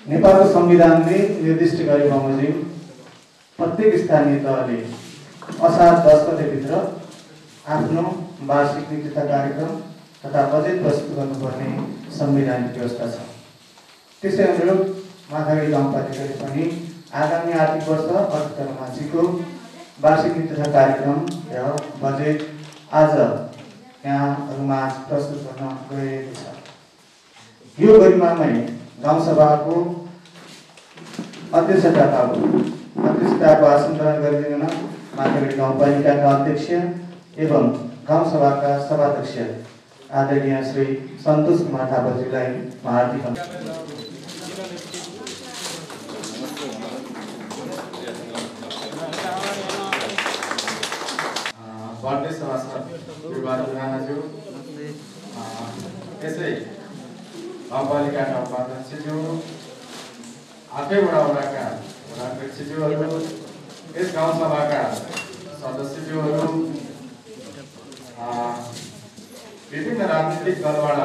नेपालको संविधानले निर्दिष्ट गरे बमोजिम प्रत्येक स्थानीय तहले असार 10 गतेभित्र आफ्नो वार्षिक नीति तथा कार्यक्रम तथा बजेट प्रस्तुत गर्नुपर्ने संवैधानिक व्यवस्था छ। त्यसै अनुरूप माथागढी गाउँपालिकाले पनि आगामी आर्थिक वर्ष 78-79 वार्षिक नीति तथा कार्यक्रम र बजेट आज यहाँहरूमा प्रस्तुत गर्न गइरहेको छ। यो गरिमामय गाउँसभाको अध्यक्षताको आसन ग्रहण गरिदिन माथागढी गाउँपालिकाका अध्यक्ष एवं गाउँसभाका सभाध्यक्ष आदरणीय श्री सन्तोष कुमार थापाजीलाई हार्दिक बर्थ सभासद राणाज्यू, त्यसै गाउँपालिकाका उपाध्यक्षज्यू, 8 वडाका अध्यक्षज्यूहरू, यस गाउँसभाका सदस्यज्यूहरू, विभिन्न राजनीतिक दलबाट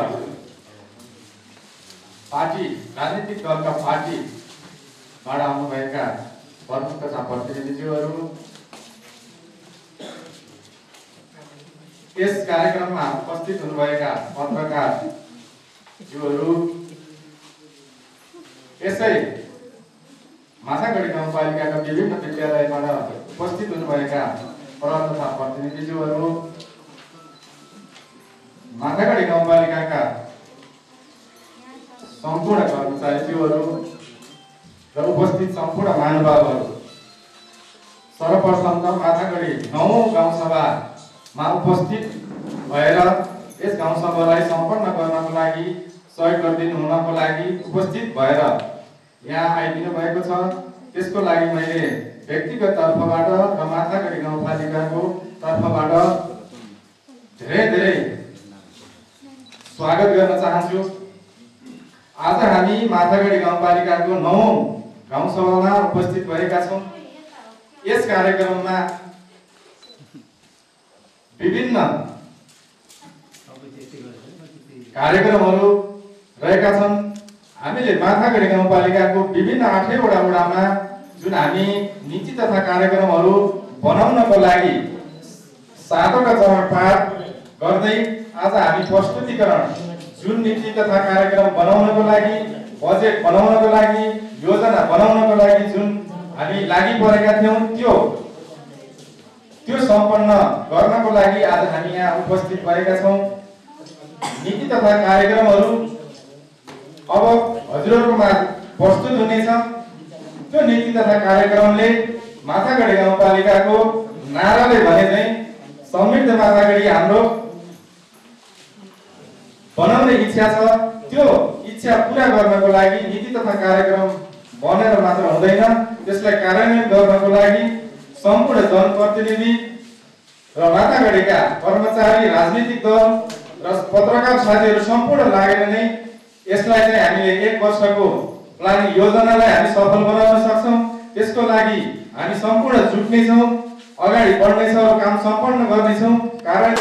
राजनीतिक दलका पार्टीबाट आउनुभएका प्रमुख तथा प्रतिनिधिज्यूहरू, यस कार्यक्रममा उपस्थित हुनुभएका पत्रकारज्यूहरू, यसै माथागढी गाउँपालिकाका विभिन्न विद्यालयबाट उपस्थित हुनुभएका प्रमुख तथा प्रतिनिधिज्यूहरू, माथागढी गाउँपालिकाका सम्पूर्ण कर्मचारीज्यूहरू र उपस्थित सम्पूर्ण महानुभावहरू, सर्वप्रथम त माथागढी 9औं गाउँसभामा उपस्थित भएर यस गाउँसभालाई सम्पन्न गर्नको लागि सहयोग गरिदिनु हुनको लागि उपस्थित भएर यहाँ आइदिनु भएको छ। त्यसको लागि मैले व्यक्तिगत तर्फबाट र माथागढी गाउँपालिकाको तर्फबाट धेरै स्वागत गर्न चाहन्छु। आज हामी माथागढी गाउँपालिकाको 9औं गाउँसभामा उपस्थित भएका छौँ। यस कार्यक्रममा विभिन्न कार्यक्रमहरू रहेका छन्। हामीले माथागढी गाउँपालिकाको विभिन्न 8 वडामा जुन हामी नीति तथा कार्यक्रमहरू बनाउनको लागि 7वटा चरण पार गर्दै आज हामी प्रस्तुतिकरण जुन नीति तथा कार्यक्रम बनाउनको लागि, बजेट बनाउनको लागि, योजना बनाउनको लागि जुन हामी लागि परेका थियौं त्यो सम्पन्न गर्नको लागि आज हामी यहाँ उपस्थित भएका छौं। नीति तथा कार्यक्रमहरू अब हजुरहरुकोमा प्रस्तुत हुनेछ। त्यो नीति तथा कार्यक्रमले माथागढी गाउँपालिकाको नाराले भने चाहिँ समृद्ध माथागढी हाम्रो बनाउने इच्छा छ। त्यो इच्छा पूरा गर्नको लागि नीति तथा कार्यक्रम बनेर मात्र हुँदैन, त्यसलाई कार्यान्वयन गर्नको लागि सम्पूर्ण जनप्रतिनिधि र माथागढीका कर्मचारी, राजनीतिक दल र पत्रकार साथीहरू सम्पूर्ण लागेर नै यसलाई चाहिँ हामीले 1 वर्षको प्लानिङ योजनालाई हामी सफल बनाउन सक्छौं। त्यसको लागि हामी सम्पूर्ण जुट्ने छौं, अगाडि बढ्ने छौं, काम सम्पन्न गर्ने छौं। कारण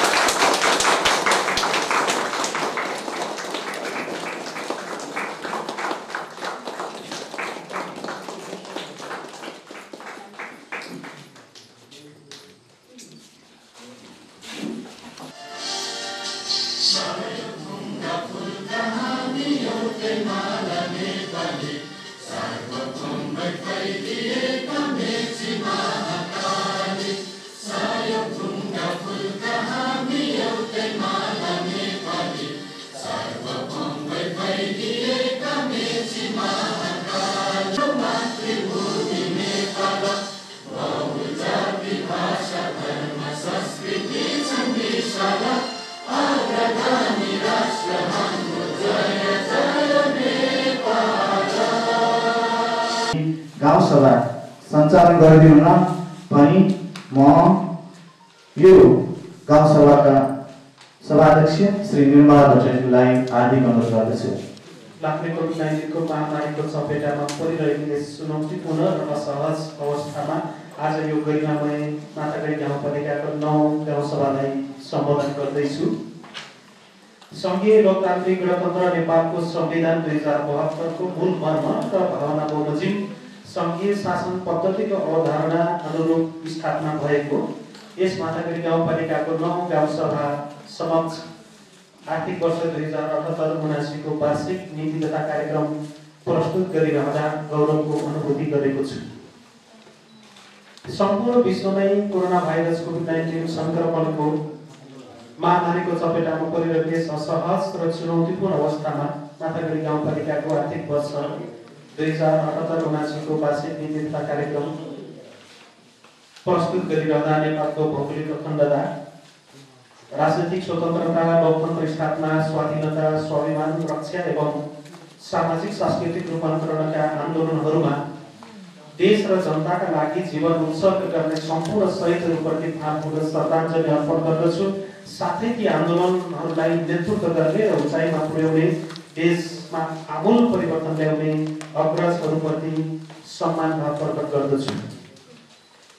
गाउँसभा सञ्चालन गरिदिउन पनि म यो गाउँसभाका सभाध्यक्ष श्री निर्मला भट्टराईलाई हार्दिक अनुरोध गर्दछु। लाग्ने कोभिड-19 महामारीको चपेटामा परिरहेको यस चुनौतीपूर्ण र असहज अवस्थामा आज यो गरिमामय माथागढी गाउँपालिकाको 9औं गाउँसभालाई सम्बोधन गर्दैछु। सङ्घीय लोकतान्त्रिक गणतन्त्र नेपालको संविधान 2072 को मूल मर्म र भावना बमोजिम सङ्घीय शासन पद्धतिको अवधारणा अनुरूप स्थापना भएको यस माटागढी गाउँपालिकाको 9औं गाउँसभा समक्ष आर्थिक वर्ष 2078-79 को वार्षिक नीति तथा कार्यक्रम प्रस्तुत गरिरहँदा गौरवको अनुभूति गरेको छु। सम्पूर्ण विश्वमै कोरोना भाइरस कोभिड-19 संक्रमणको महामारीको चपेटामा परिरहेको यस असहज र चुनौतीपूर्ण अवस्थामा माटागढी गाउँपालिकाको आर्थिक वर्ष 2078-79 को वार्षिक नीति तथा कार्यक्रम प्रस्तुत गरिरहँदा नेपालको भौगोलिक अखण्डता, राजनीतिक स्वतन्त्रता, लोकतन्त्र स्थापना, स्वाधीनता, स्वाभिमान रक्षा एवं सामाजिक सांस्कृतिक रूपान्तरणका आन्दोलनहरूमा देश र जनताका लागि जीवन उत्सर्ग गर्ने सम्पूर्ण शहीदहरूप्रति भावपूर्ण श्रद्धाञ्जली अर्पण गर्दछु। साथै ती आन्दोलनहरूलाई नेतृत्व गर्ने र उचाइमा पुर्याउने देशमा आमूल परिवर्तन ल्याउने अग्रजहरूप्रति सम्मान भाव प्रकट गर्दछु।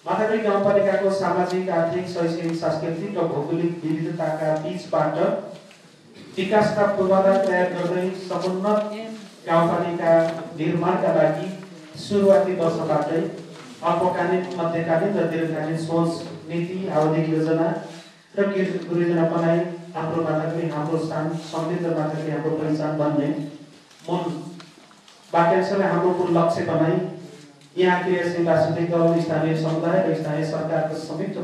माटागढी गाउँपालिकाको सामाजिक, आर्थिक, शैक्षिक, सांस्कृतिक र भौगोलिक विविधताका बीचबाट विकासका पूर्वाधार तयार गर्दै समुन्नत गाउँपालिका निर्माणका लागि सुरुवाती वर्षबाटै अल्पकालीन, मध्यकालीन र दीर्घकालीन सोच, नीति, आवधिक योजना र योजना बनाई हाम्रो माटागढी हाम्रो स्थान, समृद्ध माटागढी हाम्रो पहिचान बन्ने मूल वाक्यांशलाई हाम्रो मूल लक्ष्य बनाई यहाँ क्रियाशील राजनीतिक दल, स्थानीय समुदाय र स्थानीय सरकारको संयुक्त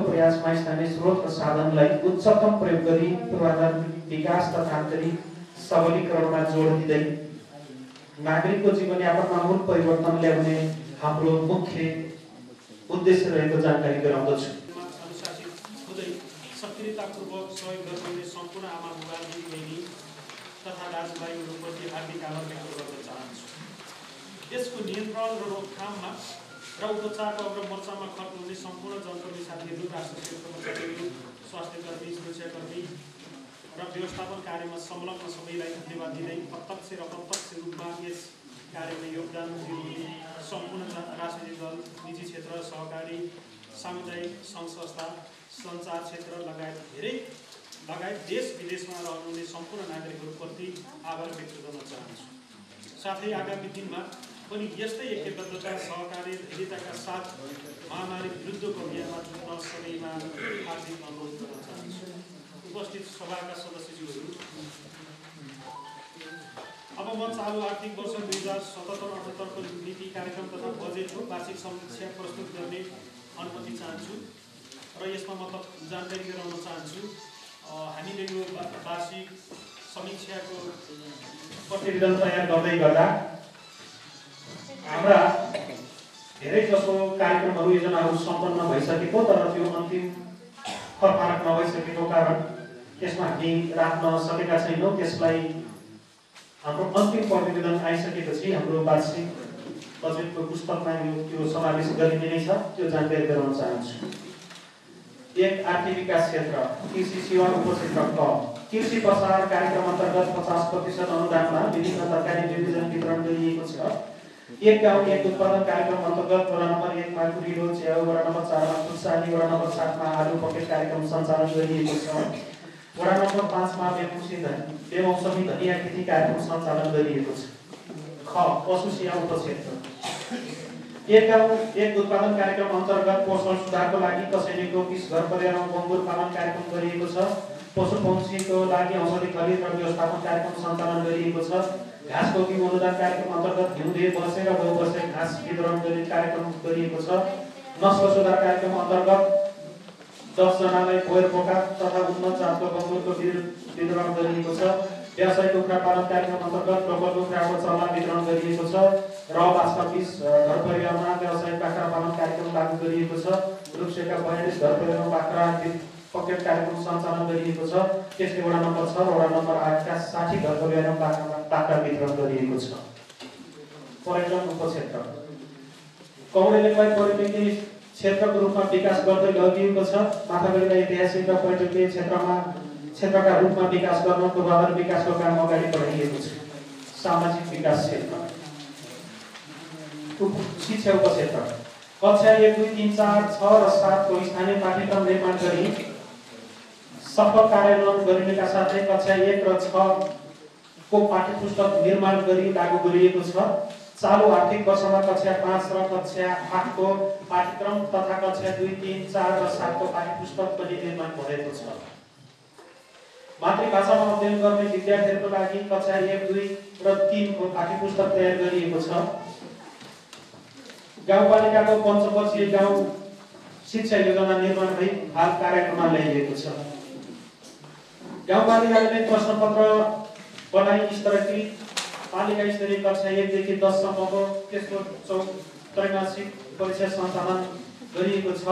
प्रयासमा स्थानीय स्रोत र साधनलाई उच्चतम प्रयोग गरी पूर्वाधार विकास तथा आन्तरिक सबलीकरणमा जोड दिँदै नागरिकको जीवनयापनमा मूल परिवर्तन ल्याउने हाम्रो मुख्य उद्देश्य रहेको जानकारी गराउँदछु। अनुशासित हुँदै सक्रियतापूर्वक सहयोग गर्ने सम्पूर्ण आमा बुबा दिदी तथा दाजुभाइहरूप्रति हार्दिक आभार व्यक्त गर्न चाहन्छु। यसको नियन्त्रण र रोकथाममा र उपचारको अग्रमोर्चामा खर्च हुने सम्पूर्ण जनकर्मी साथीहरू, राष्ट्रिय कर्मचारीहरू, स्वास्थ्यकर्मी, सुरक्षाकर्मी र व्यवस्थापन कार्यमा संलग्न सबैलाई धन्यवाद दिँदै प्रत्यक्ष र अप्रत्यक्ष रूपमा यस कार्यमा योगदान दिने सम्पूर्ण राजनीतिक दल, निजी क्षेत्र, सहकारी, सामुदायिक सङ्घ संस्था, सञ्चार क्षेत्र लगायत देश विदेशमा रहनुहुने सम्पूर्ण नागरिकहरूप्रति आभार व्यक्त गर्न चाहन्छु। साथै आगामी दिनमा पनि यस्तै एकबद्धता, सहकारी, धैर्यताका साथ महामारी विरुद्धको अभियानमा जुट्न सबैमा हार्दिक अनुरोध गर्न चाहन्छु। उपस्थित सभाका सदस्यज्यूहरू, अब म चालु आर्थिक वर्ष 2077-78 को नीति कार्यक्रम तथा बजेटको वार्षिक समीक्षा प्रस्तुत गर्ने अनुमति चाहन्छु र यसमा म जानकारी गराउन चाहन्छु। हामीले यो वार्षिक समीक्षाको प्रतिवेदन तयार गर्दै गर्दा हाम्रा धेरै जसो कार्यक्रमहरू, योजनाहरू सम्पन्न भइसकेको तर त्यो अन्तिम फरफारक नभइसकेको कारण त्यसमा हामी राख्न सकेका छैनौँ। त्यसलाई हाम्रो अन्तिम प्रतिवेदन आइसकेपछि हाम्रो वार्षिक बजेटको पुस्तकमा यो समावेश गरिने नै छ, त्यो जानकारी गराउन चाहन्छु। एक, आर्थिक विकास क्षेत्र, कृषि सेवा उपक्षेत्र क, कृषि प्रसार कार्यक्रम अन्तर्गत 50% अनुदानमा विभिन्न तरकारी डिभिजन वितरण गरिएको छ। एक गाउँ एक उत्पादन कार्यक्रम अन्तर्गत वडा नम्बर 1 मा कुरिलो च्याउ, वडा नम्बर 4 मा खुर्सानी, वडा नम्बर 7 मा आलु पकेट कार्यक्रम सञ्चालन गरिएको छ। वडा नम्बर 5 मा बेमौसमी धनिया खेती कार्यक्रम सञ्चालन गरिएको छ। ख, पशु सेवा उपक्षेत्र, एक गाउँ एक उत्पादन कार्यक्रम अन्तर्गत पोषण सुधारको लागि कसैलीको 20 घर परिवारमा बङ्गुर पालन कार्यक्रम गरिएको छ। पशु पंक्षीको लागि औषधि खरिद र व्यवस्थापन कार्यक्रम सञ्चालन गरिएको छ। घाँस टोकी अनुदान कार्यक्रम अन्तर्गत हिउँदे, वर्षे र बहुवर्षे घाँस वितरण गर्ने कार्यक्रम गरिएको छ। नस्ल सुधार कार्यक्रम अन्तर्गत 10 जनालाई बोयर पोका तथा उन्नत जातको बङ्गुरको वितरण गरिएको छ। व्यावसायिक कुखुरा पालन कार्यक्रम अन्तर्गत लोकल कुखुराको चल्ला वितरण गरिएको छ। र वास्तव 20 घर परिवारमा व्यावसायिक बाख्रा पालन कार्यक्रम लागू गरिएको छ। रुप्सेका 42 घर परिवारमा बाख्रा पकेट कार्यक्रम सञ्चालन गरिएको छ। त्यसले वडा नम्बर 6 र वडा नम्बर 8 का 60 घर परिवारमा बाख्रा वितरण गरिएको छ। पर्यटन उपक्षेत्र, कौडेलीलाई पर्यटकीय क्षेत्रको रूपमा विकास गर्दै लगिएको छ। माटागढीलाई ऐतिहासिक र पर्यटकीय क्षेत्रका रूपमा विकास गर्न पूर्वाधार विकासको काम अगाडि बढाइएको छ। सामाजिक विकास क्षेत्र, शिक्षा उपक्षेत्र, कक्षा 1, 2, 3, 4, 6 र 7 को स्थानीय पाठ्यक्रम निर्माण गरी सफल कार्यान्वयन गरिनेका साथै कक्षा 1 र 6 को पाठ्यपुस्तक निर्माण गरी लागू गरिएको छ। चालु आर्थिक वर्षमा कक्षा 5 र कक्षा 8 को पाठ्यक्रम तथा कक्षा 2, 3, 4 र 7 को पाठ्यपुस्तक पनि निर्माण भएको छ। मातृभाषामा अध्ययन गर्ने विद्यार्थीहरूको लागि कक्षा 1, 2 र 3 को पाठ्यपुस्तक तयार गरिएको छ। गाउँपालिकाको पञ्चवर्षीय गाउँ शिक्षा योजना निर्माण भई हाल कार्यक्रममा ल्याइएको छ। गाउँपालिकाले नै प्रश्नपत्र बनाई स्तरीकृत पालिका स्तरीय कक्षा 1 देखि 10 सम्मको तेस्रो त्रैमासिक परीक्षा सञ्चालन गरिएको छ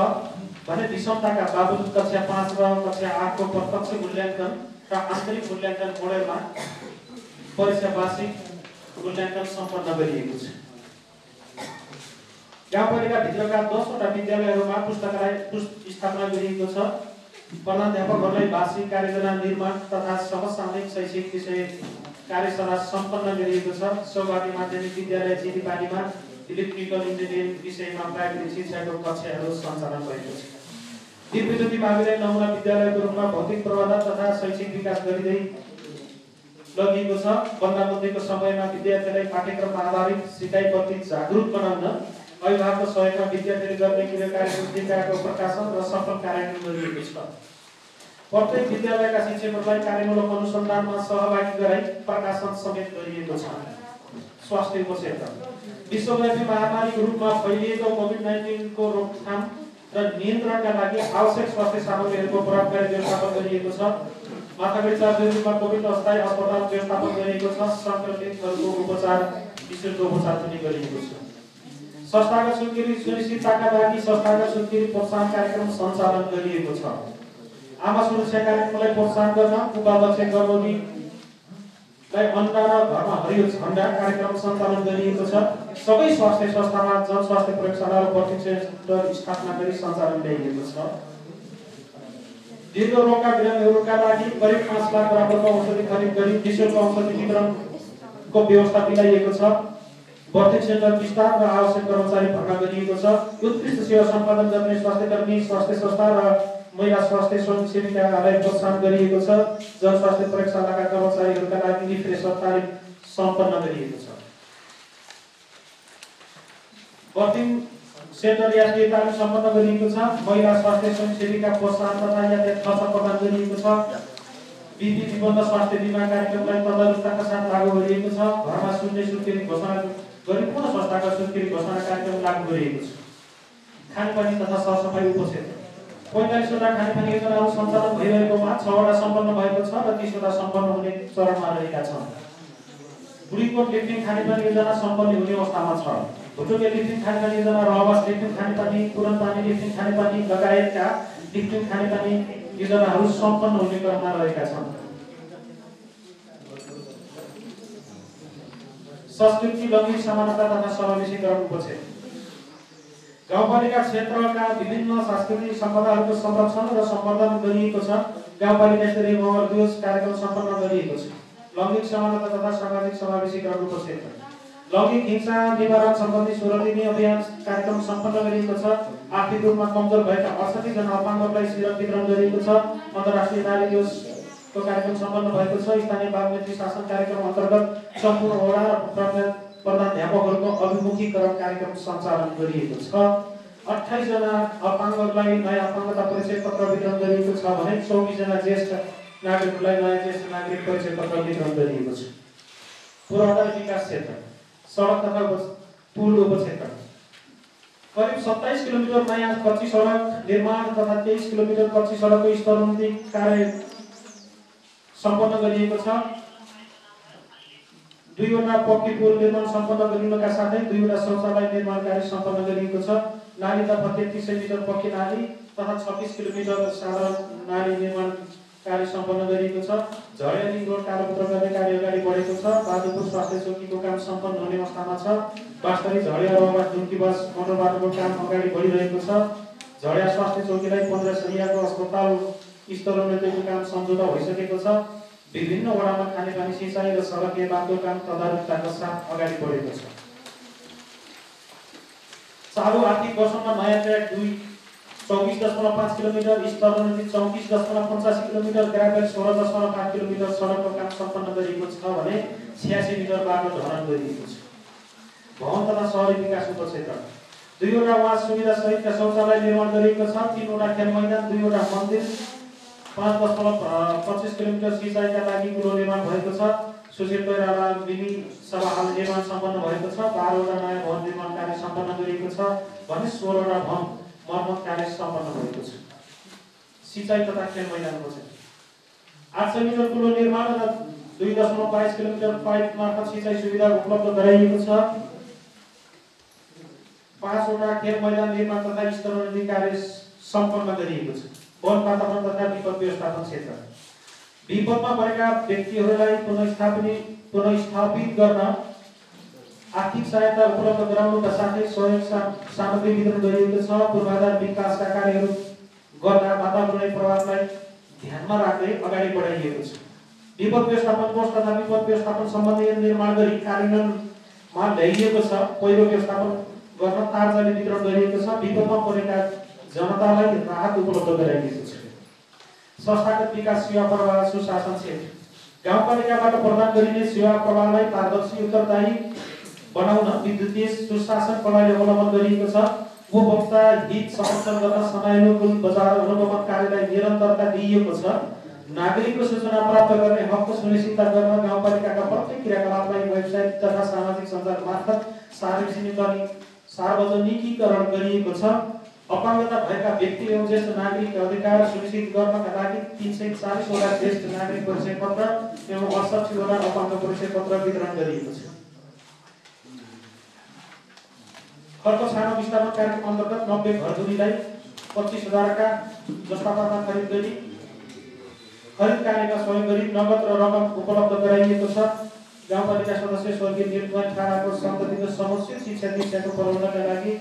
भने विषमताका बावजुद कक्षा 5 र कक्षा 8 को प्रत्यक्ष मूल्याङ्कन र आन्तरिक मूल्याङ्कन मोडेलमा परीक्षा वार्षिक मूल्याङ्कन सम्पन्न गरिएको छ। गाउँपालिका भित्रका 10 वटा विद्यालयहरूमा पुस्तकालय स्थापना गरिएको छ। प्रधानाध्यापकहरूलाई वार्षिक कार्ययोजना निर्माण तथा समसामयिक शैक्षिक विषय कार्यशाला सम्पन्न गरिएको छ। सौभाग्य माध्यमिक विद्यालय जिरीपानीमा इलेक्ट्रिकल इन्जिनियरिङ विषयमा प्राविधिक शिक्षाको कक्षाहरू सञ्चालन भएको छ। दिव्यज्योति महाविद्यालय नमुना विद्यालयको रूपमा भौतिक पूर्वाधार तथा शैक्षिक विकास गरिँदै लगिएको छ। बन्दाबन्दीको समयमा विद्यार्थीलाई पाठ्यक्रम आधारित सिकाइप्रति जागरुक बनाउन अभिभावकको सहयोगमा विद्यार्थीले गर्ने क्रिया कार्यक्रमको प्रकाशन र सफल कार्यान्वयन गरिएको छ। प्रत्येक विद्यालयका शिक्षकहरूलाई कार्यमूलक अनुसन्धानमा सहभागी गराई प्रकाशन समेत गरिएको छ। स्वास्थ्यको क्षेत्र विश्वव्यापी महामारीको रूपमा फैलिएको कोभिड-19 को रोकथाम र नियन्त्रणका लागि आवश्यक स्वास्थ्य सामग्रीहरूको प्रभावकारी व्यवस्थापन गरिएको छ। माथागढी 4 दिनमा कोभिड अस्थायी अस्पताल व्यवस्थापन गरिएको छ। संक्रमितहरूको उपचार निःशुल्क उपचार पनि गरिएको छ। संस्थागत सुत्केरी सुनिश्चितताका लागि संस्थागत सुत्केरी प्रोत्साहन कार्यक्रम सञ्चालन गरिएको छ। आमा सुरक्षा कार्यक्रमलाई प्रोत्साहन गर्न उपाध्यक्ष गर्भवतीलाई अन्न र घरमा हरियो झण्डा कार्यक्रम सञ्चालन गरिएको छ। सबै स्वास्थ्य संस्थामा जनस्वास्थ्य प्रयोगशाला र प्रशिक्षण सेन्टर स्थापना गरी सञ्चालन ल्याइएको छ। दीर्घ रोगका बिरामीहरूका लागि करिब 5 लाख बराबरको औषधि खरिद गरी निःशुल्क औषधि वितरणको व्यवस्था मिलाइएको छ। भौतिक सेन्टर विस्तार र आवश्यक कर्मचारी भर्ना गरिएको छ। उत्कृष्ट सेवा सम्पादन गर्ने स्वास्थ्यकर्मी, स्वास्थ्य संस्था र महिला स्वास्थ्य स्वयंसेविकालाई प्रोत्साहन गरिएको छ। जनस्वास्थ्य प्रयोगशालाका कर्मचारीहरूका लागि रिफ्रेसर तालिम सम्पन्न गरिएको छ। बर्थिङ सेन्टर यात्री तालिम सम्पन्न गरिएको छ। महिला स्वास्थ्य स्वयंसेविका प्रोत्साहन तथा यातायात खर्च प्रदान गरिएको छ। बिपी निबन्ध स्वास्थ्य बिमा कार्यक्रमलाई तदनुसारका साथ लागू गरिएको छ। घरमा शून्य सुत्केरी घोषणा गरी पुनः संस्थागत सुत्केरी घोषणा कार्यक्रम लागू गरिएको छ। खानेपानी तथा सरसफाइ उपक्षेत्र 45 वटा खानेपानी योजनाहरू सञ्चालन भइरहेकोमा 6 वटा सम्पन्न भएको छ र 30 वटा सम्पन्न हुने चरणमा रहेका छन्। बुढीकोट लिफ्टिङ खानेपानी योजना सम्पन्न हुने अवस्थामा छ। भुटुके लिफ्टिङ खानेपानी योजना र आवास लिफ्टिङ खानेपानी, पुरनपानी लिफ्टिङ खानेपानी लगायतका लिफ्टिङ खानेपानी योजनाहरू सम्पन्न हुने क्रममा रहेका छन्। संस्कृति, लैङ्गिक समानता तथा समावेशीकरण उपक्षेत्र गाउँपालिका क्षेत्रका विभिन्न सांस्कृतिक सम्पदाहरूको संरक्षण र सम्वर्धन गरिएको छ। गाउँपालिका स्तरीय मोहर दिवस कार्यक्रम सम्पन्न गरिएको छ। लैङ्गिक समानता तथा सामाजिक समावेशीकरण उपक्षेत्र लैङ्गिक हिंसा निवारण सम्बन्धी 16 दिने अभियान कार्यक्रम सम्पन्न गरिएको छ। आर्थिक रूपमा कमजोर भएका 68 जना अपाङ्गहरूलाई सिरक वितरण गरिएको छ। अन्तर्राष्ट्रिय नारी दिवसको कार्यक्रम सम्पन्न भएको छ। स्थानीय बागमती शासन कार्यक्रम अन्तर्गत सम्पूर्ण वडा र प्रधानाध्यापकहरूको अभिमुखीकरण कार्यक्रम सञ्चालन गरिएको छ। 28 जना अपाङ्गहरूलाई नयाँ अपाङ्गता परिचय पत्र वितरण गरिएको छ भने 24 जना ज्येष्ठ नागरिकहरूलाई नयाँ ज्येष्ठ नागरिक परिचय पत्र वितरण गरिएको छ। पूर्वाधार विकास क्षेत्र सडक तथा पुल उपक्षेत्र करिब 27 किलोमिटर नयाँ कच्ची सडक निर्माण तथा 23 किलोमिटर कच्ची सडकको स्तरोन्नति कार्य सम्पन्न गरिएको छ। 2 वटा पक्की पुल निर्माण सम्पन्न गरिनुका साथै 2 वटा शौचालय निर्माण कार्य सम्पन्न गरिएको छ। नाली तथा 3300 मिटर पक्की नाली तथा 26 किलोमिटर साधारण नाली निर्माण कार्य सम्पन्न गरिएको छ। झडिया रिङ रोड कालोपत्र गर्ने कार्य अगाडि बढेको छ। बाजुपुर स्वास्थ्य चौकीको काम सम्पन्न हुने अवस्थामा छ। वास्तविक झडिया रोडमा दुर्कीवास मोटर बाटोको काम अगाडि बढिरहेको छ। झडिया स्वास्थ्य चौकीलाई 15 सरियाको अस्पताल स्तरोन्नतिको काम सम्झौता भइसकेको छ। विभिन्न वडामा खानेपानी सिँचाइ र सडक निर्माणको काम तदारुकताका साथ अगाडि बढेको छ। चालू आर्थिक वर्षमा नयाँ ट्र्याक 24.5 किलोमिटर, स्तरोन्नति 34.85 किलोमिटर, ग्राभेल 16.5 किलोमिटर सडकको काम सम्पन्न गरिएको छ भने 86 मिटर बाटो ढलान गरिएको छ। भवन तथा शहरी विकास उपक्षेत्र 2वटा वास सुविधा सहितका शौचालय निर्माण गरिएको छ, 3वटा खेल मैदान, 2वटा मन्दिर, 5.25 किलोमिटर सिँचाइका लागि गृह निर्माण भएको छ। सुशील कोइराला मिनी सभा हाल निर्माण सम्पन्न भएको छ। 12वटा नयाँ भवन निर्माण कार्य सम्पन्न गरिएको छ भने 16वटा भवन मर्मत कार्य सम्पन्न भएको छ। सिँचाइ तथा खेल मैदानको छ 800 मिटर पुल निर्माण र 2.22 किलोमिटर पाइप मार्फत सिँचाइ सुविधा उपलब्ध गराइएको छ। 5वटा खेल मैदान निर्माण तथा स्तरोन्नति कार्य सम्पन्न गरिएको छ। वन वातावरण तथा विपद व्यवस्थापन क्षेत्र विपदमा परेका व्यक्तिहरूलाई पुनर्स्थापित गर्न आर्थिक सहायता उपलब्ध गराउनुका साथै सहयोग सामग्री वितरण गरिएको छ। पूर्वाधार विकासका कार्यहरू गर्दा वातावरणीय प्रभावलाई ध्यानमा राख्दै अगाडि बढाइएको छ। विपद व्यवस्थापन कोष तथा विपद व्यवस्थापन सम्बन्धी निर्माण गरी कार्यान्वयनमा ल्याइएको छ। पहिरो व्यवस्थापन गर्न तारजाली वितरण गरिएको छ। विपदमा परेका जनतालाई राहत उपलब्ध गराइएको छ। संस्थागत विकास सेवा प्रवाह सुशासन क्षेत्र गाउँपालिकाबाट प्रदान गरिने सेवा प्रवाहलाई पारदर्शी उत्तरदायी बनाउन विद्युतीय सुशासन प्रणाली अवलम्बन गरिएको छ। उपभोक्ता हित संरक्षण गर्न समयानुकूल बजार अनुगमन कार्यलाई निरन्तरता दिइएको छ। नागरिकको सूचना प्राप्त गर्ने हकको सुनिश्चित गर्न गाउँपालिकाका प्रत्येक क्रियाकलापलाई वेबसाइट तथा सामाजिक सञ्जाल मार्फत सार्वजनिकीकरण गरिएको छ। अपाङ्गता भएका व्यक्ति एवं ज्येष्ठ नागरिकका अधिकार सुनिश्चित गर्नका लागि 340 वटा ज्येष्ठ नागरिक परिचय पत्र एवं 68 वटा अपाङ्ग परिचय पत्र वितरण गरिएको छ। खर्च छानो विस्तारण कार्यक्रम अन्तर्गत 90 घरधुरीलाई 25,000 का जस्तामा खरिद गरी खरिद कार्यमा सहयोग गरी नगद र रकम उपलब्ध गराइएको छ। गाउँपालिका सदस्य स्वर्गीय निर्मल थापाको सन्ततिको समुचित शिक्षा दीक्षाको प्रबन्धनका लागि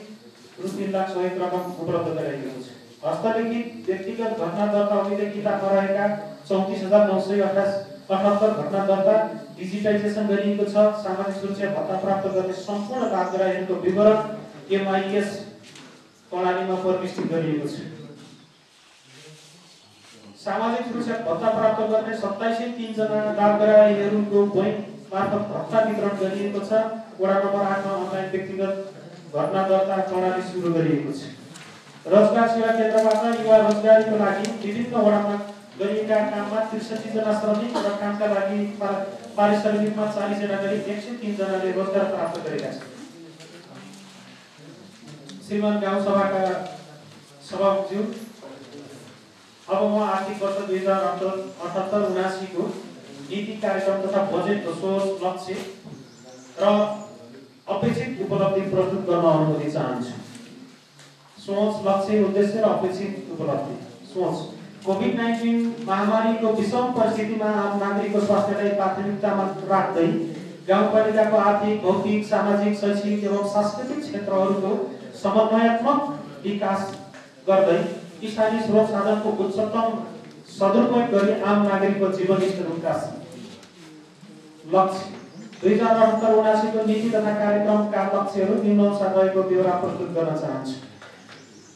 रु 3 लाख सहयोग रकम उपलब्ध गराइएको छ। हस्तलिखित व्यक्तिगत घटना दर्ता अभिलेखिता रहेका 34,978 घटना दर्ता डिजिटाइजेसन गरिएको छ। सामाजिक सुरक्षा भत्ता प्राप्त गर्ने सम्पूर्ण लाभग्राहीहरूको विवरण MIS प्रणालीमा प्रविष्ट गरिएको छ। सामाजिक सुरक्षा भत्ता प्राप्त गर्ने 2703 जना लाभग्राहीहरूको बैंक मार्फत भत्ता वितरण गरिएको छ। वडा नम्बर 8 मा अनलाइन व्यक्तिगत घटना दर्ता प्रणाली सुरु गरिएको छ। रोजगार सेवा केन्द्रबाट युवा रोजगारीको लागि विभिन्न वडामा गरिएका काममा 63 जना श्रमिक र कामका लागि पारिश्रमिकमा 40 जना गरी 103 जनाले रोजगार प्राप्त गरेका छन्। श्रीमान गाउँ सभाका सभामुखज्यू, अब म आर्थिक वर्ष 2078-79 को नीति कार्यक्रम तथा बजेटको सोच, लक्ष्य र अपेक्षित उपलब्धि प्रस्तुत गर्न अनुमति चाहन्छु। सोच, लक्ष्य, उद्देश्य र अपेक्षित उपलब्धि। सोच: कोभिड-19 महामारीको विषम परिस्थितिमा आम नागरिकको स्वास्थ्यलाई प्राथमिकतामा राख्दै गाउँपालिकाको आर्थिक, भौतिक, सामाजिक, शैक्षिक एवं सांस्कृतिक क्षेत्रहरूको समन्वयात्मक विकास गर्दै स्थानीय स्रोत साधनको उच्चतम सदुपयोग गरी आम नागरिकको जीवन स्तर विकास। लक्ष्य: 2078-79 को नीति तथा कार्यक्रमका लक्ष्यहरू निम्नानुसार रहेको ब्यौरा प्रस्तुत गर्न चाहन्छु।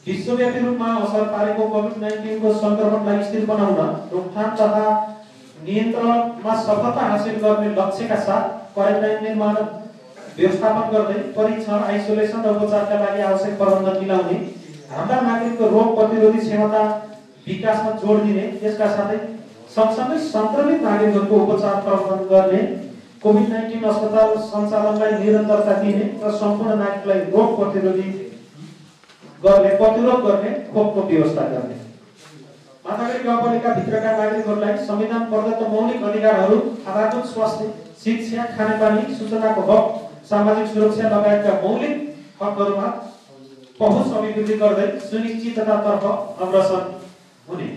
विश्वव्यापी रूपमा असर पारेको कोभिड-19 को संक्रमणलाई स्थिर बनाउन, रोकथाम तथा नियन्त्रणमा सफलता हासिल गर्ने लक्ष्यका साथ क्वारेन्टाइन निर्माण व्यवस्थापन गर्दै परीक्षण, आइसोलेसन र उपचारका लागि आवश्यक प्रबन्ध मिलाउने, हाम्रा नागरिकको रोग प्रतिरोधी क्षमता विकासमा जोड दिने, यसका साथै सँगसँगै संक्रमित नागरिकहरूको उपचार प्रबन्धन गर्ने, कोभिड-19 अस्पताल सञ्चालनलाई निरन्तरता दिने र सम्पूर्ण नागरिकलाई रोग प्रतिरोध गर्ने खोपको व्यवस्था गर्ने। माथागढी गाउँपालिका भित्रका नागरिकहरूलाई संविधान प्रदत्त मौलिक अधिकारहरू आधारभूत स्वास्थ्य, शिक्षा, खानेपानी, सूचनाको हक, सामाजिक सुरक्षा लगायतका मौलिक हकहरूमा पहुँच अभिवृद्धि गर्दै सुनिश्चिततातर्फ अग्रसर हुने,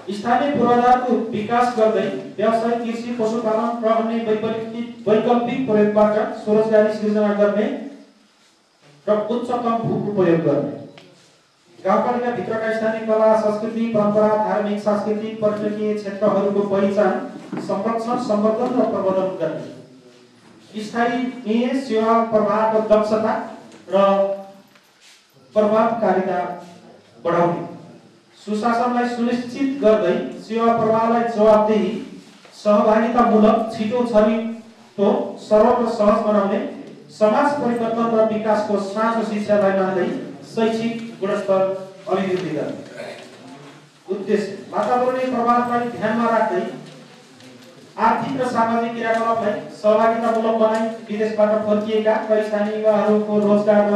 स्थानीय पूर्वाधारको विकास गर्दै व्यवसाय, कृषि, पशुपालन र अन्य वैकल्पिक प्रयोगबाट स्वरोजगारी सृजना गर्ने र उच्चतम भू उपयोग गर्ने। गाउँपालिका भित्रका स्थानीय कला, संस्कृति, परम्परा, धार्मिक, सांस्कृतिक, पर्यटकीय क्षेत्रहरूको पहिचान, संरक्षण, सम्वर्धन र प्रवर्धन गर्ने। स्थानीय सेवा प्रवाहको दक्षता र प्रभावकारिता बढाउने, सुशासनलाई सुनिश्चित गर्दै सेवा प्रवाहलाई जवाबदेही, सहभागितामूलक, छिटो, छरितो, सरल र सहज बनाउने, समाज परिवर्तन र विकासको साँचो शिक्षालाई मान्दै शैक्षिक गुणस्तर अभिवृद्धि गर्ने। उद्देश्य वातावरणीय प्रभावलाई ध्यानमा राख्दै आर्थिक र सामाजिक क्रियाकलापलाई सहभागितामूलक बनाई विदेशबाट फर्किएका र स्थानीय युवाहरूको रोजगार र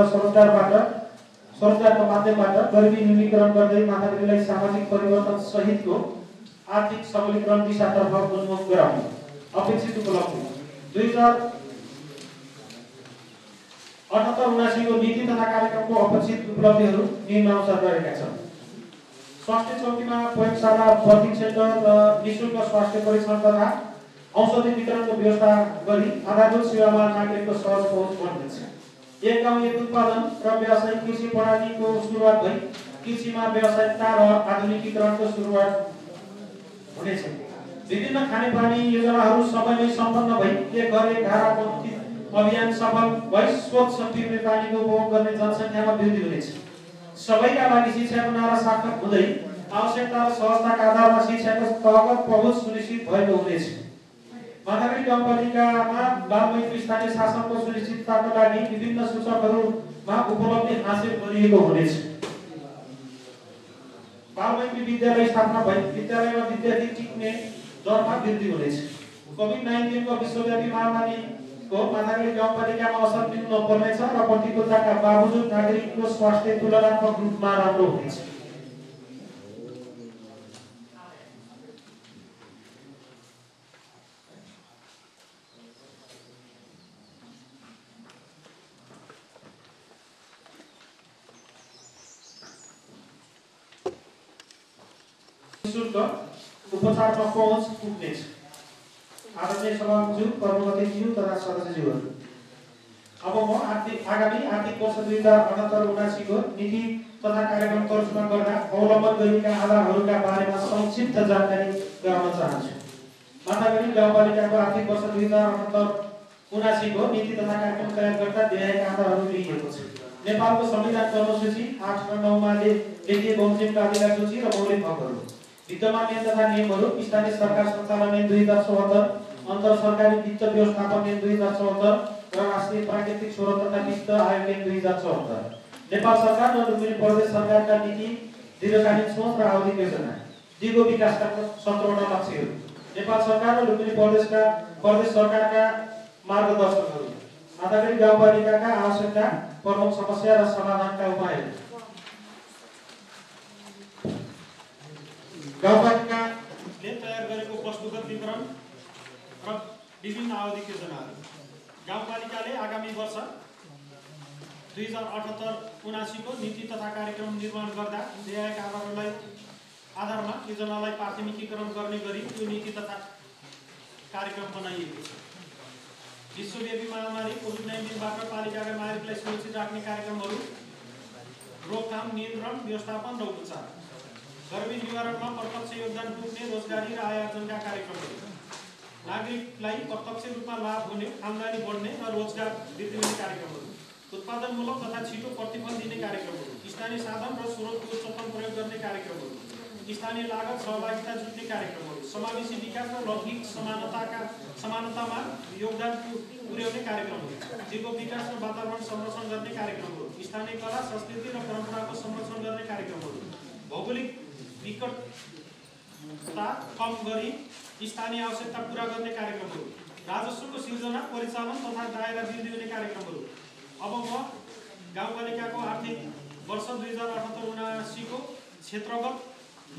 स्वरोजगारको माध्यमबाट गरिबी न्यूनीकरण गर्दै माथागुरीलाई सामाजिक परिवर्तन सहितको आर्थिक सबलीकरण दिशातर्फ उन्मुख गराउने। अपेक्षित उपलब्धि 2078-79 को नीति तथा कार्यक्रमको अपेक्षित उपलब्धिहरू निम्नानुसार रहेका छन्। स्वास्थ्य चौकीमा प्रयोगशाला, बर्थिङ सेन्टर र निःशुल्क स्वास्थ्य परीक्षण तथा औषधि वितरणको व्यवस्था गरी आधारभूत सेवामा नागरिकको सहज पहुँच बढ्नेछ। एक गाउँ एक उत्पादन र व्यावसायिक कृषि प्रणालीको सुरुवात भई कृषिमा व्यावसायिकता र आधुनिकीकरणको सुरुवात हुनेछ। विभिन्न खानेपानी योजनाहरू समयमै सम्पन्न भई एक घर एक धाराको अभियान सफल भई स्वच्छ पिउने पानीको उपभोग गर्ने जनसङ्ख्यामा वृद्धि हुनेछ। सबैका लागि शिक्षाको नारा सार्थक हुँदै आवश्यकता र सहजताका आधारमा शिक्षाको तहगत पहुँच सुनिश्चित भएको हुनेछ। माथागुरी गाउँपालिकामा बालमैत्री स्थानीय शासनको सुनिश्चितताका लागि विभिन्न सूचकहरूमा उपलब्धि हासिल गरिएको हुनेछ। बालमैत्री विद्यालय स्थापना भई विद्यालयमा विद्यार्थी टिक्ने दरमा वृद्धि हुनेछ। कोभिड-19 को विश्वव्यापी महामारीको माथागुरी गाउँपालिकामा असर दिनु नपर्नेछ र प्रतिकूलताका बावजुद नागरिकको स्वास्थ्य तुलनात्मक रूपमा राम्रो हुनेछ। निःशुल्क उपचारमा पहुँच पुग्नेछ। आदरणीय सभामुखज्यू, कर्मकर्ताज्यू तथा सदस्यज्यूहरू, अब म आगामी आर्थिक वर्ष 2078-79 को नीति तथा कार्यक्रम तर्जुमा गर्दा अवलम्बन गरिएका आधारहरूका बारेमा संक्षिप्त जानकारी गराउन चाहन्छु। माथागुरी गाउँपालिकाको आर्थिक वर्ष 2078-79 को नीति तथा कार्यक्रम तयार गर्दा दिएका आधारहरू लिइएको छ। नेपालको संविधानको अनुसूची 8 र 9 मा लेखिएको बमोजिमका अधिकार सूची र मौलिक हकहरू, विद्यमान नियम तथा नियमहरू, स्थानीय सरकार सञ्चालन ऐन 2074, अन्तर सरकारी वित्त व्यवस्थापन ऐन 2074 र राष्ट्रिय प्राकृतिक स्रोत तथा वित्त आयोग ऐन 2074, नेपाल सरकार र लुम्बिनी प्रदेश सरकारका नीति, दीर्घकालीन सोच र आवधिक योजना, दिगो विकासका 17वटा लक्ष्यहरू, नेपाल सरकार र लुम्बिनी प्रदेश सरकारका मार्गदर्शकहरू, माथागुरी गाउँपालिकाका आवश्यकता, प्रमुख समस्या र समाधानका उपायहरू, गाउँपालिकाले तयार गरेको वस्तुगत विवरण र विभिन्न आवधिक योजनाहरू। गाउँपालिकाले आगामी वर्ष 2078-79 को नीति तथा कार्यक्रम निर्माण गर्दा दिएका आधारमा योजनालाई प्राथमिकीकरण गर्ने गरी यो नीति तथा कार्यक्रम बनाइएको छ। विश्वव्यापी महामारी कोभिड-19बाट पालिकाका नागरिकलाई सुरक्षित राख्ने कार्यक्रमहरू, रोकथाम, नियन्त्रण, व्यवस्थापन र उपचार, गरिबी निवारणमा प्रत्यक्ष योगदान पुग्ने रोजगारी र आय आर्जनका कार्यक्रमहरू, नागरिकलाई प्रत्यक्ष रूपमा लाभ हुने, आमदानी बढ्ने र रोजगार वृद्धि हुने कार्यक्रमहरू, उत्पादनमूलक तथा छिटो प्रतिफल दिने कार्यक्रमहरू, स्थानीय साधन र स्रोतको उच्चतम प्रयोग गर्ने कार्यक्रमहरू, स्थानीय लागत सहभागिता जुट्ने कार्यक्रमहरू, समावेशी विकास र लैङ्गिक समानतामा योगदान पुर्याउने कार्यक्रमहरू, दिगो विकास र वातावरण संरक्षण गर्ने कार्यक्रमहरू, स्थानीय कला, संस्कृति र परम्पराको संरक्षण गर्ने कार्यक्रमहरू, भौगोलिक विकटता कम गरी स्थानीय आवश्यकता पूरा गर्ने कार्यक्रमहरू, राजस्वको सिर्जना, परिचालन तथा दायरा वृद्धि हुने कार्यक्रमहरू। अब म गाउँपालिकाको आर्थिक वर्ष 2078-79 को क्षेत्रगत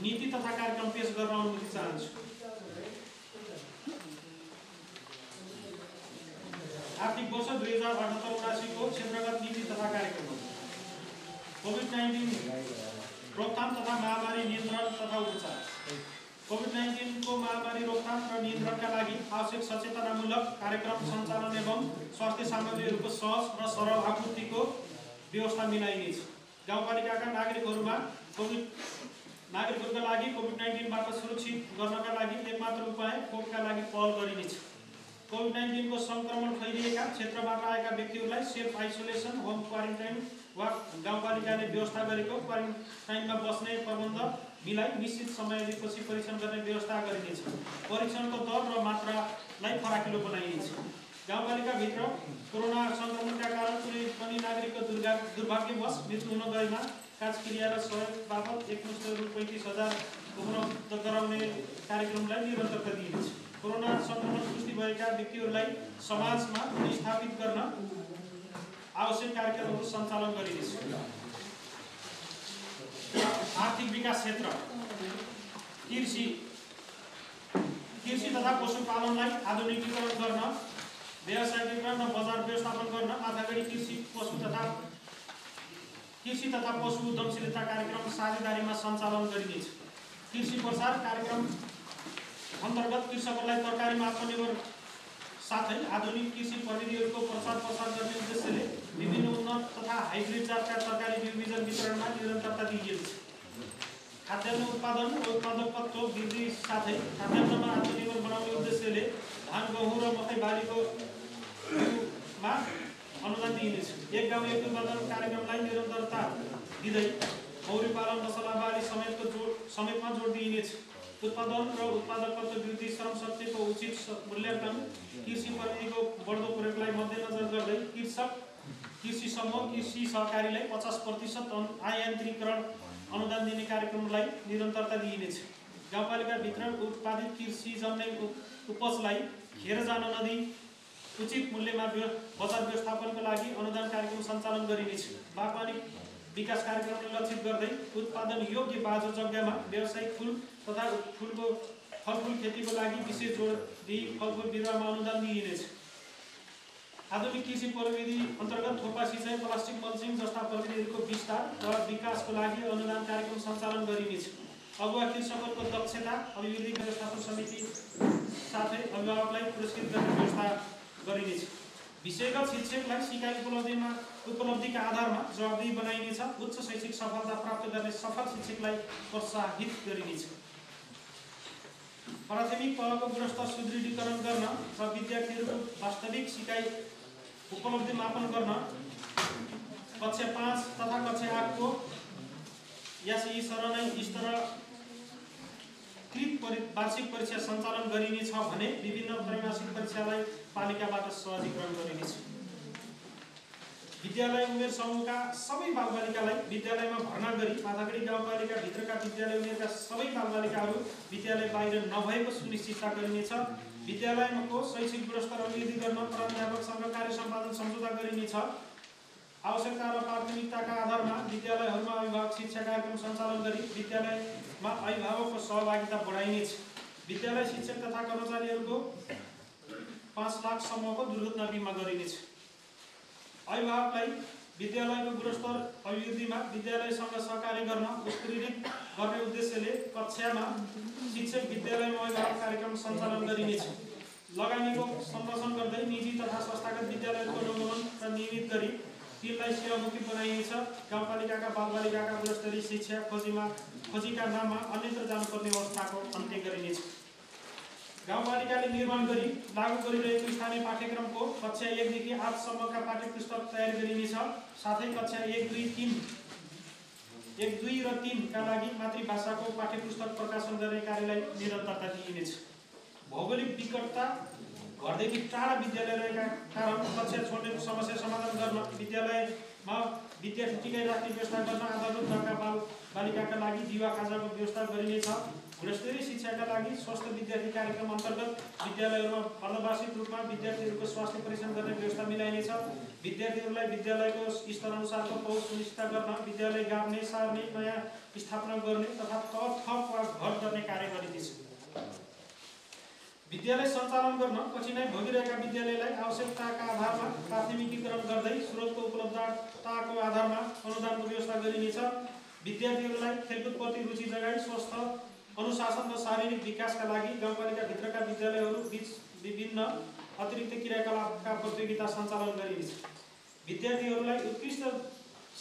नीति तथा कार्यक्रम पेश गर्न अनुमति चाहन्छु। आर्थिक वर्ष 2078-79 को क्षेत्रगत नीति तथा कार्यक्रमहरू। कोभिड-19 रोकथाम तथा महामारी नियन्त्रण तथा उपचार। कोभिड-19 को महामारी रोकथाम र नियन्त्रणका लागि आवश्यक सचेतनामूलक कार्यक्रम सञ्चालन एवं स्वास्थ्य सामग्रीहरूको सहज र सरल आपूर्तिको व्यवस्था मिलाइनेछ। गाउँपालिकाका नागरिकहरूका लागि कोभिड-19बाट सुरक्षित गर्नका लागि एकमात्र उपाय खोपका लागि पहल गरिनेछ। कोभिड-19 को संक्रमण फैलिएका क्षेत्रबाट आएका व्यक्तिहरूलाई सेल्फ आइसोलेसन, होम क्वारेन्टाइन वा गाउँपालिकाले व्यवस्था गरेको क्वारेन्टाइनमा बस्ने प्रबन्ध मिलाई निश्चित समयपछि परीक्षण गर्ने व्यवस्था गरिनेछ। परीक्षणको दर र मात्रालाई फराकिलो बनाइनेछ। गाउँपालिकाभित्र कोरोना संक्रमणका कारण कुनै पनि नागरिकको दुर्भाग्यवश मृत्यु हुन गएमा काजक्रिया र सहयोग बापत एकमुष्ट रु 35,000 उपलब्ध गराउने कार्यक्रमलाई निरन्तरता दिइनेछ। कोरोना संक्रमण पुष्टि भएका व्यक्तिहरूलाई समाजमा पुनर्स्थापित गर्न आवश्यक कार्यक्रमहरू सञ्चालन गरिनेछ। आर्थिक विकास क्षेत्र कृषि तथा पशुपालनलाई आधुनिकीकरण गर्न, व्यावसायिकीकरण र बजार व्यवस्थापन गर्न अथागढी कृषि तथा पशु उद्यमशीलता कार्यक्रम साझेदारीमा सञ्चालन गरिनेछ। कृषि प्रसार कार्यक्रम अन्तर्गत कृषकहरूलाई तरकारीमा आत्मनिर्भर साथै आधुनिक कृषि प्रविधिहरूको प्रसार गर्ने उद्देश्यले विभिन्न उन्नत तथा हाइब्रिड जातका तरकारी बिउ बिजन वितरणमा निरन्तरता दिइएको छ। खाद्यान्न उत्पादन र उत्पादकत्व वृद्धि साथै खाद्यान्नमा आत्मनिर्भर बनाउने उद्देश्यले धान, गहुँ र मकै बालीको बिउमा अनुदान दिइनेछ। एक गाउँ एक उत्पादन कार्यक्रमलाई निरन्तरता दिँदै मौरी पालन, मसला बाली समेतमा जोड दिइनेछ। उत्पादन र उत्पादकत्व वृद्धि, श्रम शक्तिको उचित मूल्याङ्कन, कृषि प्रविधिको बढ्दो प्रयोगलाई मध्यनजर गर्दै कृषि समूह, कृषि सहकारीलाई 50% आयान्त्रिकरण अनुदान दिने कार्यक्रमलाई निरन्तरता दिइनेछ। गाउँपालिकाभित्र उत्पादित कृषिजन्य उपजलाई खेर जान नदिई उचित मूल्यमा बजार व्यवस्थापनको लागि अनुदान कार्यक्रम सञ्चालन गरिनेछ। बागवानी विकास कार्यक्रमले लक्षित गर्दै उत्पादन योग्य बाँझो जग्गामा व्यावसायिक फुल तथा फलफुल खेतीको लागि विशेष जोड दिई फलफुल बिरुवामा अनुदान दिइनेछ। आधुनिक कृषि प्रविधि अन्तर्गत थोपा सिँचाइ, प्लास्टिक मल्चिङ जस्ता प्रविधिहरूको विस्तार र विकासको लागि अनुदान कार्यक्रम सञ्चालन गरिनेछ। अगुवा कृषकहरूको दक्षता अभिवृद्धि व्यवस्थापन समिति साथै अभिभावकलाई पुरस्कृत गर्ने व्यवस्था गरिनेछ। विषयगत शिक्षकलाई सिकाइ उपलब्धिका आधारमा जवाबदेही बनाइनेछ। उच्च शैक्षिक सफलता प्राप्त गर्ने सफल शिक्षकलाई प्रोत्साहित गरिनेछ। प्राथमिक तहको गुणस्तर सुदृढीकरण गर्न र विद्यार्थीहरूको वास्तविक सिकाइ उपलब्धि मापन गर्न कक्षा 5 तथा कक्षा 8 को यासी सरणै स्तरकृत वार्षिक परीक्षा सञ्चालन गरिनेछ भने विभिन्न त्रैमासिक परीक्षालाई पालिकाबाट सहजीकरण गरिनेछ। विद्यालय उमेर समूहका सबै बालबालिकालाई विद्यालयमा भर्ना गरी माथागढी गाउँपालिका भित्रका विद्यालय उमेरका सबै बालबालिकाहरू विद्यालय बाहिर नभएको सुनिश्चितता गरिनेछ। विद्यालयको शैक्षिक गुणस्तर अभिवृद्धि गर्न प्राध्यापकसँग कार्य सम्पादन सम्झौता गरिनेछ। आवश्यकता र प्राथमिकताका आधारमा विद्यालयहरूमा अभिभावक शिक्षा कार्यक्रम सञ्चालन गरी विद्यालयमा अभिभावकको सहभागिता बढाइनेछ। विद्यालय शिक्षक तथा कर्मचारीहरूको 5 लाखसम्मको दुर्घटना बिमा गरिनेछ। अभिभावकलाई विद्यालयको गुणस्तर अभिवृद्धिमा विद्यालयसँग सहकार्य गर्न उत्प्रेरित गर्ने उद्देश्यले कक्षामा शिक्षक विद्यालयमा अभिभावक कार्यक्रम सञ्चालन गरिनेछ। लगानीको संरक्षण गर्दै निजी तथा संस्थागत विद्यालयहरूको अनुगमन र नियमित गरी तिनलाई सेवामुखी बनाइनेछ। गाउँपालिकाका बालबालिकाका गुणस्तरीय शिक्षा खोजीका नाममा अन्यत्र जानुपर्ने अवस्थाको अन्त्य गरिनेछ। गाउँपालिकाले निर्माण गरी लागू गरिरहेको स्थानीय पाठ्यक्रमको कक्षा 1 देखि 8 सम्मका पाठ्यपुस्तक तयार गरिनेछ। साथै कक्षा 1, 2 र 3 का लागि मातृभाषाको पाठ्यपुस्तक प्रकाशन गर्ने कार्यलाई निरन्तरता दिइनेछ। भौगोलिक विकटता, घरदेखि टाढा विद्यालय रहेका कारण कक्षा छोड्ने समस्या समाधान गर्न विद्यालयमा विद्यार्थी टिकाइ राख्ने व्यवस्था गर्न आधारभूत दरका बालबालिकाका लागि दिवा खाजाको व्यवस्था गरिनेछ। गुणस्तरीय शिक्षाका लागि स्वस्थ विद्यार्थी कार्यक्रम अन्तर्गत विद्यालयहरूमा अर्धवार्षिक रूपमा विद्यार्थीहरूको स्वास्थ्य परीक्षण गर्ने व्यवस्था मिलाइनेछ। विद्यार्थीहरूलाई विद्यालयको स्तरअनुसारको पहुँच सुनिश्चित गर्न विद्यालय गाड्ने, सार्ने, नयाँ स्थापना गर्ने तथा थप वा घट गर्ने कार्य गरिनेछ। विद्यालय सञ्चालन गर्न कठिनाइ भोगिरहेका विद्यालयलाई आवश्यकताका आधारमा प्राथमिकीकरण गर्दै स्रोतको उपलब्धताको आधारमा अनुदानको व्यवस्था गरिनेछ। विद्यार्थीहरूलाई खेलकुदप्रति रुचि जगाई स्वस्थ अनुशासन र शारीरिक विकासका लागि गाउँपालिकाभित्रका विद्यालयहरू बीच विभिन्न अतिरिक्त क्रियाकलापका प्रतियोगिता सञ्चालन गरिनेछ। विद्यार्थीहरूलाई उत्कृष्ट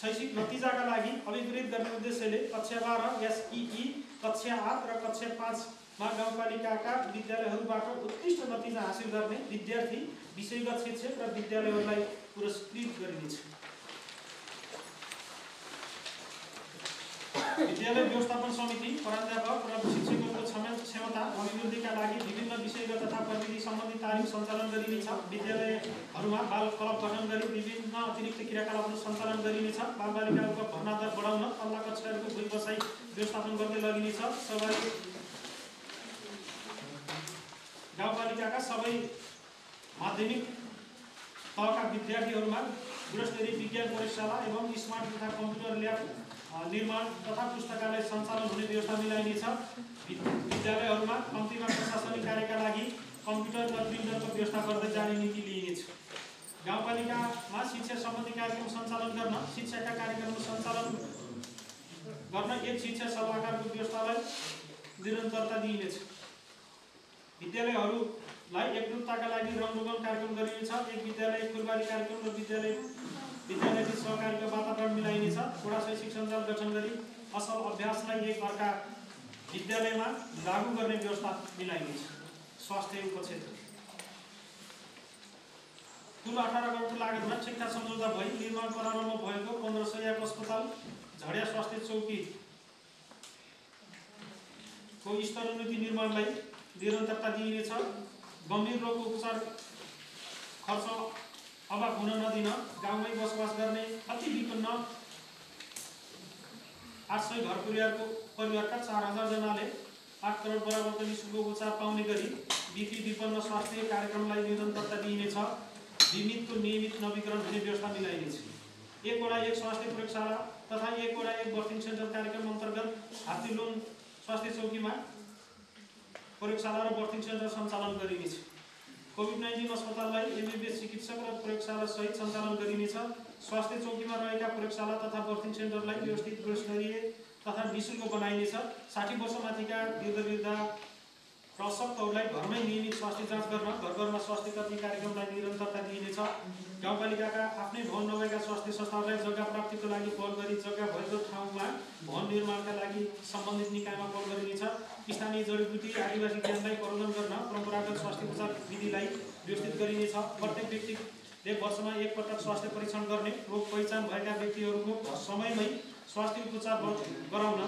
शैक्षिक नतिजाका लागि अभिप्रेरित गर्ने उद्देश्यले कक्षा 12 एसईई, कक्षा 8 र कक्षा 5 गाउँपालिकाका विद्यालयहरूबाट उत्कृष्ट नतिजा हासिल गर्ने विद्यार्थी, विषयगत शिक्षक र विद्यालयहरूलाई पुरस्कृत गरिनेछ। विद्यालय व्यवस्थापन समिति प्राध्यापक र शिक्षकहरूको क्षमता अभिवृद्धिका लागि विभिन्न विषयगत तथा प्रविधि सम्बन्धी तालिम सञ्चालन गरिनेछ। विद्यालयहरूमा बाल क्लब गठन गरी विभिन्न अतिरिक्त क्रियाकलापहरू सञ्चालन गरिनेछ। बालबालिकाहरूको भर्ना दर बढाउन तल्ला कक्षाहरूको भुइँ बसाई व्यवस्थापन गर्दै लगिनेछ। गाउँपालिकाका सबै माध्यमिक तहका विद्यार्थीहरूमा गुणस्तरीय विज्ञान प्रयोगशाला एवं स्मार्ट तथा कम्प्युटर ल्याब निर्माण तथा पुस्तकालय सञ्चालन हुने व्यवस्था मिलाइनेछ। विद्यालयहरूमा कम्तीमा प्रशासनिक कार्यका लागि कम्प्युटर र प्रिन्टरको व्यवस्था गर्दै जाने नीति लिइनेछ। गाउँपालिकामा शिक्षा सम्बन्धी कार्यक्रम सञ्चालन गर्न शिक्षाका कार्यक्रम सञ्चालन गर्न एक शिक्षा सभागारको व्यवस्थालाई निरन्तरता दिइनेछ। विद्यालयहरूलाई एकरूपताका लागि रङरोगन कार्यक्रम गरिनेछ। एक विद्यालय फुलबारी कार्यक्रम र विद्यालयको सहकारीको वातावरण मिलाइनेछ। वडा शैक्षिक सञ्जाल गठन गरी असल अभ्यासलाई एक अर्का विद्यालयमा लागू गर्ने व्यवस्था मिलाइनेछ। स्वास्थ्य उपक्षेत्र कुल 18 करोडको लागतमा ठेक्का सम्झौता भई निर्माण प्रारम्भ भएको 15 शय्याको अस्पताल झडिया स्वास्थ्य चौकीको स्तरोन्नति निर्माणलाई निरन्तरता दिइनेछ। गम्भीर रोगको उपचार खर्च अभाव हुन नदिन गाउँमै बसोबास गर्ने अति विपन्न 800 घर परिवारका 4000 जनाले 8 करोड बराबरको निःशुल्क उपचार पाउने गरी बिपी विपन्न स्वास्थ्य कार्यक्रमलाई निरन्तरता दिइनेछ। बिमितको नियमित नवीकरण हुने व्यवस्था मिलाइनेछ। एक वडा एक स्वास्थ्य प्रयोगशाला तथा एक वडा एक बर्थिङ सेन्टर कार्यक्रम अन्तर्गत हात्तीलुङ स्वास्थ्य चौकीमा प्रयोगशाला र बर्थिङ सेन्टर सञ्चालन गरिनेछ। कोभिड-19 अस्पताललाई एमबीबीएस चिकित्सक र प्रयोगशाला सहित सञ्चालन गरिनेछ। स्वास्थ्य चौकीमा रहेका प्रयोगशाला तथा बर्थिङ सेन्टरलाई व्यवस्थित गुणस्तरीय तथा निःशुल्क बनाइनेछ। 60 वर्षमाथिका वृद्ध र अशक्तहरूलाई घरमै नियमित स्वास्थ्य जाँच गर्न घर घरमा स्वास्थ्य कर्मी कार्यक्रमलाई निरन्तरता दिइनेछ। गाउँपालिकाका आफ्नै भवन नभएका स्वास्थ्य संस्थाहरूलाई जग्गा प्राप्तिको लागि पहल गरी जग्गा भएको ठाउँमा भवन निर्माणका लागि सम्बन्धित निकायमा पहल गरिनेछ। स्थानीय जडीबुटी आदिवासी ज्ञानलाई प्रबन्धन गर्न परम्परागत स्वास्थ्य उपचार विधिलाई व्यवस्थित गरिनेछ। प्रत्येक व्यक्तिले वर्षमा एक पटक स्वास्थ्य परीक्षण गर्ने, रोग पहिचान भएका व्यक्तिहरूको समयमै स्वास्थ्य उपचार गराउन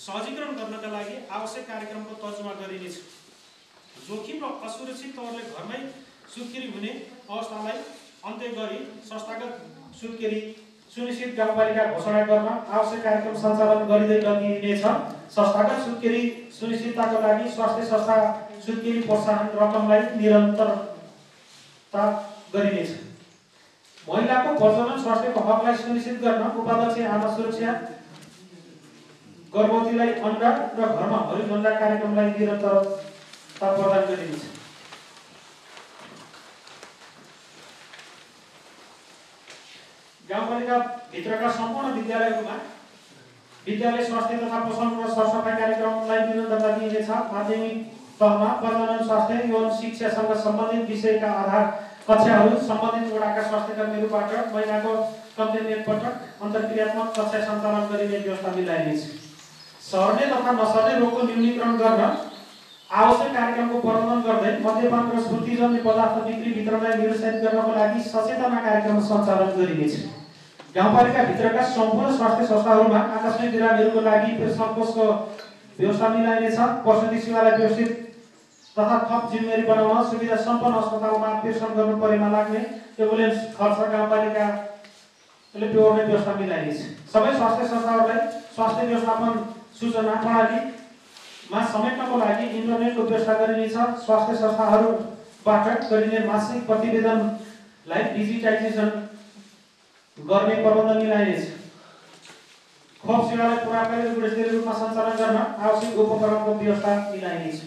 सहजीकरण गर्नका लागि आवश्यक कार्यक्रमको तर्जुमा गरिनेछ। जोखिम र असुरक्षित तवरले घरमै सुत्केरी हुने अवस्थालाई अन्त्य गरी संस्थागत सुत्केरी सुनिश्चित गाउँपालिका घोषणा गर्न आवश्यक कार्यक्रम सञ्चालन गरिँदै लगिनेछ। संस्थागत सुत्केरी सुनिश्चितताको लागि स्वास्थ्य संस्था सुत्केरी प्रोत्साहन रकमलाई निरन्तरता गरिनेछ। महिलाको प्रजनन स्वास्थ्यको हकलाई सुनिश्चित गर्न उपाध्यक्ष आमा सुरक्षा, गर्भवतीलाई अन्डा र घरमा हरियो झण्डा कार्यक्रमलाई निरन्तरता प्रदान गरिनेछ। गाउँपालिका भित्रका सम्पूर्ण विद्यालयहरूमा विद्यालय स्वास्थ्य तथा पोषण र सरसफाइ कार्यक्रमलाई निरन्तरता दिइनेछ। माध्यमिक तहमा प्रजनन स्वास्थ्य एवं शिक्षासँग सम्बन्धित विषयका आधार कक्षाहरू सम्बन्धित वडाका स्वास्थ्य कर्मीहरूबाट महिनाको कम्तीमा एक पटक अन्तर्क्रियात्मक कक्षा सञ्चालन गरिने व्यवस्था मिलाइनेछ। सर्ने तथा नसर्ने रोगको न्यूनीकरण गर्न आवश्यक कार्यक्रमको प्रबन्धन गर्दै मद्यपान र स्फूर्तिजन्य पदार्थ बिक्री वितरणलाई निरुत्साहित गर्नको लागि सचेतना कार्यक्रम सञ्चालन गरिनेछ। गाउँपालिका भित्रका सम्पूर्ण स्वास्थ्य संस्थाहरूमा आकस्मिक बिरामीहरूको लागि पेन्सन कोषको व्यवस्था मिलाइनेछ। प्रसुति सेवालाई व्यवस्थित तथा थप जिम्मेवारी बनाउन सुविधा सम्पन्न अस्पतालमा पेन्सन गर्नु परेमा लाग्ने एम्बुलेन्स खर्च गाउँपालिकाले बेहोर्ने व्यवस्था मिलाइनेछ। सबै स्वास्थ्य संस्थाहरूलाई स्वास्थ्य व्यवस्थापन सूचना प्रणालीमा समेट्नको लागि इन्टरनेटको व्यवस्था गरिनेछ। स्वास्थ्य संस्थाहरूबाट गरिने मासिक प्रतिवेदनलाई डिजिटाइजेसन गर्ने प्रबन्ध मिलाइनेछ। खोप सेवालाई प्रभावकारी र गुणस्तरीय रूपमा सञ्चालन गर्न आवश्यक उपकरणको व्यवस्था मिलाइनेछ।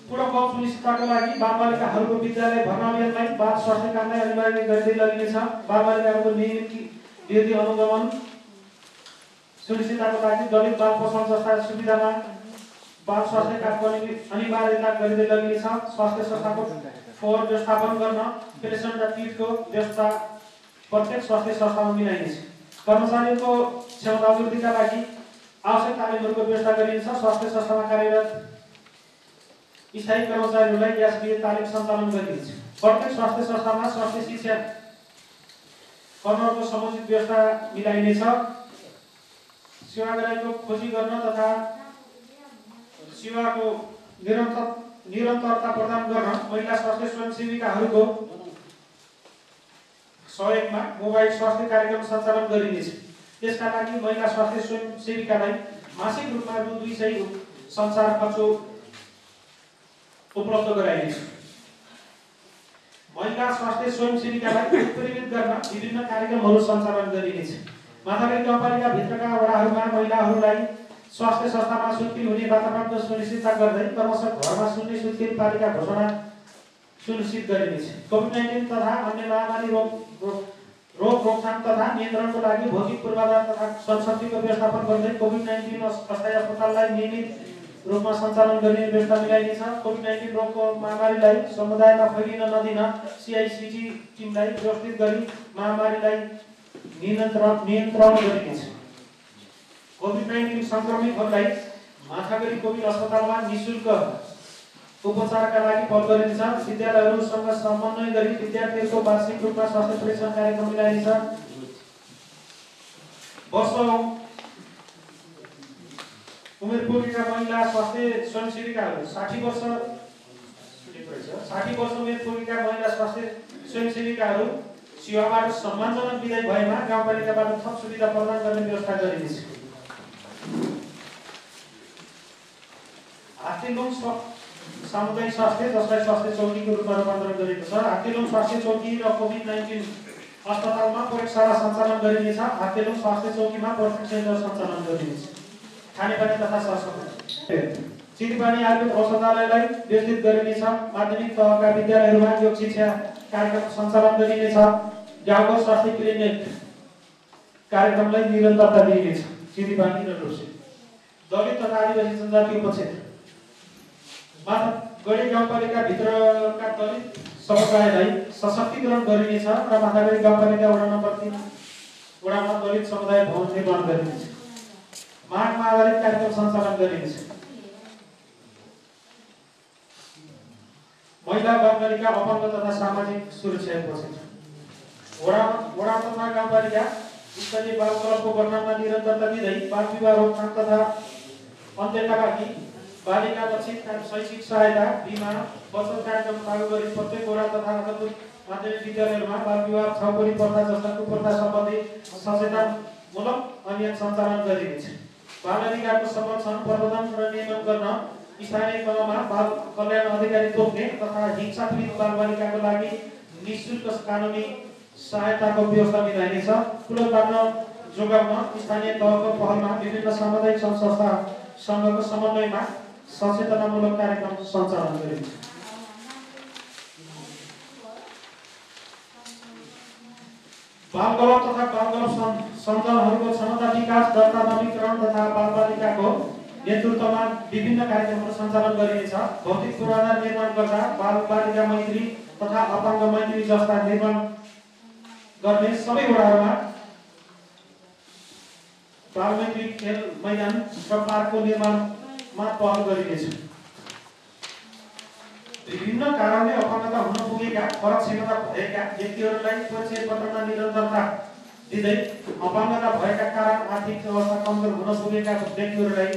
पूर्ण खोप सुनिश्चितताको लागि बालबालिकाहरूको विद्यालय भर्ना अभियानलाई बाल स्वास्थ्य कामलाई अनिवार्य गर्दै लगिनेछ। बालबालिकाहरूको नियमित वृद्धि अनुगमन सुनिश्चितताको लागि दलित बाल पोषण जस्ता सुविधामा बाल स्वास्थ्य कार्डको अनिवार्यता गरिँदै लगिनेछ। स्वास्थ्य संस्थाको फोहोर व्यवस्थापन गर्न पेसेन्ट र किटको व्यवस्था प्रत्येक स्वास्थ्य संस्थामा मिलाइनेछ। कर्मचारीको क्षमता वृद्धिका लागि आवश्यक तालिमहरूको व्यवस्था गरिन्छ। स्वास्थ्य संस्थामा कार्यरत स्थायी कर्मचारीहरूलाई यस लिए तालिम सञ्चालन गरिन्छ। प्रत्येक स्वास्थ्य संस्थामा स्वास्थ्य शिक्षा कर्महरूको समुचित व्यवस्था मिलाइनेछ। सेवाग्राहीको खोजी गर्न तथा सेवाको निरन्तरता प्रदान गर्न महिला स्वास्थ्य स्वयंसेविकाहरूको सहयोगमा मोबाइल स्वास्थ्य कार्यक्रम सञ्चालन गरिनेछ। त्यसका लागि महिला स्वास्थ्य स्वयंसेविकालाई मासिक रूपमा रु 200 संसार खर्च उपलब्ध गराइनेछ। महिला स्वास्थ्य स्वयंसेविकालाई उत्प्रेरित गर्न विभिन्न कार्यक्रमहरू सञ्चालन गरिनेछ। माथागढी गाउँपालिका भित्रका वडाहरूमा महिलाहरूलाई स्वास्थ्य संस्थामा सुत्केरी हुने वातावरण सुनिश्चित गर्दै क्रमशः घरमा सुन्ने सुत्केरी पालिका घोषणा सुनिश्चित गरिनेछ। कोभिड-19 तथा अन्य महामारी रोकथाम तथा नियन्त्रणको लागि भौतिक पूर्वाधार तथा जनशक्तिको व्यवस्थापन गर्दै कोभिड-19 अस्थायी अस्पताललाई नियमित रूपमा सञ्चालन गर्ने व्यवस्था मिलाइनेछ। कोभिड-19 रोगको महामारीलाई समुदायमा फैलिन नदिन CICT टिमलाई व्यवस्थित गरी महामारीलाई नियन्त्रण गरिनेछ। कोभिड-19 संक्रमितहरूलाई माथागढी कोभिड अस्पतालमा निःशुल्क उपचारका लागि पहल गरिनेछ। विद्यालयहरूसँग समन्वय गरी विद्यार्थीहरूको वार्षिक रूपमा स्वास्थ्य परीक्षण कार्यक्रम मिलाइनेछ। वर्ष उमेर पुगेका महिला स्वास्थ्य स्वयंसेविकाहरू 60 वर्ष उमेर पुगेका महिला स्वास्थ्य स्वयंसेविकाहरू सेवाबाट सम्मानजनक विदाई भएमा गाउँपालिकाबाट थप सुविधा प्रदान गर्ने व्यवस्था गरिनेछ। हात्तीलुङ सामुदायिक स्वास्थ्य जसलाई स्वास्थ्य चौकीको रूपमा रूपान्तरण गरिएको छ। हात्तीलुङ स्वास्थ्य चौकी र कोभिड-19 अस्पतालमा प्रयोगशाला सञ्चालन गरिनेछ। हात्तीलुङ स्वास्थ्य चौकीमा पर्यटन सेन्टर सञ्चालन गरिनेछ। खानेपानी तथा सरसफाइ चिनीपानी आयुर्वेद औषधालयलाई व्यवस्थित गरिनेछ। माध्यमिक तहका विद्यालयहरूमा योग शिक्षा कार्यक्रम सञ्चालन गरिनेछ। गाउँको स्वास्थ्य क्लिनिक कार्यक्रमलाई निरन्तरता दिइनेछ। चिनीपानी र ढुसी दलित तथा आदिवासी जनजाति उपक्षेत्र माथागढी गाउँपालिका भित्रका दलित समुदायलाई सशक्तिकरण गरिनेछ र माथागढी गाउँपालिका वडा नम्बर 3 वडामा दलित समुदाय भवन निर्माण गरिनेछ। मागमा आधारित कार्यक्रम सञ्चालन गरिनेछ। महिला बालबालिका अपङ्ग तथा सामाजिक सुरक्षा उपक्षेत्र वडा नम्बर गाउँपालिका स्तरीय बाल क्लबको गठनमा निरन्तरता दिँदै बाल विवाह रोकथाम तथा अन्त्यका लागि बालिका लक्षित शैक्षिक सहायता बिमा बचत कार्यक्रम लागू गरी प्रत्येक वडा तथा माध्यमिक विद्यालयहरूमा बाल विवाह छाउपडी प्रथा जस्ता कुप्रथा सम्बन्धी सचेतनामूलक अभियान सञ्चालन गरिनेछ। बाल अधिकारको संरक्षण प्रवर्धन र नियमन गर्न स्थानीय तहमा बाल कल्याण अधिकारी तोक्ने तथा हिंसा पीडित बालबालिकाको लागि निःशुल्क कानुनी सहायताको व्यवस्था मिलाइनेछ। ठुलो पार्न जोगाउन स्थानीय तहको पहलमा विभिन्न सामुदायिक संघको समन्वयमा सचेतनामूलक कार्यक्रम सञ्चालन गरिन्छ। बाल क्लब तथा बाल क्लब सञ्चालनहरूको क्षमता विकास दर्ता नवीकरण तथा बालबालिकाको नेतृत्वमा विभिन्न कार्यक्रमहरू सञ्चालन गरिनेछ। भौतिक पूर्वाधार निर्माण गर्दा बालबालिका मैत्री तथा अपाङ्ग मैत्री जस्ता निर्माण गर्ने सबै वडाहरूमा बाल मैत्री खेल मैदान र पार्कको निर्माणमा पहल गरिनेछ। विभिन्न कारणले अपाङ्गता हुन पुगेका फरक क्षमता भएका व्यक्तिहरूलाई परिचय पत्रमा निरन्तरता दिँदै अपाङ्गता भएका कारण आर्थिक अवस्था कमजोर हुन पुगेका व्यक्तिहरूलाई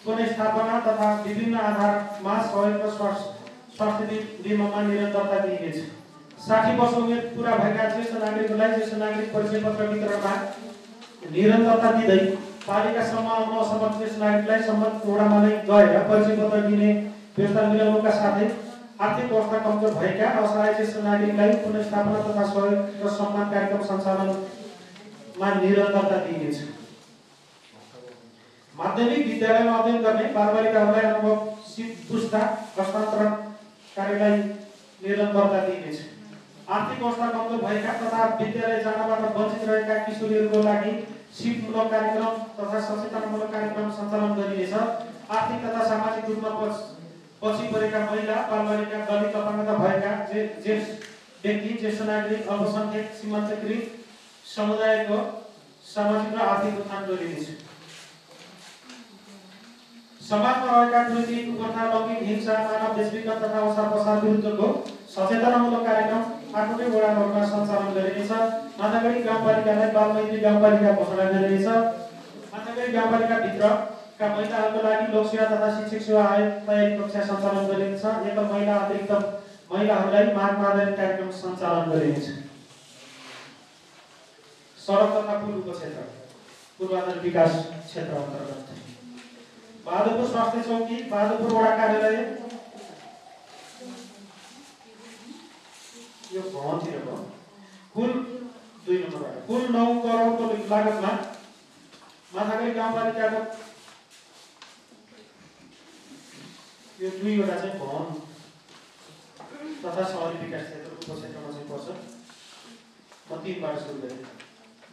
पुनर्स्थापना तथा विभिन्न आधारमा सहयोग र स्वास्थ्य बिमामा निरन्तरता दिइनेछ। 60 वर्ष उमेर पुरा भएका ज्येष्ठ नागरिकहरूलाई ज्येष्ठ नागरिक परिचय पत्र वितरणमा निरन्तरता दिँदै पालिकासम्म आउन असमर्थ ज्येष्ठ नागरिकलाई सम्बन्धित वडामा नै गएर परिचय पत्र दिने व्यवस्था मिलाउनुका साथै आर्थिक अवस्था कमजोर भएका असहाय ज्येष्ठ नागरिकलाई पुनर्स्थापना तथा सहयोग र सम्मान कार्यक्रम सञ्चालनमा निरन्तरता दिइनेछ। माध्यमिक विद्यालयमा अध्ययन गर्ने बालबालिकाहरूलाई अनुभवसित पुस्ता हस्तान्तरण कार्यलाई निरन्तरता दिइनेछ। आर्थिक अवस्था कमजोर भएका तथा विद्यालय जानबाट वञ्चित रहेका किशोरीहरूको लागि सिपमूलक कार्यक्रम तथा सचेतनामूलक कार्यक्रम सञ्चालन गरिनेछ। आर्थिक तथा सामाजिक रूपमा पछि परेका महिला बालबालिका दलित अपाङ्गता भएका व्यक्ति ज्येष्ठ नागरिक अल्पसङ्ख्यक सीमान्तकृत समुदायको सामाजिक र आर्थिक उत्थान गरिनेछ। समाजमा रहेका कुरीति कुप्रथा लैङ्गिक हिंसा मानव देशविघटन तथा अवसर प्रसार विरुद्धको सचेतनामूलक कार्यक्रम 8वटै वडाहरूमा सञ्चालन गरिनेछ। माथागढी गाउँपालिकालाई बालमैत्री गाउँपालिका घोषणा गरिनेछ। माथागढी गाउँपालिकाभित्रका महिलाहरूको लागि लोकसेवा तथा शिक्षक सेवा आयोग तयारी कक्षा सञ्चालन गरिनेछ। एकल महिला अतिरिक्त महिलाहरूलाई माग आधारित कार्यक्रम सञ्चालन गरिनेछ। सडक तथा पुल उपक्षेत्र पूर्वाधार विकास क्षेत्र अन्तर्गत बहादुरपुर स्वास्थ्य चौकी बहादुरपुर वडा कार्यालय यो भवनतिर हो। कुल 2 नम्बरबाट कुल 9 करोडको लागतमा माथागढी गाउँपालिकाको यो 2वटा चाहिँ भवन तथा शहरी विकास क्षेत्र उपक्षेत्रमा चाहिँ पर्छ। म 3बाट सुरु गरेँ।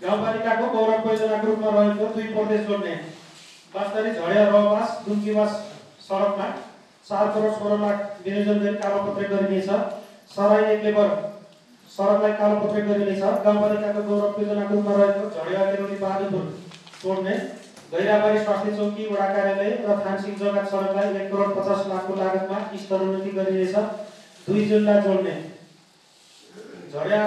गाउँपालिकाको गौरव योजनाको रूपमा रहेको 2 प्रदेश जोड्ने बास्तरी झडिया रवास दुम्कीवास सडकमा 4 करोड 16 लाख विनियोजन गरी कालोपत्र गरिनेछ। सराई 1 लेबर सडकलाई कालोपत्र गरिनेछ। गाउँपालिकाको गौरव योजनाको रूपमा रहेको झडिया केरोली बहादुरपुर जोड्ने गैराबारी स्वास्थ्य चौकी वडा कार्यालय र थानसिंह जग्गा सडकलाई 1 करोड 50 लाखको लागतमा स्तरोन्नति गरिनेछ। 2 जिल्ला जोड्ने झडिया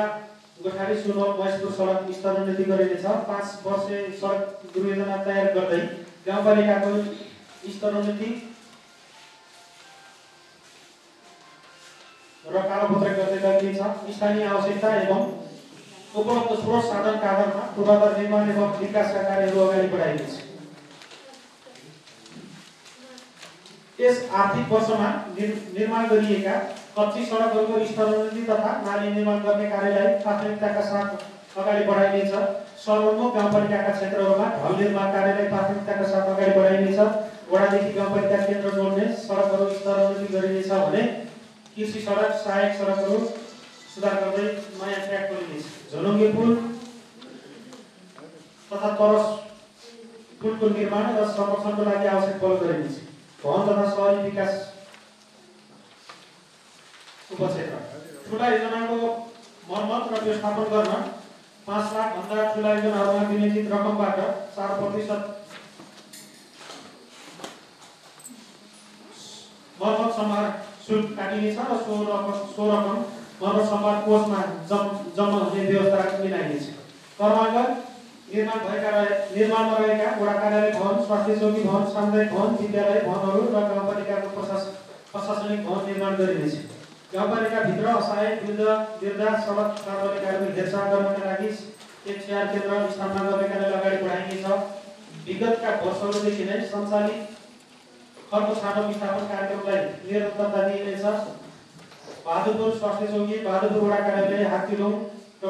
गोठारी सुनौर महेशपुर सडक स्तरोन्नति गरिनेछ। 5 वर्षे सडक दुर्योजना तयार गर्दै गाउँपालिकाको स्तरोन्नति र कालोपत्र गर्दै लगिनेछ। स्थानीय आवश्यकता एवं उपलब्ध स्रोत साधनका आधारमा पूर्वाधार निर्माण एवं विकासका कार्यहरू अगाडि बढाइनेछ। यस आर्थिक वर्षमा निर्माण गरिएका कच्ची सडकहरूको स्तरोन्नति तथा नाली निर्माण गर्ने कार्यलाई प्राथमिकताका साथ अगाडि बढाइनेछ। सर्वोन्मुख गाउँपालिकाका क्षेत्रहरूमा ढल निर्माण कार्यलाई प्राथमिकताका साथ अगाडि बढाइनेछ। वडादेखि गाउँपालिका केन्द्र जोड्ने सडकहरू स्तरोन्नति गरिनेछ भने कृषि सडक सहायक सडकहरू सुधार गर्दै नयाँ ट्र्याक गरिनेछ। झोलुङ्गे पुल तथा तरस पुलको निर्माण र संरक्षणको लागि आवश्यक पहल गरिनेछ। भवन तथा शहरी विकास उपक्षेत्र ठुला योजनाको मर्मत र व्यवस्थापन गर्न 5 लाख भन्दा ठुला योजनाहरूमा विनियोजित रकमबाट 4% मर्मत सम्भार शुल्क काटिनेछ र सो रकम मर्मत सम्भार कोषमा जम्मा हुने व्यवस्था मिलाइनेछ। कर्मागत निर्माणमा रहेका वडा कार्यालय भवन स्वास्थ्य चौकी भवन सामुदायिक भवन विद्यालय भवनहरू र गाउँपालिकाको प्रशासनिक भवन निर्माण गरिनेछ। गाउँपालिकाभित्र असहाय वृद्ध सडक सार्वजनिकहरूको हेरचाह गर्नका लागि एक स्याहार केन्द्र स्थापना गर्ने कार्यलाई अगाडि बढाइनेछ। विगतका वर्षहरूदेखि नै सञ्चालित खर्च छानो विस्थापन कार्यक्रमलाई निरन्तरता दिइनेछ। बहादुरपुर स्वास्थ्य चौकी बहादुरपुर वडा कार्यालय हात्तीलुङ र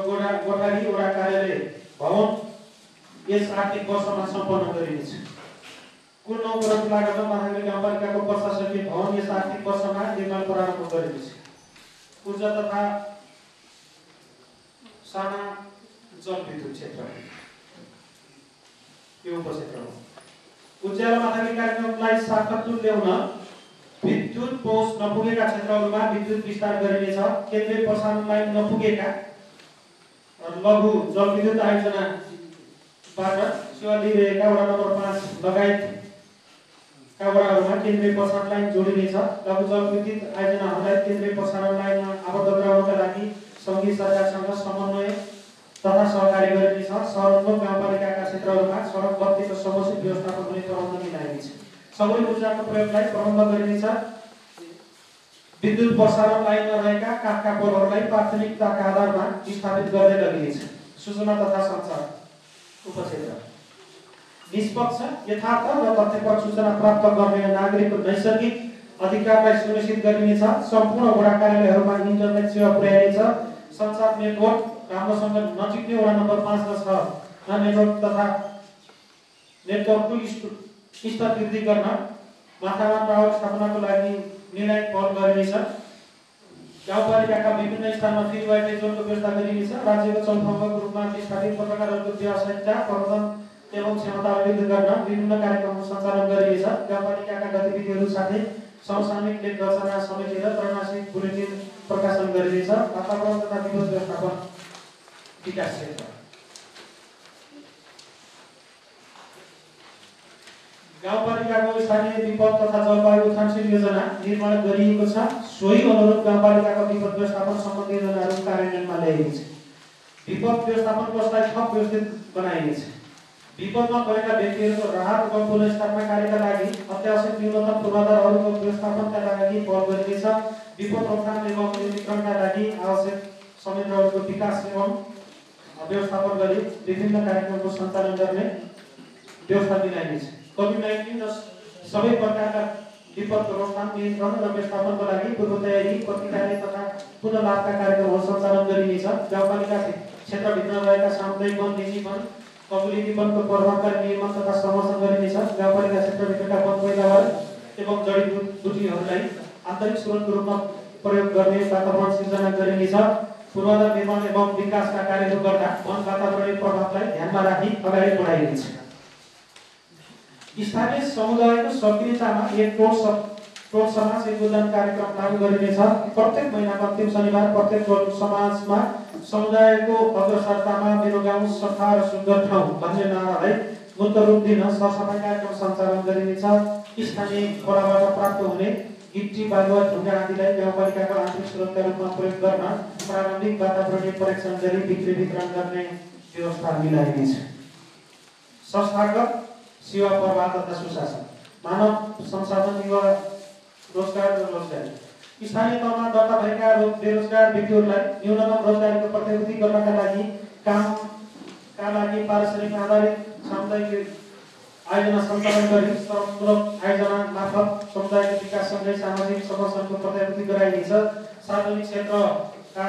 गोठारी वडा कार्यालय भवन यस आर्थिक वर्षमा सम्पन्न गरिनेछ। कुल 9 करोड लागतमा माथागढी गाउँपालिकाको प्रशासकीय भवन यस आर्थिक वर्षमा निर्माण प्रारम्भ गरिनेछ। ऊर्जा तथा साना जलविद्युत क्षेत्र यो उपक्षेत्र हो। उज्यालो माथागढी कार्यक्रमलाई सार्थक ल्याउन विद्युत पहुँच नपुगेका क्षेत्रहरूमा विद्युत विस्तार गरिनेछ। केन्द्रीय प्रसारण लाइन नपुगेका लघु जलविद्युत आयोजनाबाट सेवा लिइरहेका वडा नम्बर 5 लगायतका वडाहरूमा केन्द्रीय प्रसारण लाइन जोडिनेछ। लघु जलविद्युत आयोजनाहरूलाई केन्द्रीय प्रसारण लाइनमा आबद्ध गराउनका लागि सङ्घीय सरकारसँग समन्वय तथा सहकार्य गरिनेछ। सहरोन्मुख गाउँपालिकाका क्षेत्रहरूमा सडक बत्तीको समुचित व्यवस्थापन हुने प्रबन्ध मिलाइनेछ। सौर ऊर्जाको प्रयोगलाई प्रबन्ध गरिनेछ। विद्युत प्रसारण लाइनमा रहेका काठका पोलहरूलाई प्राथमिकताका आधारमा स्थापित गर्दै लगिनेछ। सूचना तथा सञ्चार उपक्षेत्र निष्पक्ष यथार्थ र तथ्यपरक सूचना प्राप्त गर्ने नागरिकको नैसर्गिक अधिकारलाई सुनिश्चित गरिनेछ। सम्पूर्ण वडा कार्यालयहरूमा इन्टरनेट सेवा पुर्याइनेछ। सञ्चार नेटवर्क राम्रोसँग नजिक्ने वडा नम्बर 5 र 6 मा नेटवर्क तथा नेटवर्कको स्तरवृद्धि गर्न माथामा टावर स्थापनाको लागि निर्णायक पहल गरिनेछ। गाउँपालिकाका विभिन्न स्थानमा फ्री वाइफाई जोनको व्यवस्था गरिनेछ। राज्यको चौथाङ्गको रूपमा स्थापित पत्रकारहरूको व्यावसायिकता प्रबन्धन एवं क्षमता अभिवृद्धि गर्न विभिन्न कार्यक्रमहरू सञ्चालन गरिनेछ। गाउँपालिकाका गतिविधिहरू साथै समसामयिक लेख रचना समेटेर त्रैमासिक बुलेटिन प्रकाशन गरिनेछ। वातावरण तथा विपद व्यवस्थापन विकास क्षेत्र गाउँपालिकाको स्थानीय विपद तथा जलवायु उत्थानशील योजना निर्माण गरिएको छ। सोही अनुरूप गाउँपालिकाको विपद व्यवस्थापन सम्बन्धी योजनाहरू कार्यान्वयनमा ल्याइनेछ। विपद व्यवस्थापन कोषलाई थप व्यवस्थित बनाइनेछ। विपदमा परेका व्यक्तिहरूको राहत व पुनर्स्थापना कार्यका लागि अत्यावश्यक न्यूनतम पूर्वाधारहरूको व्यवस्थापनका लागि पहल गरिनेछ। विपद रोकथाम एवं न्यूनीकरणका लागि आवश्यक संयन्त्रहरूको विकास एवं व्यवस्थापन गरी विभिन्न कार्यक्रमको सञ्चालन गर्ने व्यवस्था मिलाइनेछ। कोभिड-19 र सबै प्रकारका विपदको रोकथाम, नियन्त्रण र व्यवस्थापनको लागि पूर्व तयारी, प्रतिकारी तथा पुनः लाभका कार्यक्रमहरू सञ्चालन गरिनेछ। गाउँपालिका क्षेत्रभित्र रहेका सामुदायिक वन, निजी वन, कम्युनिटी वनको प्रभावकारी नियमन तथा संरक्षण गरिनेछ। गाउँपालिका क्षेत्रभित्रका वन पैदावार एवं जडीबुटीहरूलाई आन्तरिक स्रोतको रूपमा प्रयोग गर्ने वातावरण सिर्जना गरिनेछ। पूर्वाधार निर्माण एवं विकासका कार्यहरू गर्दा वन वातावरणीय प्रभावलाई ध्यानमा राखी अगाडि बढाइनेछ। स्थानीय समुदायको सक्रियतामा एक टोल समाज योगदान कार्यक्रम लागू गरिनेछ। प्रत्येक महिनाको अन्तिम शनिबार प्रत्येक टोल समाजमा समुदायको अग्रसरतामा मेरो गाउँ सफा र सुन्दर ठाउँ भन्ने नारालाई मूर्त रूप दिन सरसफाइ कार्यक्रम सञ्चालन गरिनेछ। स्थानीय खोलाबाट प्राप्त हुने गिट्टी, बालुवा, ढुङ्गा आदिलाई गाउँपालिकाको आन्तरिक स्रोतका रूपमा प्रयोग गर्न प्रारम्भिक वातावरणीय परीक्षण गरी बिक्री वितरण गर्ने व्यवस्था मिलाइनेछ। संस्थागत सेवा प्रवाह तथा सुशासन, मानव संसाधन, युवा रोजगार र रोजगारी। स्थानीय तहमा दर्ता भएका बेरोजगार व्यक्तिहरूलाई न्यूनतम रोजगारीको प्रतिनिधि गर्नका लागि कामका लागि पारिश्रमिक आधारित सामुदायिक आयोजना सञ्चालन गरी श्रममूलक आयोजना मार्फत समुदायको विकाससँगै सामाजिक संरक्षणको प्रतिनिधि गराइनेछ। सार्वजनिक क्षेत्रका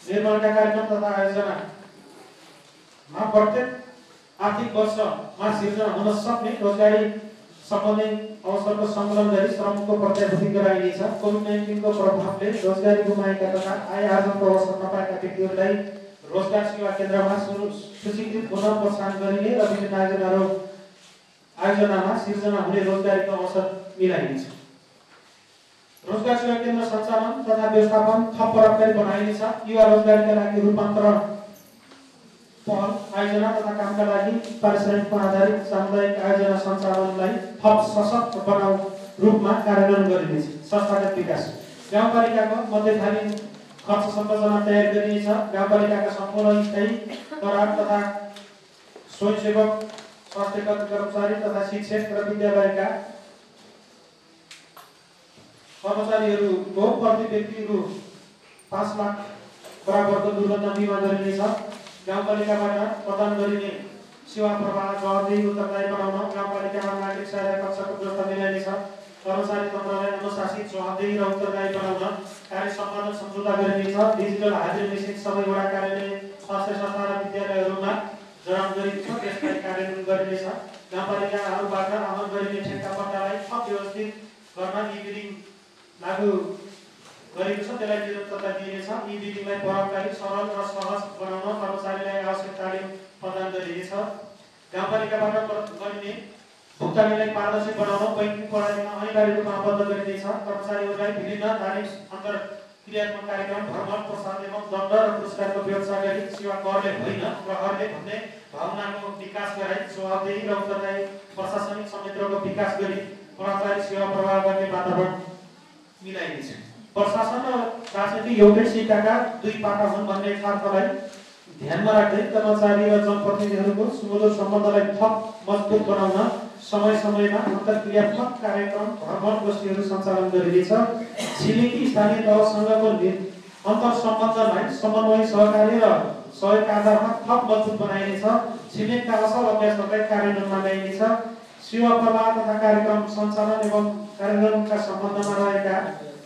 निर्माणका कार्यक्रम तथा आयोजनामा प्रत्येक आर्थिक वर्षमा सिर्जना हुन सक्ने रोजगारी सम्बन्धी अवसरको सङ्कलन गरी श्रमको प्रतिनिधि गराइनेछ। कोभिड-19 को प्रभावले रोजगारी गुमाएका तथा आय आर्जनको अवसर नपाएका व्यक्तिहरूलाई रोजगार सेवा केन्द्रमा सूचीकृत हुन प्रोत्साहन गरिने र विभिन्न आयोजनामा सिर्जना हुने रोजगारीको अवसर मिलाइनेछ। रोजगार सेवा केन्द्र सञ्चालन तथा व्यवस्थापन थप प्रभावकारी बनाइनेछ। युवा रोजगारीका लागि रूपान्तरण पहल आयोजना तथा कामका लागि पारिश्रमिकमा आधारित सामुदायिक आयोजना सञ्चालनलाई थप सशक्त बनाउने रूपमा कार्यान्वयन गरिनेछ। संस्थागत विकास, गाउँपालिकाको मध्यकालीन खर्च संरचना तयार गरिनेछ। गाउँपालिकाका सम्पूर्ण स्थायी करार तथा स्वयंसेवक, स्वास्थ्य कर्मचारी तथा शिक्षक र विद्यालयका कर्मचारीहरूको प्रति व्यक्ति रु 5 लाख बराबरको दुर्घटना बिमा गरिनेछ। गाउँपालिकाबाट प्रदान गरिने सेवा प्रवाह जवाबदेही उत्तरदायी बनाउन गाउँपालिकामा नागरिक सहायता कक्षको व्यवस्था मिलाइनेछ। कर्मचारी तन्त्रलाई अनुशासित, जवाबदेही र उत्तरदायी बनाउन कार्य सम्पादन सम्झौता गरिनेछ। डिजिटल हाजिरी मेसिन सबै वडा कार्यालय, स्वास्थ्य संस्था र विद्यालयहरूमा जडान गरिनेछ, त्यसलाई कार्यान्वयन गरिनेछ। गाउँपालिकाहरूबाट आमद गरिने ठेक्का पट्टालाई थप व्यवस्थित गर्न ई-बिलिङ लागू गरिएको छ, त्यसलाई निरन्तरता दिइनेछ। ई-बिलिङलाई प्रभावकारी, सरल र सहज बनाउन कर्मचारीलाई आवश्यक तालिम प्रदान गरिनेछ। गाउँपालिकाबाट गरिने भुक्तानीलाई पारदर्शी बनाउन बैङ्किङ प्रणालीमा अनिवार्य रूपमा आबद्ध गरिनेछ। कर्मचारीहरूलाई विभिन्न तालिम, अन्तर्क्रियात्मक कार्यक्रम, भ्रमण, प्रसाद एवं दण्ड र पुरस्कारको व्यवस्था गरी सेवा करले होइन प्रहरले भन्ने भावनाको विकास गराई जवाबदेही र उत्तरदायी प्रशासनिक संयन्त्रको विकास गरी प्रभावकारी सेवा प्रवाह गर्ने वातावरण मिलाइनेछ। प्रशासन र राजनीति एउटै सिक्काका दुई पाटा हुन् भन्ने यथार्थलाई ध्यानमा राख्दै कर्मचारी र जनप्रतिनिधिहरूको सुमधुर सम्बन्धलाई थप मजबुत बनाउन समय-समयमा अन्तर्क्रियात्मक कार्यक्रम, भ्रमण गोष्ठीहरू सञ्चालन गरिनेछ। छिमेकी स्थानीय तहसँगको अन्तर्सम्बन्धलाई समन्वय, सहकारी र सहयोगका आधारमा थप मजबुत बनाइनेछ। छिमेकका असल अभ्यासहरूलाई कार्यान्वयनमा ल्याइनेछ। सेवा प्रवाह तथा कार्यक्रम सञ्चालन एवं कार्यान्वयनका सम्बन्धमा रहेका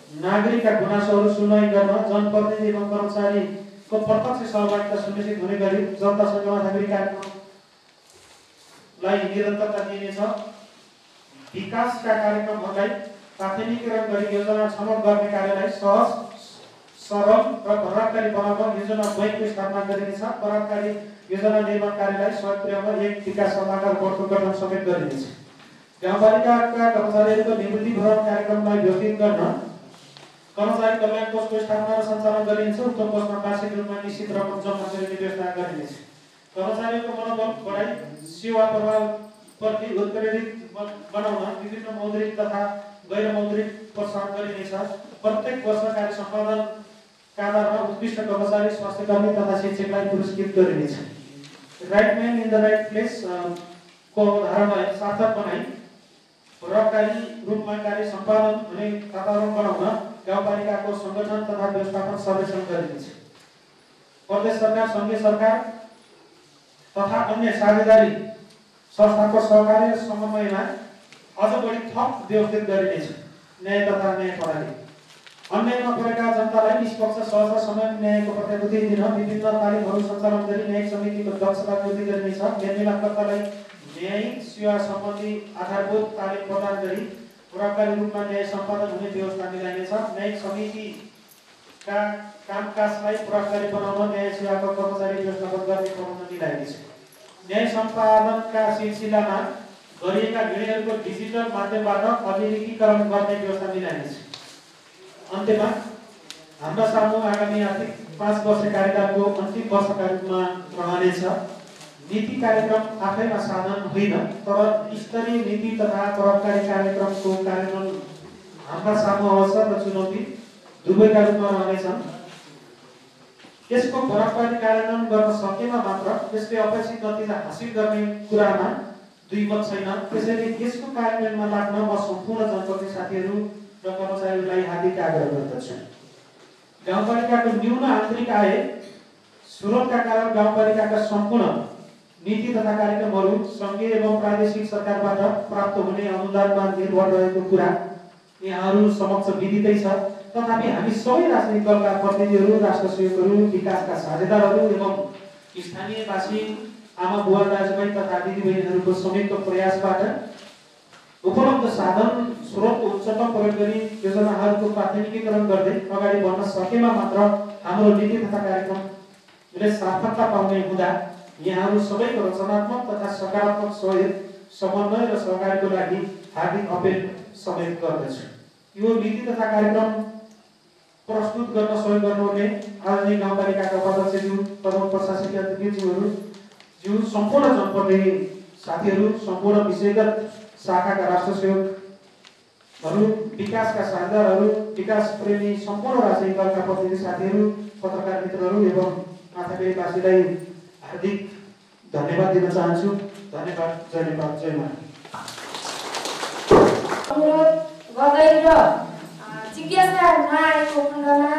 नागरिकका गुनासोहरू सुनवाई गर्न जनप्रतिनिधि एवं कर्मचारीको प्रत्यक्ष सहभागिता सुनिश्चित हुने गरी जनतासँग नागरिक कार्यक्रमलाई निरन्तरता दिइनेछ। विकासका कार्यक्रमहरूलाई प्राथमिकीकरण गरी योजना छनौट गर्ने कार्यलाई सहज, सरल र प्रभावकारी बनाउन योजना बैंकको स्थापना गरिनेछ। प्रभावकारी योजना निर्माण कार्यलाई सहयोग पुर्याउन एक विकास सल्लाहकार बोर्डको गठन समेत गरिनेछ। गाउँपालिकाका कर्मचारीहरूको निवृत्ति भरण कार्यक्रमलाई व्यवस्थित गर्न कर्मचारी कल्याण कोषको स्थापना र सञ्चालन गरिनेछ। उक्त कोषमा वार्षिक रूपमा निश्चित रकम जम्मा गरिने व्यवस्था गरिनेछ। कर्मचारीहरूको मनोबल बढाई सेवा प्रवाह प्रति उत्प्रेरित बनाउन विभिन्न मौद्रिक तथा गैर मौद्रिक प्रोत्साहन गरिनेछ। प्रत्येक वर्ष कार्य सम्पादनका आधारमा उत्कृष्ट कर्मचारी, स्वास्थ्यकर्मी तथा शिक्षकलाई पुरस्कृत गरिनेछ। Right man in the right place को अवधारणालाई सार्थक बनाई प्रभावकारी रूपमा कार्य सम्पादन हुने वातावरण बनाउन गाउँपालिकाको संगठन तथा व्यवस्थापन सर्वेक्षण गरिनेछ। प्रदेश सरकार, संघीय सरकार तथा अन्य साझेदारी संस्थाको सहकार्य समन्वयमा अझ बढी थप व्यवस्थित गरिनेछ। न्याय तथा न्याय प्रणाली अन्यायमा परेका जनतालाई निष्पक्ष, सहज र समय न्यायको प्रतिभूति दिन विभिन्न तालिमहरू सञ्चालन गरी न्यायिक समितिको दक्षता वृद्धि गरिनेछ। निर्माणकर्तालाई न्यायिक सेवा सम्बन्धी आधारभूत तालिम प्रदान गरी प्रभावकारी रूपमा न्याय सम्पादन हुने व्यवस्था मिलाइनेछ। न्यायिक समितिका कामकाजलाई प्रभावकारी बनाउन न्याय सेवाको कर्मचारी व्यवस्थापन गर्ने प्रबन्ध मिलाइनेछ। न्याय सम्पादनका सिलसिलामा गरिएका निर्णयहरूको डिजिटल माध्यमबाट अभिलेखीकरण गर्ने व्यवस्था मिलाइनेछ। अन्त्यमा हाम्रा सामु आगामी आर्थिक 5 वर्ष कार्यकालको अन्तिम वर्षका रूपमा रहनेछ। नीति कार्यक्रम आफैमा साधन होइन, तर स्तरीय नीति तथा प्रभावकारी कार्यक्रमको कार्यान्वयन हाम्रा सामु अवसर र चुनौती दुवैका रूपमा रहनेछन्। यसको प्रभावकारी कार्यान्वयन गर्न सकेमा मात्र यसले अपेक्षित नतिजा हासिल गर्ने कुरामा दुई मत छैन। त्यसैले यसको कार्यान्वयनमा लाग्न म सम्पूर्ण जनप्रतिनिधि साथीहरू र कर्मचारीहरूलाई हार्दिक आग्रह गर्दछु। गाउँपालिकाको न्यून आन्तरिक आय स्रोतका कारण गाउँपालिकाका सम्पूर्ण नीति तथा कार्यक्रमहरू सङ्घीय एवं प्रादेशिक सरकारबाट प्राप्त हुने अनुदानमा निर्भर रहेको कुरा यहाँहरू समक्ष विदितै छ। तथापि हामी सबै राजनीतिक दलका प्रतिनिधिहरू, राष्ट्र सेवकहरू, विकासका साझेदारहरू एवं स्थानीयवासी आमा बुवा दाजुभाइ तथा दिदीबहिनीहरूको संयुक्त प्रयासबाट उपलब्ध साधन स्रोतको उच्चतम प्रयोग गरी योजनाहरूको प्राथमिकीकरण गर्दै अगाडि बढ्न सकेमा मात्र हाम्रो नीति तथा कार्यक्रमले सार्थकता पाउने हुँदा यहाँहरू सबैको रचनात्मक तथा सकारात्मक सहयोग, समन्वय र सहकारीको लागि हार्दिक अपिल समेत गर्दछु। यो नीति तथा कार्यक्रम प्रस्तुत गर्न सहयोग गर्नुहुने आदरणीय गाउँपालिकाका उपाध्यक्षज्यू, प्रमुख प्रशासकीय अधिकारीज्यू, सम्पूर्ण जनप्रतिनिधि साथीहरू, सम्पूर्ण विषयगत शाखाका राष्ट्र सेवकहरू, विकासका साझेदारहरू, विकास प्रेमी सम्पूर्ण राजनीतिक दलका प्रतिनिधि साथीहरू, पत्रकार मित्रहरू एवं माथापेवासीलाई हार्दिक धन्यवाद दिन चाहन्छु। धन्यवाद। जय नेपाल, जय माता। जिज्ञासा नआएको खण्डमा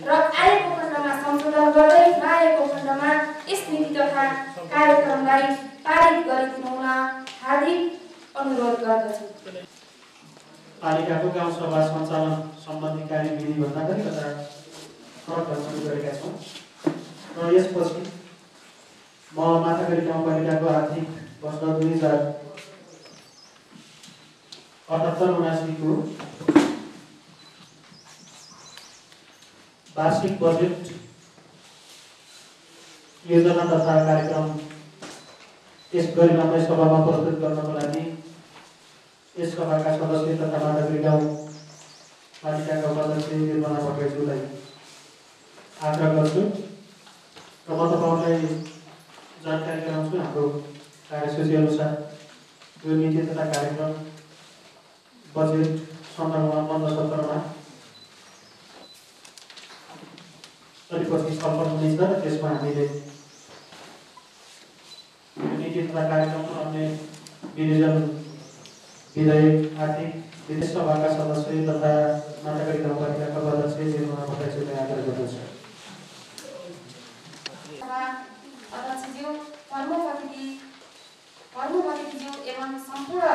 र आएको खण्डमा संशोधन गर्दै नआएको खण्डमा यस नीति तथा कार्यक्रमलाई पारित गरिदिनु हुन हार्दिक अनुरोध गर्दछु। पालिकाको गाउँ सभा सञ्चालन सम्बन्धी कार्यविधि भन्दा पनि कता फरक गरेका छौँ र यसपछि म माथागढी गाउँपालिकाको आर्थिक वर्ष 2078-79 को वार्षिक बजेट योजना तथा कार्यक्रम यस गरिमामय सभामा प्रस्तुत गर्नको लागि यस सभाका सदस्य तथा माथागढी गाउँपालिकाका उपाध्यक्ष निर्मला भट्टराईज्यूलाई आग्रह गर्छु र म तपाईँलाई जानकारी गराउँछु। हाम्रो कार्यसूची अनुसार यो नीति तथा कार्यक्रम बजेट सन्दर्भमा मन्द सत्रमा पछि छलफल हुनेछ र त्यसमा हामीले नीति तथा कार्यक्रमको अन्य विनियोजन विधेयक आर्थिक विदेश सभाका सदस्य तथा माथागढी गाउँपालिकाका अध्यक्ष निर्मला भट्टराईज्यूलाई आग्रह गर्दछु। प्रमुख अतिथिज्यू एवं सम्पूर्ण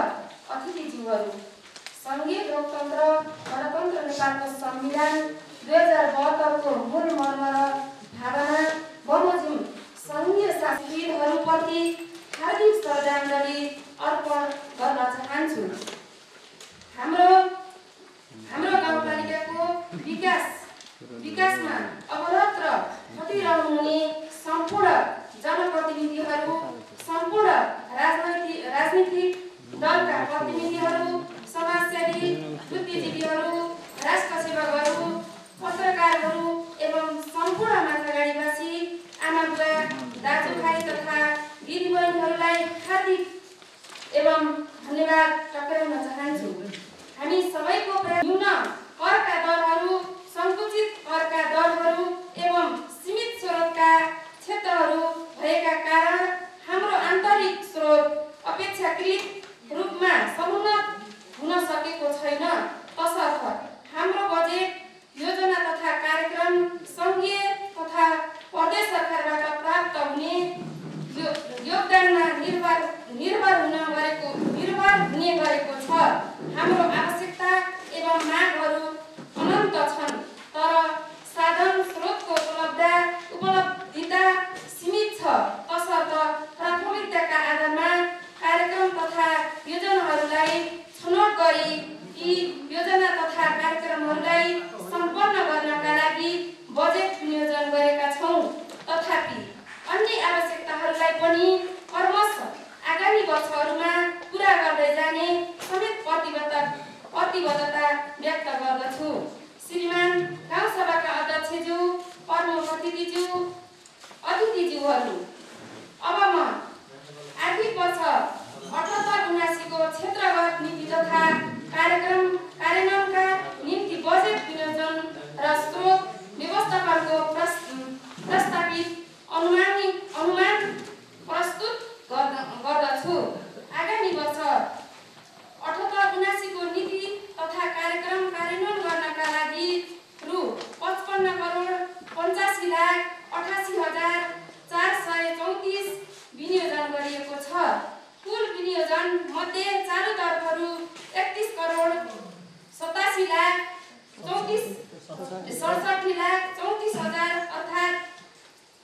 अतिथिज्यूहरू, सङ्घीय लोकतन्त्र गणतन्त्र नेपालको संविधान 2072 को मूल मर्म र भावना बमोजिम सङ्घीय शासकीयहरूप्रति हार्दिक श्रद्धाञ्जली अर्पण गर्न चाहन्छु। हाम्रो गाउँपालिकाको विकासमा अवरत र खटिरहनुहुने सम्पूर्ण जनप्रतिनिधिहरू, सम्पूर्ण राजनीतिक दलका प्रतिनिधिहरू, समाजसेवी, बुद्धिजीवीहरू, राष्ट्र सेवकहरू, पत्रकारहरू एवं सम्पूर्ण माथागढीवासी आमा बुवा दाजुभाइ तथा दिदीबहिनीहरूलाई हार्दिक एवं ६८,३४,००० अर्थात्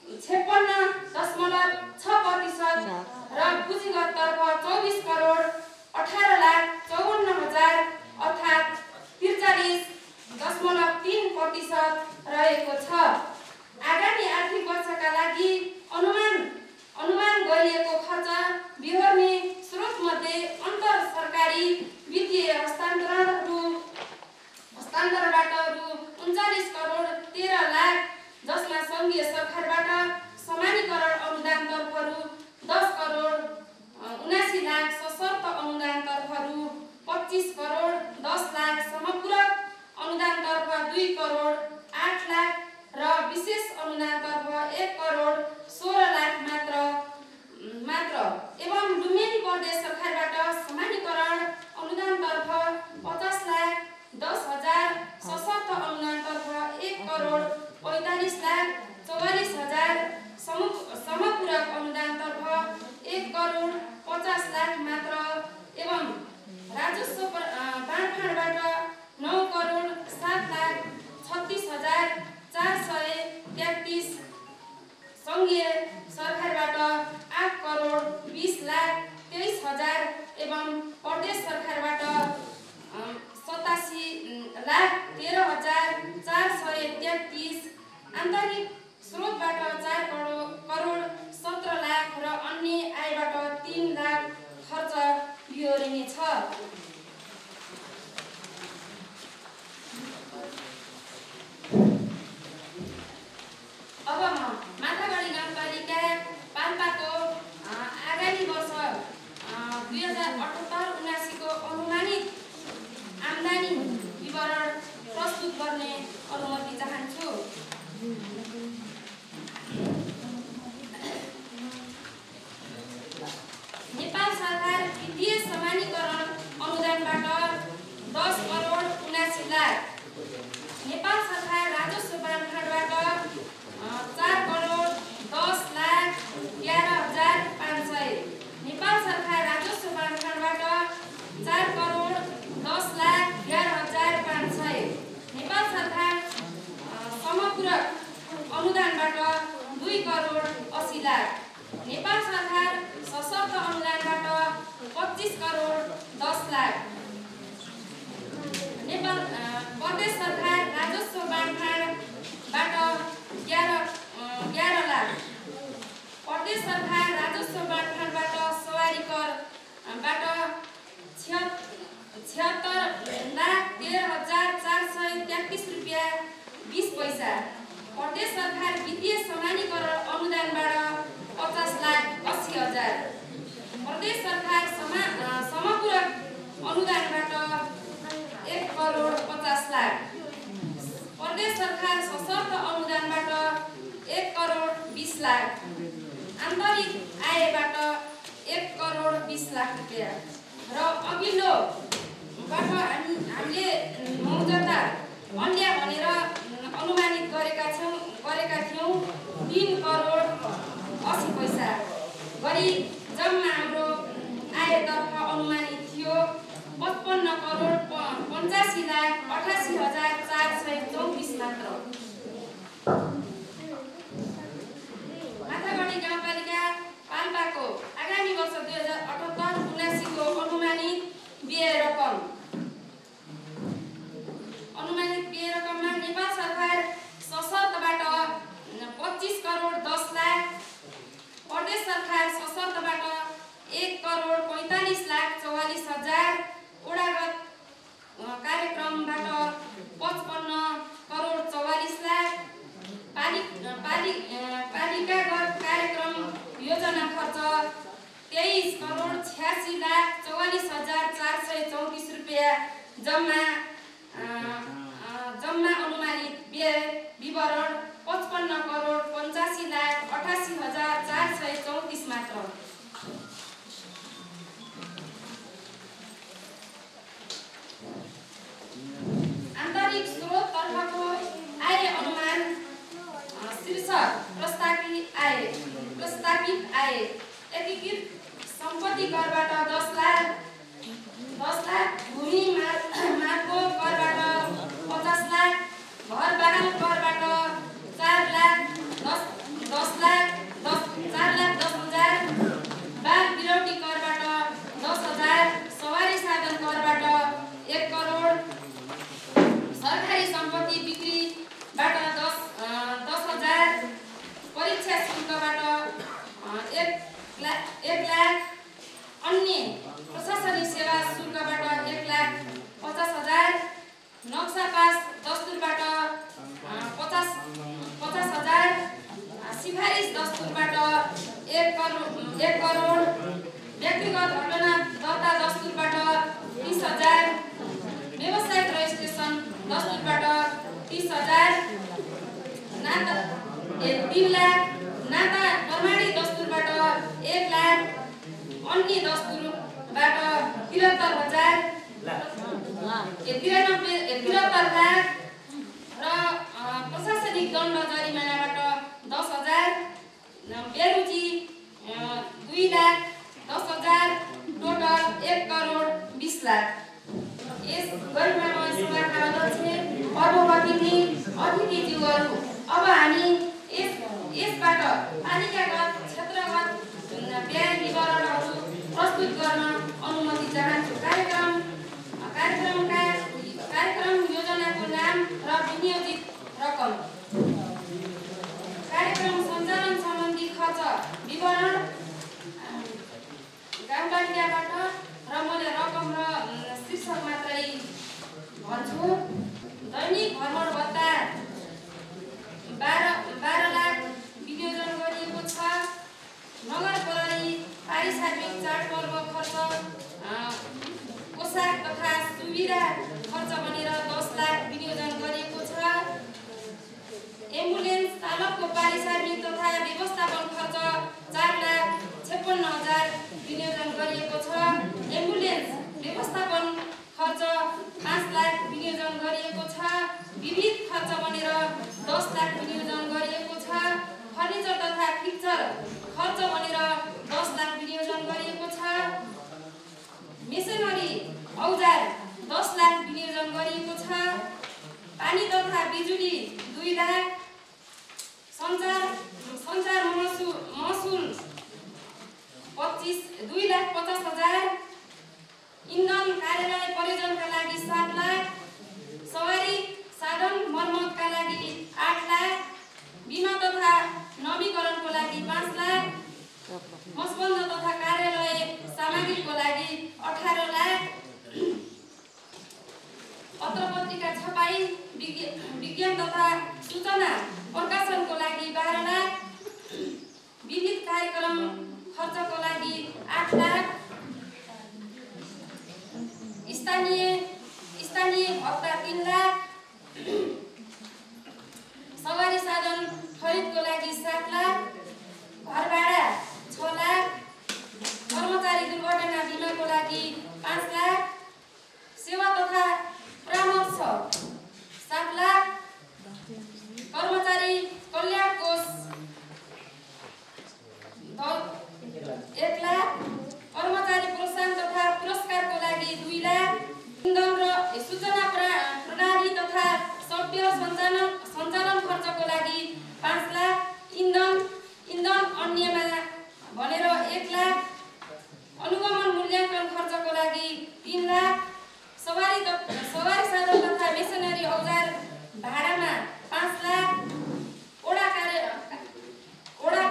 ५६.६% र पुँजीगततर्फ 24,18,54,000 अर्थात् 43.3% रहेको छ। आगामी आर्थिक वर्षका लागि अनुमान गरिएको खर्च बिहोर्ने स्रोतमध्ये अन्तर सरकारी वित्तीय हस्तान्तरबाट रु 39,13,00,000 जसमा सङ्घीय सरकारबाट समानीकरण अनुदानतर्फ रु 10,79,00,000 सशर्त अनुदानतर्फ रु 25,10,00,000 समपूरक अनुदानतर्फ 2,08,00,000 र विशेष अनुदानतर्फ 1,16,00,000 मात्र एवं लुम्बिनी प्रदेश सरकारबाट समानीकरण अनुदानतर्फ 50,00,000 10,000 सशर्त अनुदानतर्फ 1,45,00,000 44,000 समपूरक अनुदानतर्फ 1,50,00,000 मात्र एवं राजस्व बाँडफाँडबाट 9,07,36,433 सङ्घीय सरकारबाट 8,20,23,000 एवं प्रदेश सरकारबाट 87,13,433 आन्तरिक स्रोतबाट 4,17,00,000 र अन्य आयबाट 3,00,000 खर्च बिहोरिनेछ। अब म माथागढी गाउँपालिका पाल्पाको आगामी वर्ष 2078-79 को अनुमानित आम्दानी विवरण प्रस्तुत गर्ने अनुमति चाहन्छु। नेपाल सरकार वित्तीय समानीकरण अनुदानबाट 10,79,00,000, नेपाल सरकार राजस्व बाँडफाँडबाट 4,10,11,500, नेपाल सरकार राजस्व बाँडफाँडबाट 4,10,11,500, नेपाल सरकार समपूरक अनुदानबाट 2,80,00,000, नेपाल सरकार सशर्त अनुदानबाट 25,10,00,000, नेपाल प्रदेश सरकार राजस्व बाँडफाँडबाट 11,00,000, प्रदेश सरकार राजस्व बाँडफाँडबाट सवारी करबाट 76,13,433 रुपियाँ 20 पैसा, प्रदेश सरकार वित्तीय समानीकरण अनुदानबाट 50,80,000, प्रदेश सरकार समपूरक अनुदानबाट 1,50,00,000, प्रदेश सरकार सशर्त अनुदानबाट 1,20,00,000, आन्तरिक आयबाट 1,20,00,000 रुपियाँ र अघिल्लोबाट हामीले मौजदा अन्य भनेर अनुमानित गरेका थियौँ 3,80 पैसा गरी जम्मा हाम्रो आयतर्फ अनुमानित थियो 55,85,88,434 मात्र। माथागढी गाउँपालिका पाल्पाको आगामी वर्ष 2078-79 को अनुमानित व्यय रकममा नेपाल सरकार सशर्तबाट 25,10,00,000, प्रदेश सरकार सशर्तबाट 1,45,44,000, ओडागत कार्यक्रमबाट 55,44,00,000, पालिकागत कार्यक्रम योजना खर्च 23,86,44,434 रुपियाँ जम्मा अनुमानित व्यय विवरण 55,85,88,434 मात्र। आन्तरिक स्रोत तर्फको आय अनुमान शीर्षक प्रस्तावित आय एकीकृत सम्पत्ति करबाट 10,00,000, भूमि मार्गको करबाट 50,00,000, घर पाल करबाट 4,10,10,000 बाल बिरौटी करबाट 10,000 सवारी साधन करबाट 1 करोड सरकारी सम्पत्ति बिक्रीबाट 10,000 परीक्षा शुल्कबाट 1 लाख अन्य प्रशासनिक सेवा शुल्कबाट 1,50,000 नक्सा पास दस्तुरबाट 50,000 सिफारिस दस्तुरबाट 1 करोड व्यक्तिगत घटना दर्ता दस्तुरबाट 30,000 व्यावसायिक रजिस्ट्रेसन दस्तुरबाट 30,000 3 लाख नाता प्रमाणित दस्तुरबाट 1 लाख अन्य दस्तुरबाट 73,000 73 लाख र प्रशासनिक दण्ड जरिमानाबाट 10,000 बेरुजी 2 लाख 10,000 टोटल 1 करोड 20 लाख। यस गरिमामय सभाका अध्यक्ष पर्वपतिनी अतिथिज्यूहरू अब हामी यसबाट पालिकागत क्षेत्रगत व्यय विवरणहरू प्रस्तुत गर्न अनुमति चाहन्छु। कार्यक्रम योजनाको नाम र विनियोजित रकम, कार्यक्रम सञ्चालन सम्बन्धी खर्च विवरण गाउँपालिकाबाट र मैले रकम र शीर्षक मात्रै भन्छु। दैनिक भ्रमण भत्ता 12 लाख विनियोजन गरिएको छ। नगर प्रहरी पारिश्रमिक चाडपर्व खर्च पोसाक तथा सुविधा खर्च बनेर 10 लाख विनियोजन गरिएको छ। एम्बुलेन्स चालकको पारिश्रमिक तथा व्यवस्थापन खर्च 4,56,000 विनियोजन गरिएको छ। एम्बुलेन्स व्यवस्थापन खर्च 5 लाख विनियोजन गरिएको छ। विविध खर्च बनेर 10 लाख विनियोजन गरिएको छ। फर्निचर तथा फिक्चर खर्च बनेर 10 लाख विनियोजन गरिएको छ। मेसिनरी औजार 10 लाख विनियोजन गरिएको छ। पानी तथा बिजुली 2 लाख, सञ्चार महसुल 2,50,000, इन्धन कार्यालय प्रयोजनका लागि 7 लाख, सवारी साधन मर्मतका लागि 8 लाख, बिमा तथा नवीकरणको लागि 5 लाख, मसबन्द तथा कार्यालय सामग्रीको लागि 18 लाख, पत्र पत्रिका छपाई विज्ञान तथा सूचना प्रकाशनको लागि 12 लाख, विविध कार्यक्रम खर्चको लागि 8 लाख, स्थानीय भत्ता 3 लाख, सवारी साधन खरिदको लागि 7 लाख, घर भाडा 6 लाख, कर्मचारी दुर्घटना बिमाको लागि 5 लाख, सेवा तथा परामर्श 7 लाख, कर्मचारी कल्याण कोष 1 लाख, कर्मचारी प्रोत्साहन तथा पुरस्कारको लागि 2 लाख, इन्धन र सूचना प्रणाली तथा सभ्य सञ्चालन खर्चको लागि 5 लाख, इन्धन अन्यमा भनेर 1 लाख, अनुगमन मूल्याङ्कन खर्चको लागि 3 लाख, सवारी साधन तथा मेसिनरी औजार भाडामा 5 लाख, ओडा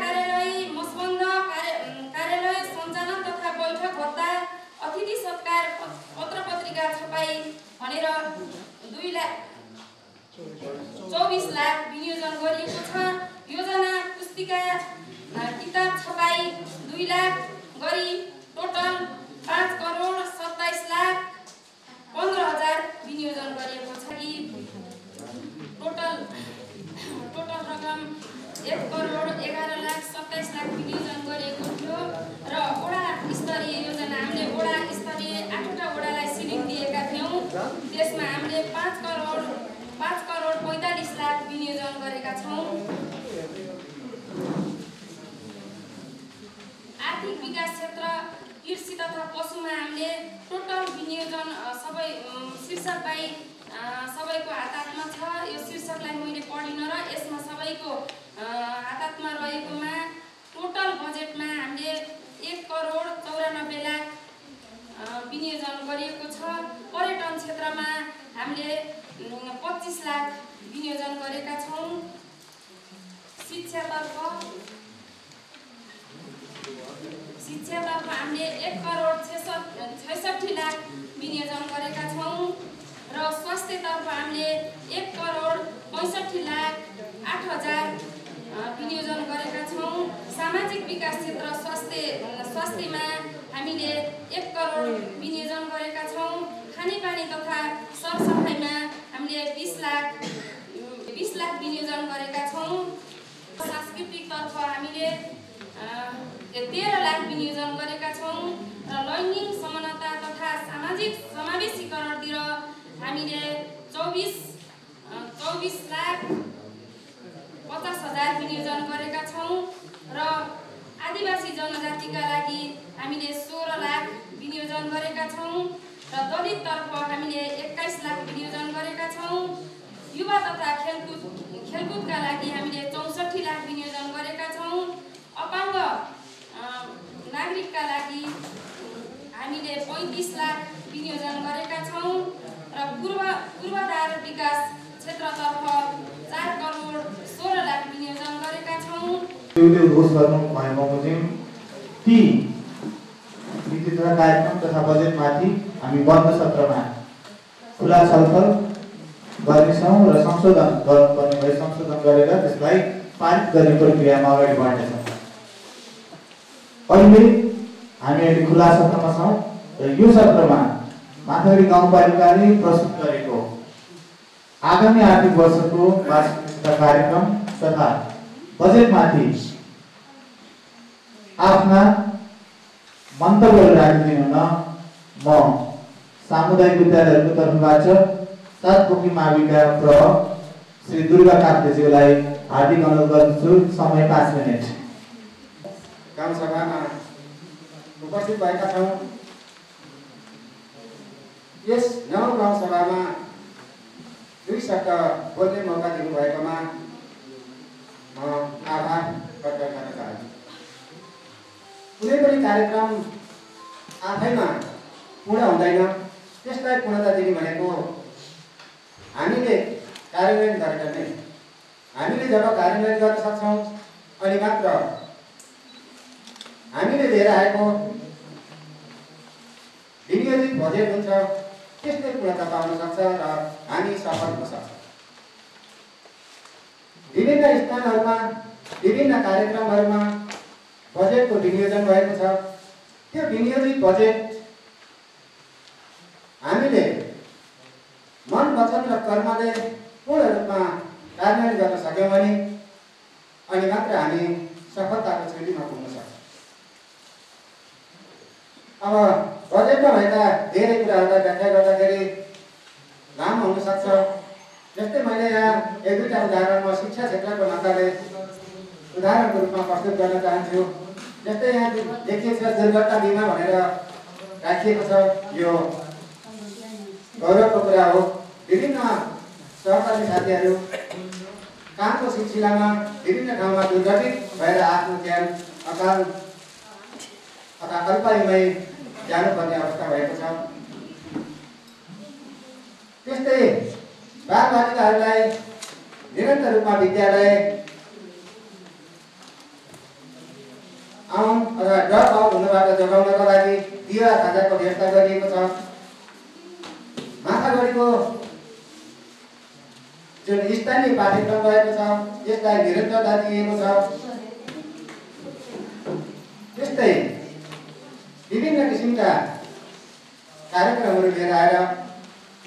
कार्यालय मसबन्द कार्यालय सञ्चालन तथा बैठक भत्ता अतिथि सत्कार पत्र पत्रिका छपाई भनेर 24 लाख विनियोजन गरिएको छ। योजना पुस्तिका किताब छपाई 2 लाख गरी टोटल 5 करोड 27 लाख 15,000 विनियोजन गरिएको छ। टोटल रकम 1 करोड 11 लाख 27 लाख विनियोजन गरिएको थियो र वडा स्तरीय योजना हामीले वडा स्तरीय 8वटा वडालाई सिलिङ दिएका थियौँ। त्यसमा हामीले 5 करोड 45 लाख विनियोजन गरेका छौँ। आर्थिक विकास क्षेत्र कृषि तथा पशुमा हामीले टोटल विनियोजन सबै शीर्षक बाई सबैको हातमा छ। यो शीर्षकलाई मैले पढिन र यसमा सबैको हातमा रहेकोमा टोटल बजेटमा हामीले 1,94,00,000 विनियोजन गरिएको छ। पर्यटन क्षेत्रमा हामीले 25 लाख विनियोजन गरेका छौँ। शिक्षातर्फ हामीले 1,66,00,000 विनियोजन गरेका छौँ र स्वास्थ्यतर्फ हामीले 1,65,08,000 विनियोजन गरेका छौँ। सामाजिक विकास क्षेत्र स्वास्थ्यमा हामीले 1 करोड विनियोजन गरेका छौँ। खानेपानी तथा सरसफाइमा हामीले 20 लाख विनियोजन गरेका छौँ। सांस्कृतिकतर्फ हामीले 13 लाख विनियोजन गरेका छौँ र लैङ्गिक समानता तथा सामाजिक समावेशीकरणतिर हामीले 24,50,000 विनियोजन गरेका छौँ र आदिवासी जनजातिका लागि हामीले 16 लाख विनियोजन गरेका छौँ र दलिततर्फ हामीले 21 लाख विनियोजन गरेका छौँ। युवा तथा खेलकुदका लागि हामीले 64 लाख विनियोजन गरेका छौँ। अपाङ्ग नागरिकका लागि हामीले 35 लाख विनियोजन गरेका छौँ र पूर्वाधार विकास क्षेत्रतर्फ 4 करोड 16 लाख विनियोजन गरेका छौँ। उद्घोष गर्नु भयो बमोजिम। ती नीति तथा कार्यक्रम तथा बजेटमाथि हामी बन्द सत्रमा खुला छलफल गर्नेछौँ र संशोधन गर्नुपर्ने भए संशोधन गरेर त्यसलाई पारित गर्ने प्रक्रियामा अगाडि बढ्नेछौँ। अहिले हामी खुला सत्रमा छौँ र यो सत्रमा माथागढी गाउँपालिकाले प्रस्तुत गरेको आगामी आर्थिक वर्षको वार्षिक कार्यक्रम तथा बजेटमाथि आफ्ना मन्तव्यहरू राखिदिनु हुन म सामुदायिक विद्यालयहरूको तर्फबाट 7 पोखरी माविका प्रह श्री दुर्गा काफ्लेज्यूलाई हार्दिक अनुरोध गर्दछु। समय 5 मिनेट। गाउँसभामा उपस्थित भएका छौँ। यस गाउँसभामा 2 शब्द बोल्ने मौका दिनुभएकोमा म आभार व्यक्त गर्न चाहन्छु। कुनै पनि कार्यक्रम आफैमा पूर्ण हुँदैन, त्यसलाई पूर्णता दिने भनेको हामीले कार्यान्वयन गरेर नै। हामीले जब कार्यान्वयन गर्न सक्छौँ अनि मात्र हामीले लिएर आएको विनियोजित बजेट हुन्छ, त्यसले पूर्णता पाउन सक्छ र हामी सफल हुन सक्छौँ। विभिन्न स्थानहरूमा विभिन्न कार्यक्रमहरूमा बजेटको विनियोजन भएको छ। त्यो विनियोजित बजेट हामीले मन वचन र कर्मले पूर्ण रूपमा कार्यान्वयन गर्न सक्यौँ भने अनि मात्र हामी सफलताको श्रेणीमा पुग्न सक्छौँ। अब बजेटमा भएका धेरै कुराहरूलाई व्याख्या गर्दाखेरि लामो हुन सक्छ। जस्तै मैले यहाँ 1-2टा उदाहरण म शिक्षा क्षेत्रको नाताले उदाहरणको रूपमा प्रस्तुत गर्न चाहन्छु। जस्तै यहाँ देखिएको छ दुर्घटना बिमा भनेर राखिएको छ। यो गौरवको कुरा हो। विभिन्न सहकारी साथीहरू कामको सिलसिलामा विभिन्न ठाउँमा दुर्घटित भएर आफ्नो ज्यान अकाल अथवा अल्पायुमै जानुपर्ने अवस्था भएको छ। त्यस्तै बालबालिकाहरूलाई निरन्तर रूपमा विद्यालय आउन अथवा ड्रप आउट हुनबाट जोगाउनका लागि दिवा खाजाको व्यवस्था गरिएको छ। माथागढीको जुन स्थानीय पाठ्यक्रम रहेको छ यसलाई निरन्तरता दिएको छ। त्यस्तै विभिन्न किसिमका कार्यक्रमहरू लिएर आएर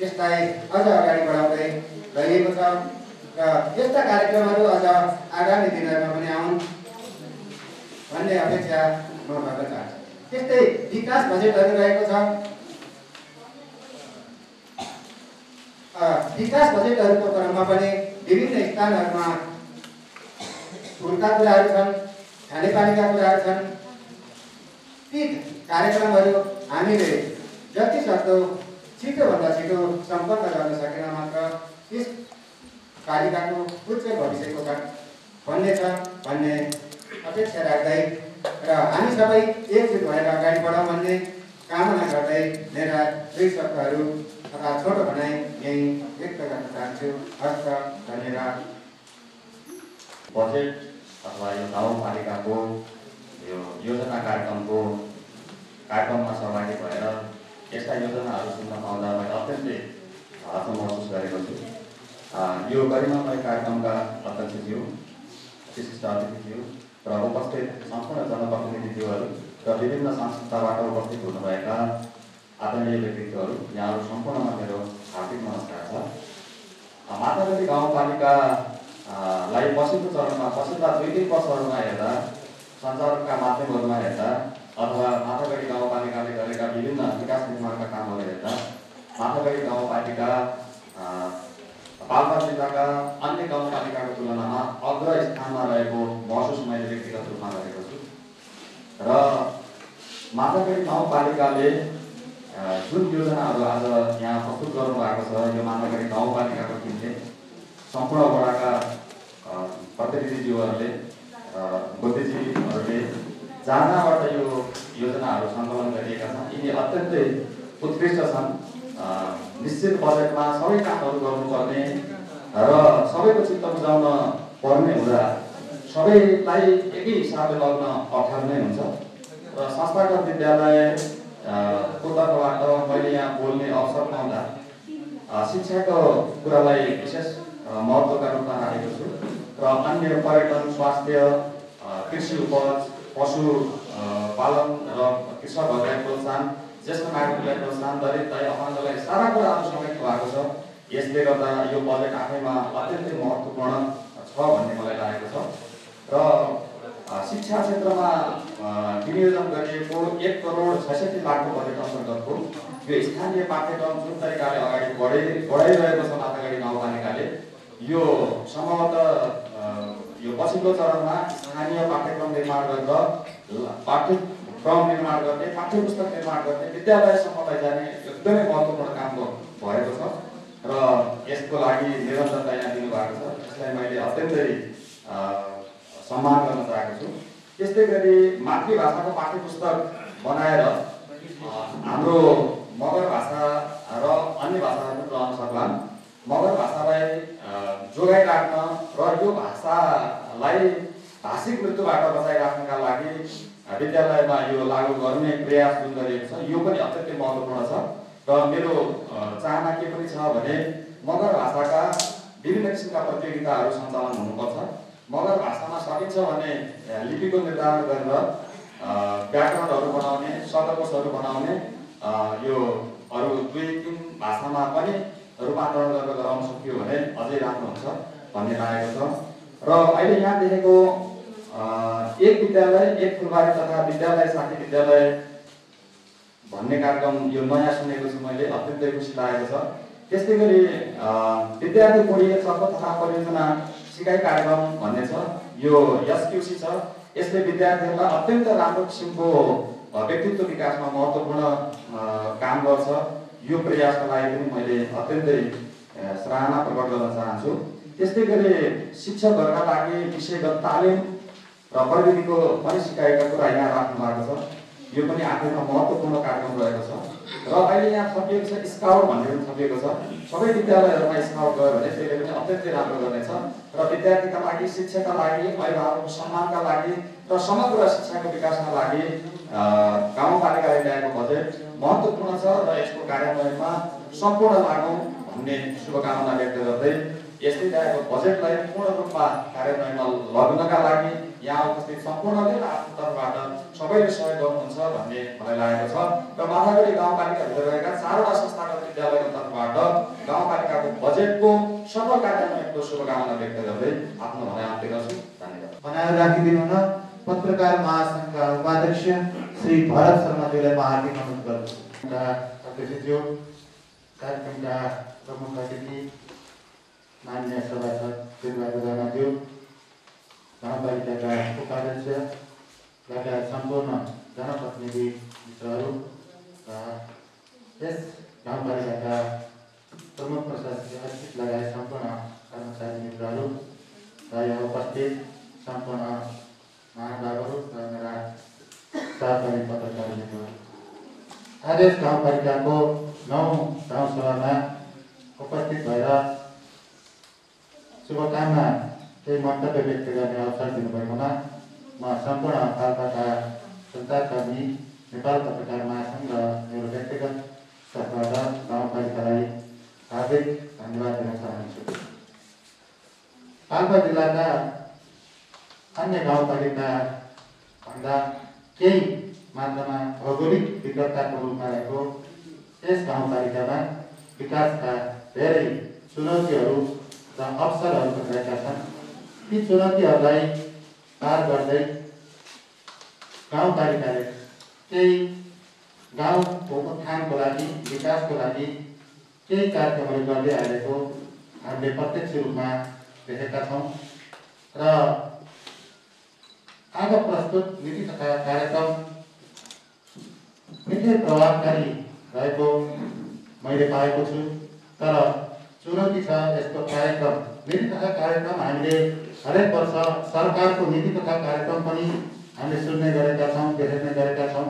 यसलाई अझ अगाडि बढाउँदै गइएको छ र यस्ता कार्यक्रमहरू अझ आगामी दिनहरूमा पनि आउन् भन्ने अपेक्षा म गर्न चाहन्छु। त्यस्तै विकास बजेटहरू रहेको छ। विकास बजेटहरूको क्रममा पनि विभिन्न स्थानहरूमा पुलका कुराहरू छन्, खानेपानीका कुराहरू छन्। ती कार्यक्रमहरू हामीले जति सक्दो छिटोभन्दा छिटो सम्पन्न गर्न सकेन मात्र यस पालिकाको उच्च भविष्यको भन्ने छ भन्ने अपेक्षा राख्दै र हामी सबै एकजुट भएर अगाडि बढौँ भन्ने कामना गर्दै मेरा दुई शब्दहरू अथवा छोटो भनाइ यही व्यक्त गर्न चाहन्छु। हस्त धन्यवाद। बजेट अथवा यो गाउँपालिकाको यो योजना कार्यक्रममा सहभागी भएर यस्ता योजनाहरू सुन्न पाउँदा मैले अत्यन्तै हर्ष महसुस गरेको छु। यो गरिमामय कार्यक्रमका अध्यक्षज्यू, विशिष्ट अतिथिज्यू र उपस्थित सम्पूर्ण जनप्रतिनिधिज्यूहरू र विभिन्न संस्थाबाट उपस्थित हुनुभएका आदरणीय व्यक्तित्वहरू, यहाँहरू सम्पूर्णमा मेरो हार्दिक नमस्कार छ। मातागढी गाउँपालिकालाई पछिल्लो चरणमा पछिल्ला 2-3 वर्षहरूमा हेर्दा, सञ्चारका माध्यमहरूमा हेर्दा अथवा मातागढी गाउँपालिकाले गरेका विभिन्न विकास निर्माणका कामहरू हेर्दा मातागढी गाउँपालिका पाल्पा जिल्लाका अन्य गाउँपालिकाको तुलनामा अग्र स्थानमा रहेको महसुस मैले व्यक्तिगत रूपमा गरेको छु। र मातागढी गाउँपालिकाले जुन योजनाहरू आज यहाँ प्रस्तुत गर्नुभएको छ, यो मातागढी गाउँपालिकाको टिमले सम्पूर्ण वडाका प्रतिनिधिज्यूहरूले बुद्धिजीवीहरूले जहाँबाट यो योजनाहरू सङ्कलन गरिएका छन्, यिनी अत्यन्तै उत्कृष्ट छन्। निश्चित बजेटमा सबै कामहरू गर्नुपर्ने र सबैको चित्त बुझाउन पर्ने हुँदा सबैलाई एकै हिसाबले लग्न अप्ठ्यारो नै हुन्छ। र संस्थागत विद्यालयको तर्फबाट मैले यहाँ बोल्ने अवसर पाउँदा शिक्षाको कुरालाई विशेष महत्त्वका रूपमा राखेको छु र अन्य पर्यटन, स्वास्थ्य, कृषि उपज, पशु पालन र कृषकहरूलाई प्रोत्साहन, ज्येष्ठ नागरिकलाई प्रोत्साहन, दलितलाई, अपाङ्गलाई सारा कुराहरू समेट्नु भएको छ। यसले गर्दा यो बजेट आफैमा अत्यन्तै महत्त्वपूर्ण छ भन्ने मलाई लागेको छ। र शिक्षा क्षेत्रमा विनियोजन गरिएको 1,66,00,000 बजेट अन्तर्गतको यो स्थानीय पाठ्यक्रम जुन तरिकाले अगाडि बढाइरहेको छ मातागढी गाउँपालिकाले, यो सम्भवतः यो पछिल्लो चरणमा स्थानीय पाठ्यक्रम निर्माण गरेर पाठ्यक्रम निर्माण गर्ने, पाठ्यपुस्तक निर्माण गर्ने, विद्यालयसम्मलाई जाने एकदमै महत्त्वपूर्ण काम भएको छ र यसको लागि निरन्तरता यहाँ दिनुभएको छ। यसलाई मैले अत्यन्तै सम्मान गर्न चाहेको छु। त्यस्तै गरी मातृभाषाको पाठ्यपुस्तक बनाएर हाम्रो मगर भाषा र अन्य भाषाहरू रहन सक्लान्। मगर भाषालाई जोगाइराख्न र यो भाषालाई भाषिक मृत्युबाट बचाइराख्नका लागि विद्यालयमा यो लागू गर्ने प्रयास जुन गरिएको छ, यो पनि अत्यन्तै महत्त्वपूर्ण छ। र मेरो चाहना के पनि छ भने मगर भाषाका विभिन्न किसिमका प्रतियोगिताहरू सञ्चालन हुनुपर्छ। मगर भाषामा सकिन्छ भने लिपिको निर्धारण गरेर व्याकरणहरू बनाउने, शब्दकोशहरू बनाउने, यो अरू 2-3 भाषामा पनि रूपान्तरण गरेर गराउन सकियो भने अझै राम्रो हुन्छ भन्ने लागेको छ। र अहिले यहाँ देखेको एक विद्यालय एक फुलबारी तथा विद्यालय साथी विद्यालय भन्ने कार्यक्रम यो नयाँ सुनेको छु मैले, अत्यन्तै खुसी लागेको छ। त्यस्तै गरी विद्यार्थी कोर्डिनेट तथा परियोजना सिकाइ कार्यक्रम भन्ने छ, यो एसक्युसी छ। यसले विद्यार्थीहरूलाई अत्यन्त राम्रो किसिमको व्यक्तित्व विकासमा महत्त्वपूर्ण काम गर्छ। यो प्रयासका लागि पनि मैले अत्यन्तै सराहना प्रकट गर्न चाहन्छु। त्यस्तै गरी शिक्षकहरूका लागि विषयगत तालिम र प्रविधिको पनि सिकाइका कुरा यहाँ राख्नु भएको छ। यो पनि आफैमा महत्त्वपूर्ण कार्यक्रम रहेको छ। र अहिले यहाँ थपिएको छ स्काउट भन्ने पनि थपिएको छ। सबै विद्यालयहरूमा स्काउट गयो भने त्यसले पनि अत्यन्तै राम्रो गर्नेछ र विद्यार्थीका लागि, शिक्षाका लागि, अभिभावकको सम्मानका लागि र समग्र शिक्षाको विकासका लागि गाउँपालिकाले ल्याएको बजेट महत्त्वपूर्ण छ र यसको कार्यान्वयनमा सम्पूर्ण लागौँ भन्ने शुभकामना व्यक्त गर्दै यसले ल्याएको बजेटलाई पूर्ण रूपमा कार्यान्वयनमा लग्नका लागि यहाँ उपस्थित सम्पूर्णले आफ्नो तर्फबाट सबैले सहयोग गर्नुहुन्छ भन्ने मलाई लागेको छ। र मातागढी गाउँपालिकाभित्र रहेका 4वटा संस्थागत विद्यालयको तर्फबाट गाउँपालिकाको बजेटको सफल कार्यान्वयनको शुभकामना व्यक्त गर्दै आफ्नो भनाइ अन्त्य गर्छु। धन्यवाद। बनाएर राखिदिनु न पत्रकार महासङ्घका उपाध्यक्ष श्री भरत शर्माज्यूलाई म हार्दिक अनुरोध गर्छु। अध्यक्षज्यू, कार्यक्रमका प्रमुख अतिथि, मान्य सभासद बिरुवाको राणाज्यू, गाउँपालिकाका उपाध्यक्ष लगायत सम्पूर्ण जनप्रतिनिधि मित्रहरू र यस गाउँपालिकाका प्रमुख प्रशासकीय अधिकृत लगायत सम्पूर्ण कर्मचारी मित्रहरू र यहाँ उपस्थित सम्पूर्ण महानुभावहरू र मेरा सहकर्मी पत्रकार मित्रहरू, आज यस गाउँपालिकाको 9 गाउँसभामा उपस्थित भएर शुभकामना केही मन्तव्य व्यक्त गर्ने अवसर दिनुभएकोमा म सम्पूर्ण पाल्पाका सञ्चारकर्मी, नेपाल पत्रकार महासङ्घ र मेरो व्यक्तिगत तर्फबाट गाउँपालिकालाई हार्दिक धन्यवाद दिन चाहन्छु। पाल्पा जिल्लाका अन्य गाउँपालिका भन्दा केही मात्रामा भौगोलिक विकटताको रूपमा रहेको यस गाउँपालिकामा विकासका धेरै चुनौतीहरू र अवसरहरू पनि रहेका छन्। ती चुनौतीहरूलाई पार गर्दै गाउँपालिकाले केही गाउँको उत्थानको लागि, विकासको लागि केही कार्यक्रमहरू गर्दै आएको हामीले प्रत्यक्ष रूपमा देखेका छौँ र आज प्रस्तुत नीति तथा कार्यक्रम निकै प्रभावकारी रहेको मैले पाएको छु। तर चुनौती छ यस्तो कार्यक्रम, नीति तथा कार्यक्रम हामीले हरेक वर्ष सरकारको नीति तथा कार्यक्रम पनि हामीले सुन्ने गरेका छौँ, देख्ने गरेका छौँ।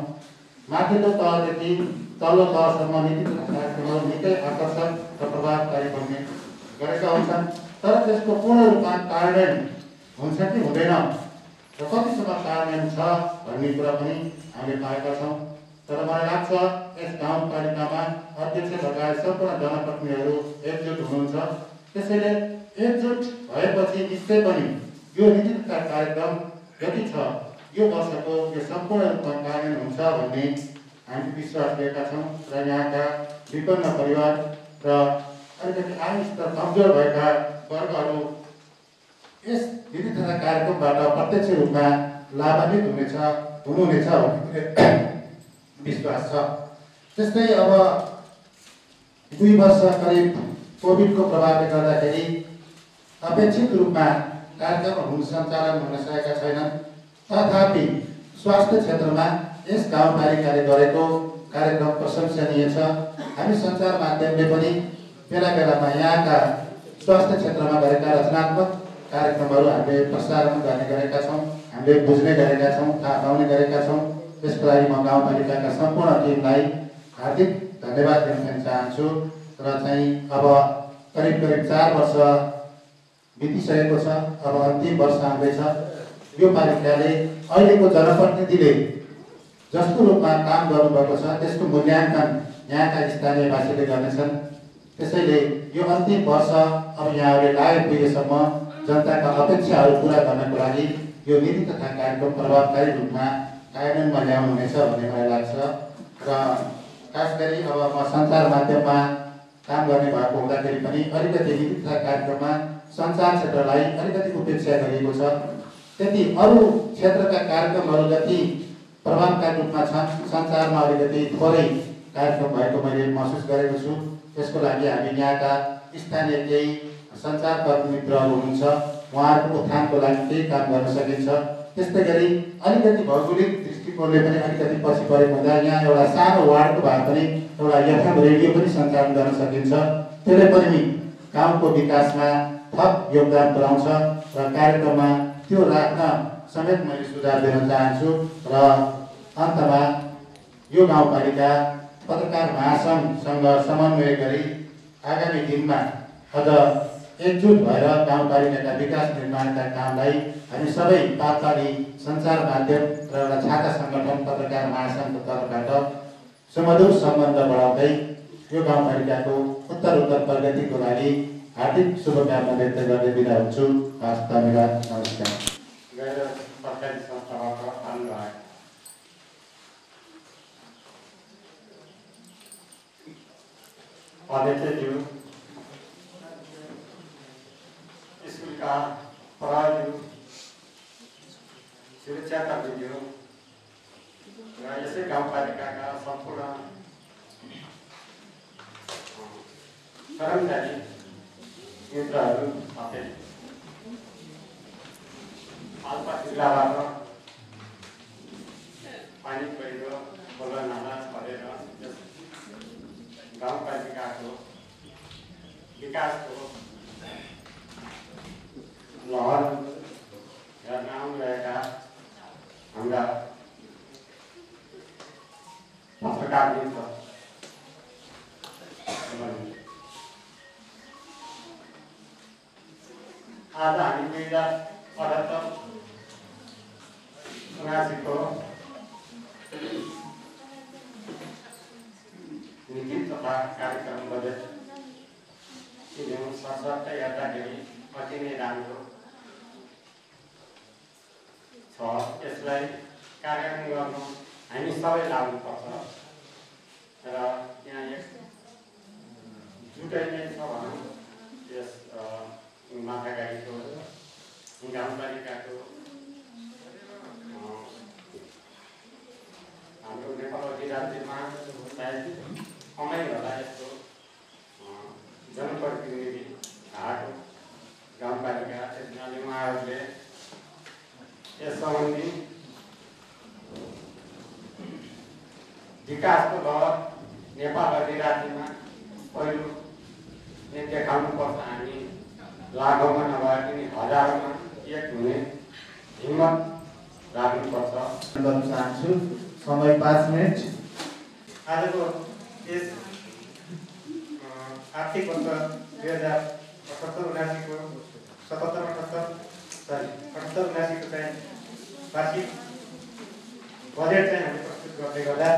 माथिल्लो तहदेखि तल्लो तहसम्म नीति तथा कार्यक्रमहरू निकै आकर्षक र प्रभावकारी बन्ने गरेका हुन्छन्। तर त्यसको पूर्ण रूपमा कार्यान्वयन हुन्छ कि हुँदैन र कतिसम्म कार्यान्वयन छ भन्ने कुरा पनि हामीले पाएका छौँ। तर मलाई लाग्छ यस गाउँपालिकामा अध्यक्ष लगायत सम्पूर्ण जनप्रतिनिधिहरू एकजुट हुनुहुन्छ। त्यसैले एकजुट भएपछि निश्चय पनि यो नीति तथा कार्यक्रम जति छ यो वर्षको यो सम्पूर्ण रूपमा कार्यान्वयन हुन्छ भन्ने हामी विश्वास लिएका छौँ र यहाँका विपन्न परिवार र अलिकति आय स्तर कमजोर भएका वर्गहरू यस नीति तथा कार्यक्रमबाट प्रत्यक्ष रूपमा लाभान्वित हुनुहुनेछ भन्ने विश्वास छ। त्यस्तै अब 2 वर्ष करिब कोभिडको प्रभावले गर्दाखेरि अपेक्षित रूपमा कार्यक्रमहरू सञ्चालन हुन सकेका छैनन्। तथापि स्वास्थ्य क्षेत्रमा यस गाउँपालिकाले गरेको कार्यक्रम प्रशंसनीय छ। हामी सञ्चार माध्यमले पनि बेला बेलामा यहाँका स्वास्थ्य क्षेत्रमा गरेका रचनात्मक कार्यक्रमहरू हामीले प्रसारण गर्ने गरेका छौँ, हामीले बुझ्ने गरेका छौँ, थाहा पाउने गरेका छौँ। त्यसको लागि म गाउँपालिकाका सम्पूर्ण टिमलाई हार्दिक धन्यवाद दिन चाहन्छु। र चाहिँ अब करिब 4 वर्ष बितिसकेको छ, अब अन्तिम वर्ष आउँदैछ। यो पालिकाले अहिलेको जनप्रतिनिधिले जस्तो रूपमा काम गर्नुभएको छ त्यसको मूल्याङ्कन यहाँका स्थानीयवासीले गर्नेछन्। त्यसैले यो अन्तिम वर्ष अब यहाँहरूले लायक पुगेसम्म जनताका अपेक्षाहरू पुरा गर्नको लागि यो नीति तथा कार्यक्रम प्रभावकारी रूपमा कार्यान्वयनमा ल्याउनुहुनेछ भन्ने मलाई लाग्छ। र खास गरी अब म सञ्चार माध्यममा काम गर्ने भएको हुँदाखेरि पनि अलिकति नीति तथा कार्यक्रममा सञ्चार क्षेत्रलाई अलिकति उपेक्षा गरिएको छ। त्यति अरू क्षेत्रका कार्यक्रमहरू जति प्रभावकारी रूपमा छन्, सञ्चारमा अलिकति थोरै कार्यक्रम भएको मैले महसुस गरेको छु। त्यसको लागि हामी यहाँका स्थानीय केही सञ्चारकर्मी मित्रहरू हुनुहुन्छ, उहाँहरूको उत्थानको लागि केही काम गर्न सकिन्छ। त्यस्तै गरी अलिकति भौगोलिक दृष्टिकोणले पनि अलिकति पछि परेको हुँदा यहाँ एउटा सानो वार्डको भए पनि एउटा एफएम रेडियो पनि सञ्चालन गर्न सकिन्छ। त्यसले पनि गाउँको विकासमा थप योगदान पुर्याउँछ र कार्यक्रममा त्यो राख्न समेत मैले सुझाव दिन चाहन्छु। र अन्तमा यो गाउँपालिका पत्रकार महासङ्घसँग समन्वय गरी आगामी दिनमा अझ एकजुट भएर गाउँपालिकाका विकास निर्माणका कामलाई हामी सबै पाल्पाली सञ्चार माध्यम र एउटा छाता सङ्गठन पत्रकार महासङ्घको तर्फबाट सुमधुर सम्बन्ध बढाउँदै यो गाउँपालिकाको उत्तर प्रगतिको लागि हार्दिक शुभकामना व्यक्त गर्दै बिदा हुन्छु। हस्, धन्यवाद, नमस्कार। गैर सरकारी संस्थाबाट आउनुभयो अध्यक्षज्यू, स्कुलका प्रहरीज्यू, सुरक्षाकर्मीज्यू र यसै गाउँपालिकाका सम्पूर्ण कर्मचारी मित्रहरू साथै पाल्पा जिल्लाबाट पानी पहिरो खोला नाला परेर यस गाउँपालिका हामी 2078 79 को नीति तथा कार्यक्रम बजेट किनौँ सशक्त हेर्दाखेरि अति नै राम्रो छ। यसलाई कार्यान्वयन गर्नु हामी सबै लाग्नुपर्छ र यहाँ एक जुटै नै छ भनौँ। यस माथागाडीको गाउँपालिकाको हाम्रो नेपाल अधिराज्यमा सायद कमै होला यस्तो जनप्रतिनिधि भएको गाउँपालिका। त्यसैले उहाँहरूले यस सम्बन्धी विकासको लहर नेपाल अधिराज्यमा पहिलो नै देखाउनुपर्छ। हामी लाखौँमा नभए पनि हजारौँमा एक हुने हिम्मत राख्नुपर्छ गर्न चाहन्छु। समय 5 मिनट। आजको यस आर्थिक वर्ष 2078-79 को 78-79 को चाहिँ वार्षिक बजेट चाहिँ हामीले प्रस्तुत गर्दै गर्दा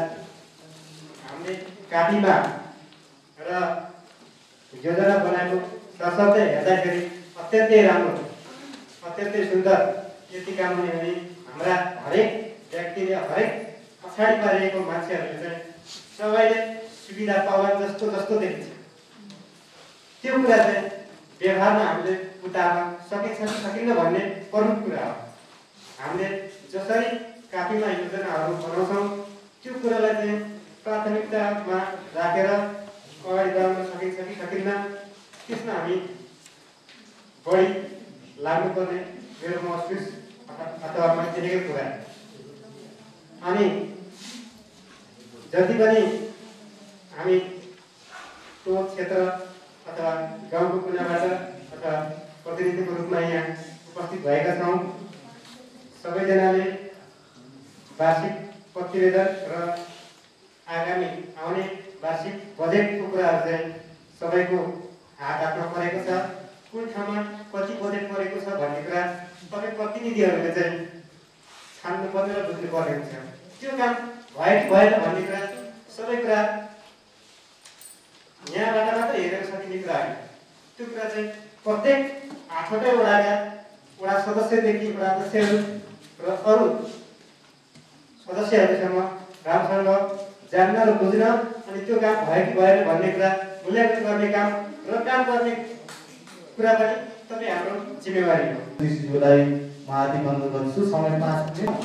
हामीले कापीमा र योजना बनाएको सरसर्दै हेर्दाखेरि अत्यन्तै राम्रो, अत्यन्तै सुन्दर। यति काम हुने भने हाम्रा हरेक व्यक्तिले, हरेक पछाडि परेको मान्छेहरूले चाहिँ सबैले सुविधा पाउला जस्तो जस्तो देखिन्छ। त्यो कुरा चाहिँ व्यवहारमा हामीले उतार्न सकिन्छ कि सकिन्न भन्ने प्रमुख कुरा हो। हामीले जसरी कापीमा योजनाहरू बनाउँछौँ त्यो कुरालाई चाहिँ प्राथमिकतामा राखेर अगाडि बढाउन सकिन्छ कि सकिन्न, त्यसमा हामी बढी लाग्नुपर्ने मेरो महसुस अथवा मैले देखेको कुरा। अनि जति पनि हामी टोल क्षेत्र अथवा गाउँको कुनाबाट अथवा प्रतिनिधिको रूपमा यहाँ उपस्थित भएका छौँ, सबैजनाले वार्षिक प्रतिवेदन र आगामी आउने वार्षिक बजेटको कुराहरू चाहिँ सबैको हात हातमा परेको छ। कुन ठाउँमा कति बजेट परेको छ भन्ने कुरा सबै प्रतिनिधिहरूले चाहिँ छान्नुपर्ने र बुझ्नुपर्ने हुन्छ। त्यो काम भयो कि भएन भन्ने कुरा सबै कुरा यहाँबाट मात्रै हेरेर सकिने कुरा होइन। त्यो कुरा चाहिँ प्रत्येक 8वटै वडाका वडा सदस्यदेखि वडा अध्यक्षहरू र अरू सदस्यहरूसँग राम्रोसँग जान्न र बुझ्न, अनि त्यो काम भयो कि भएन भन्ने कुरा मूल्याङ्कन गर्ने काम र काम गर्ने कुरा पनि तपाईँ हाम्रो जिम्मेवारी हो। ज्यूलाई म हार्दिक अनुरोध गर्छु। समय 5 मिनट।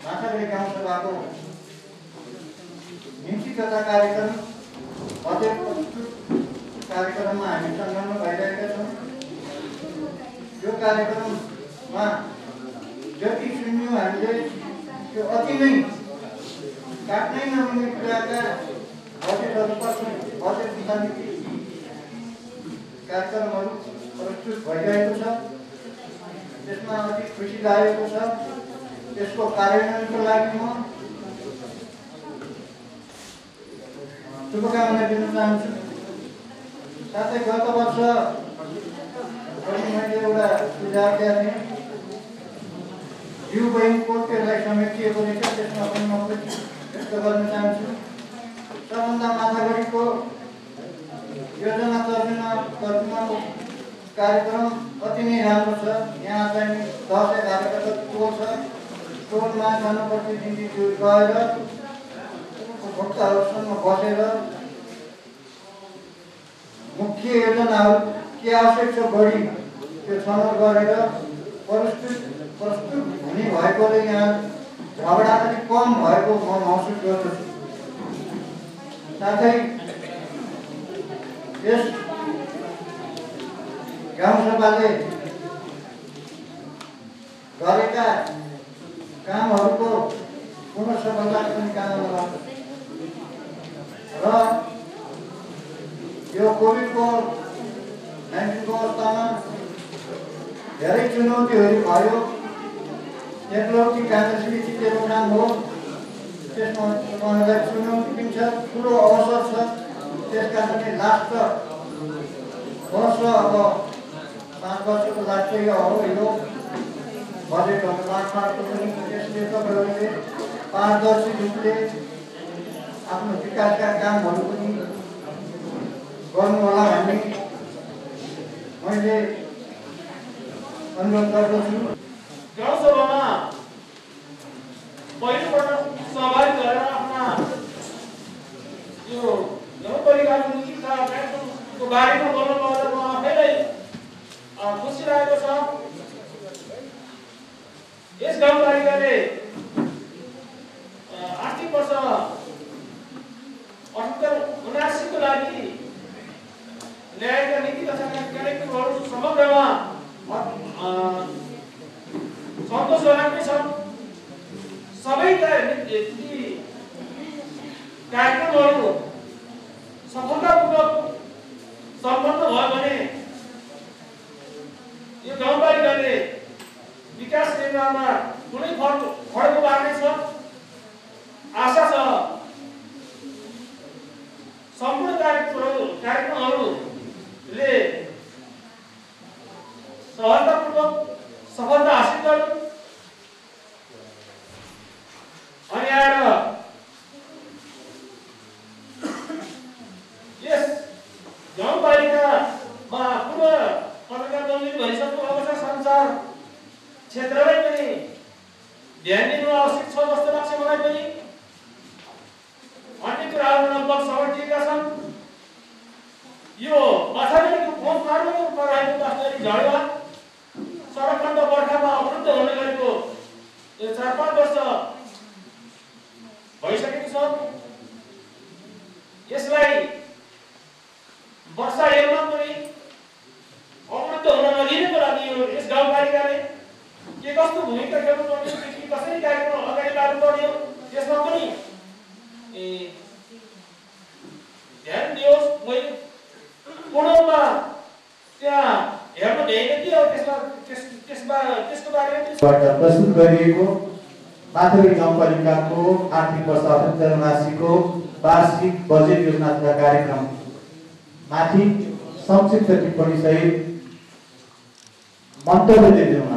माथागाडी गाउँसभाको नीति तथा कार्यक्रम बजेट प्रस्तुत कार्यक्रममा हामी संलग्न भइरहेका छौँ। यो कार्यक्रममा जति सुन्यौँ हामीले त्यो अति नै काट्नै नहुने कुराका बजेटहरू बजेट समिति कार्यक्रमहरू प्रस्तुत भइरहेको छ। त्यसमा अति खुसी लागेको छ। त्यसको कार्यान्वयनको लागि म शुभकामना दिन चाहन्छु। साथै गत वर्ष मैले एउटा सुझाव दिएको थिएँ, जिउ बैङ्कको त्यसलाई समेटिएको रहेछ। त्यसमा पनि म व्यक्त गर्न चाहन्छु। सबभन्दा माथागाडीको योजना तर्जुमाको कार्यक्रम अति नै राम्रो छ। यहाँ चाहिँ 10-11 टोल छ। टोलमा जनप्रतिनिधि गएर उपभोक्ताहरूसँग बसेर मुख्य योजनाहरू के आवश्यक छ बढी त्यो छनौट गरेर प्रस्तुत हुने भएकोले यहाँ झगडा पनि कम भएको म महसुस गर्दछु। साथै यस गाउँसभाले गरेका कामहरूको पुनः सफलता पनि कामना गर्छ र यो कोभिड-19 को अवस्थामा धेरै चुनौतीहरू भयो। एकलौटी काङ्ग्रेसले जितेको काम हो। त्यसमा उहाँहरूलाई चुनौती पनि छ, ठुलो अवसर छ। त्यसका लागि लास्ट वर्ष अब 5 वर्षको राष्ट्रिय हो यो बजेटहरू मार्फतको पनि यसले तपाईँहरूले पारदर्शी रूपले आफ्नो विकासका कामहरू पनि गर्नुहोला भन्ने मैले अनुरोध गर्दछु। गाउँसभामा पहिलोपल्ट सहभागी भएर आफ्ना यो नगरपालिकाको नीतिका कार्यक्रमको बारेमा बोल्न पाउँदा म आफैलाई खुसी लागेको छ। यस गाउँपालिकाले आर्थिक वर्ष 78-79 को लागि ल्याएका नीति तथा कार्यक्रमहरू समग्रमा सन्तोष लाग्ने छ। सबै कार्यक्रमहरू सफलतापूर्वक सम्पन्न भयो भने यो गाउँपालिकाले विकास निर्माणमा कुनै फड्को पार्नेछ। आशा छ सम्पूर्ण कार्यक्रमहरूले सफलतापूर्वक सफलता हासिल गर्नु अनि आएर यस गाउँपालिकामा पूर्व पत्रकार बन्ने भइसक्नु अवस्था संसार क्षेत्रलाई पनि ध्यान दिनु आवश्यक छ जस्तो लाग्छ मलाई पनि। अन्य कुराहरू लगभग समेटिएका छन्। यो असाधारणको खोज मार्गको रूपमा रहेको बास्टरी झडेवा सडक खण्ड बर्खामा अवरुद्ध हुने गरेको यो 4-5 वर्ष भइसकेको छ। यसलाई वर्षा हेर्न पनि अवरुद्ध हुन नदिनको लागि यस गाउँपालिकाले के कस्तो भूमिका खेल्नु पर्ने, कसरी कार्यक्रम अगाडि लानु पर्ने त्यसमा पनि ध्यान दियोस्। मैले पूर्णमा त्यहाँ हेर्न भ्याइनँ कि अब त्यसको बारेमा प्रस्तुत गरिएको माथागढी गाउँपालिकाको आर्थिक वर्ष 78-79 को वार्षिक बजेट योजना तथा कार्यक्रम माथि संक्षिप्त टिप्पणी सहित मन्तव्य दिँदै हुन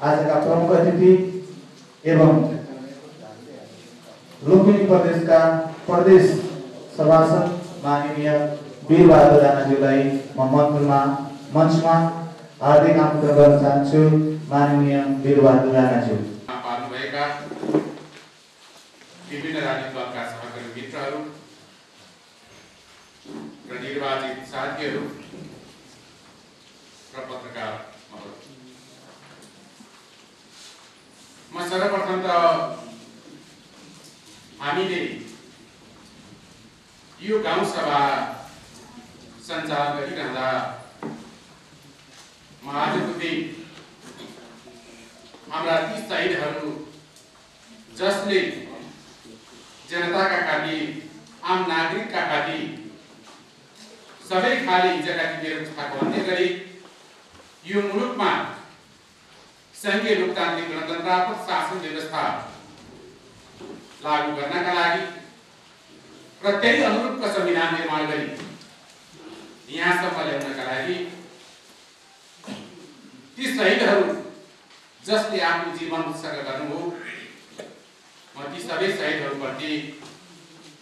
आजका प्रमुख अतिथि एवं लुम्बिनी प्रदेशका प्रदेश सभासद माननीय वीरबहादुर राणाज्यूलाई म मञ्चमा हार्दिक आमन्त्रण गर्न चाहन्छु। माननीय वीरबहादुर राणाज्यू। पाल्नुभएका विभिन्न राजनीतिक दलका सहकर्मी मित्रहरू र निर्वाचित साथीहरू र पत्रकार म सर्वप्रथम त हामीले यो गाउँ सभा सञ्चालन गरिरहँदा म आजको दिन हाम्रा ती शहीदहरू जसले जनताका खातिर आम नागरिकका खातिर सबै खाले जग्गाकी व्यवस्थाको अन्त्य गरी यो मुलुकमा संघीय लोकतान्त्रिक गणतन्त्रात्मक शासन व्यवस्था लागू गर्नका लागि र त्यही अनुरूपको संविधान निर्माण गरी यहाँसम्म ल्याउनका लागि ती शहीदहरू जसले आफ्नो जीवन उत्सर्ग गर्नुभयो म ती सबै शहीदहरूप्रति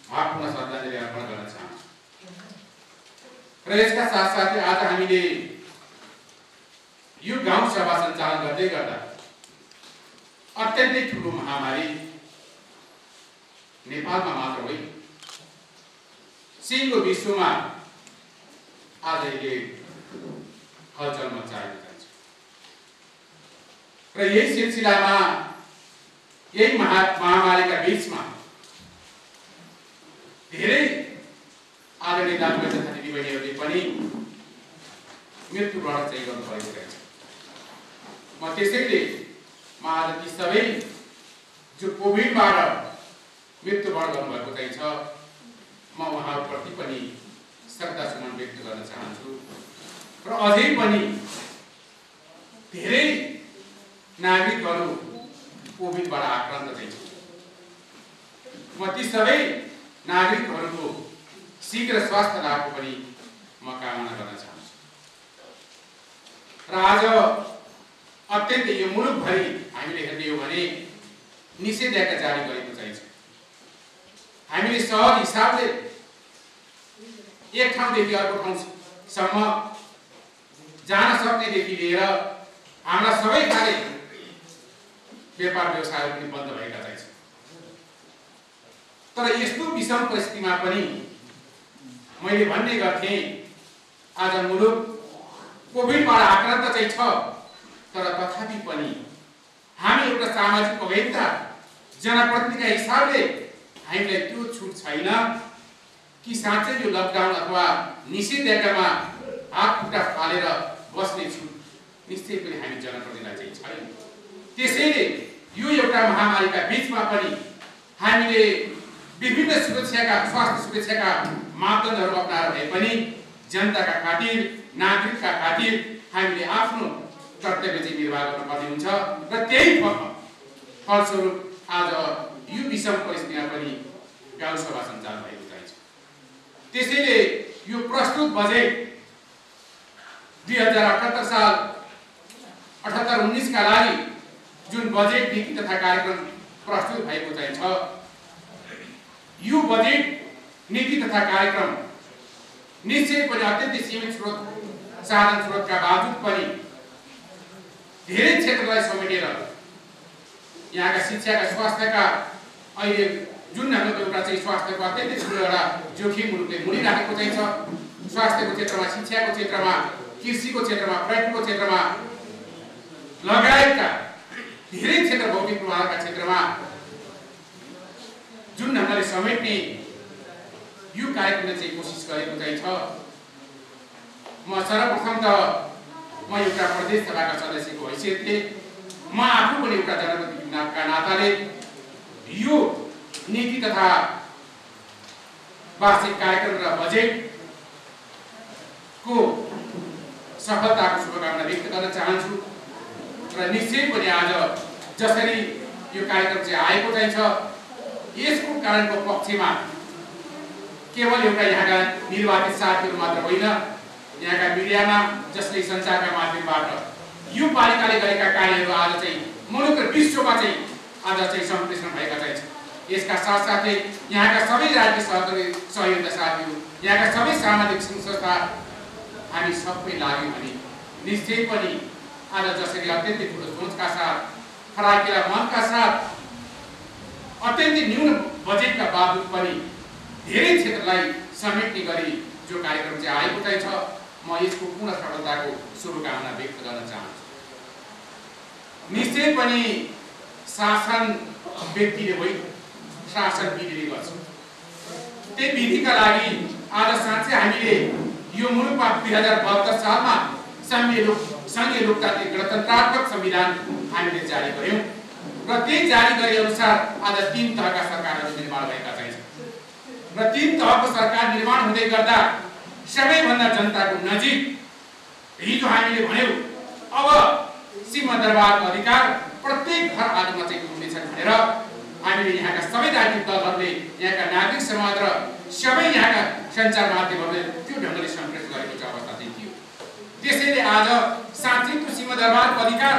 भावपूर्ण श्रद्धाञ्जलि अर्पण गर्न चाहन्छु। र यसका साथसाथै आज हामीले यो गाउँ सभा सञ्चालन गर्दै गर्दा अत्यन्तै ठुलो महामारी नेपालमा मात्र होइन सिङ्गो विश्वमा आज यसले हलचल मचाएको छ र यही सिलसिलामा यही महामारीका बीचमा धेरै आदरणीय दाजुभाइ तथा दिदीबहिनीहरूले पनि मृत्युवरण चाहिँ गर्नु परेको रहेछ। म त्यसैले म आज ती सबै जो कोभिडबाट मृत्युवरण गर्नुभएको चाहिँ छ म उहाँहरूप्रति पनि श्रद्धासुमन व्यक्त गर्न चाहन्छु र अझै पनि धेरै नागरिकहरू कोभिडबाट आक्रान्त चाहिँ छ। म ती सबै नागरिकहरूको शीघ्र स्वास्थ्य लाभको पनि म कामना गर्न चाहन्छु। र आज अत्यन्तै यो मुलुकभरि हामीले हेर्ने हो भने निषेधाज्ञा जारी गरेको चाहिन्छ। हामीले सहज हिसाबले एक ठाउँदेखि अर्को ठाउँसम्म जान सक्नेदेखि लिएर हाम्रा सबै खाले व्यापार व्यवसायहरू पनि बन्द भएका चाहिन्छ। तर यस्तो विषम परिस्थितिमा पनि मैले भन्ने गर्थेँ आज मुलुक कोभिडबाट आक्रान्त चाहिँ छ, तर तथापि पनि हामी एउटा सामाजिक अभियन्ता जनप्रतिनिधिका हिसाबले हामीलाई त्यो छुट छैन कि साँच्चै यो लकडाउन अथवा निषेधाज्ञामा हात खुट्टा फालेर बस्ने छुट निश्चय पनि हामी जनप्रतिनिधिलाई चाहिँ छैन। त्यसैले यो एउटा महामारीका बीचमा पनि हामीले विभिन्न सुरक्षाका स्वास्थ्य सुरक्षाका मापदण्डहरू अपनाएर भए पनि जनताका खातिर नागरिकका खातिर हामीले आफ्नो कर्तव्य चाहिँ निर्वाह गर्नुपर्ने हुन्छ र त्यही फलस्वरूप आज यो विषम परिस्थितिमा पनि गाउँ सभा सञ्चालन भएको चाहिन्छ। त्यसैले यो प्रस्तुत बजेट 2078 साल 78-19 का लागि जुन बजेट नीति तथा कार्यक्रम प्रस्तुत भएको चाहिन्छ, यो बजेट नीति तथा कार्यक्रम निश्चय पनि अत्यन्तै सीमित साधन स्रोतका बावजुद पनि धेरै क्षेत्रलाई समेटेर यहाँका शिक्षाका स्वास्थ्यका अहिले जुन हाम्रो एउटा चाहिँ स्वास्थ्यको अत्यन्तै ठुलो एउटा जोखिम मुलुकले मुनिराखेको चाहिँ छ, स्वास्थ्यको क्षेत्रमा, शिक्षाको क्षेत्रमा, कृषिको क्षेत्रमा, पर्यटनको क्षेत्रमा लगायतका धेरै क्षेत्र भौतिक पूर्वाधारका क्षेत्रमा जुन ढङ्गले समेट्ने यो कार्यक्रमले चाहिँ कोसिस गरेको चाहिँ छ। म सर्वप्रथम त म एउटा प्रदेश सभाका सदस्यको हैसियतले म आफू पनि एउटा जनप्रतिनिधिका नाताले यो नीति तथा वार्षिक कार्यक्रम र बजेटको सफलताको शुभकामना व्यक्त गर्न चाहन्छु र निश्चय पनि आज जसरी यो कार्यक्रम चाहिँ आएको चाहिँ छ, यसको कारणको पक्षमा केवल एउटा यहाँका निर्वाचित साथीहरू मात्र होइन, यहाँका मिडियामा जसले सञ्चारका माध्यमबाट यो पालिकाले गरेका कार्यहरू आज चाहिँ मुलुक र विश्वमा चाहिँ आज चाहिँ सम्प्रेषण भएका चाहिँ छ। यसका साथसाथै यहाँका सबै राज्य सहयोगी साथीहरू, यहाँका सबै सामाजिक संस्था हामी सबै लाग्यौँ भने निश्चय पनि आज जसरी अत्यन्तै ठुलो सोचका साथ, फराकिला मनका साथ, अत्यन्तै न्यून बजेटका बावजुद पनि धेरै क्षेत्रलाई समेट्ने गरी जो कार्यक्रम चाहिँ आएको चाहिँ छ, म यसको पूर्ण सफलताको शुभकामना व्यक्त गर्न चाहन्छु। निश्चय पनि शासन व्यक्तिले होइन, शासन विधिले गर्छ। त्यही विधिका लागि आज साँच्चै हामीले यो मुलुकमा 2072 सालमा सङ्घीय लोकतान्त्रिक गणतन्त्रात्मक संविधान हामीले जारी गर्यौं र त्यही जारी गरे अनुसार आज 3 तहका सरकारहरू निर्माण भएका छन् र 3 तहको सरकार निर्माण हुँदै गर्दा सबैभन्दा जनताको नजिक हिजो हामीले भन्यौं अब सिंहदरबारको अधिकार प्रत्येक घर आदिमा चाहिँ पुग्नेछ भनेर हामीले यहाँका सबै राजनीतिक दलहरूले, यहाँका नागरिक समाज र सबै यहाँका सञ्चार माध्यमहरूले त्यो ढङ्गले सम्प्रेषण गरेको चाहिँ अवस्था चाहिँ थियो। त्यसैले आज साँच्चै त्यो सिंहदरबारको अधिकार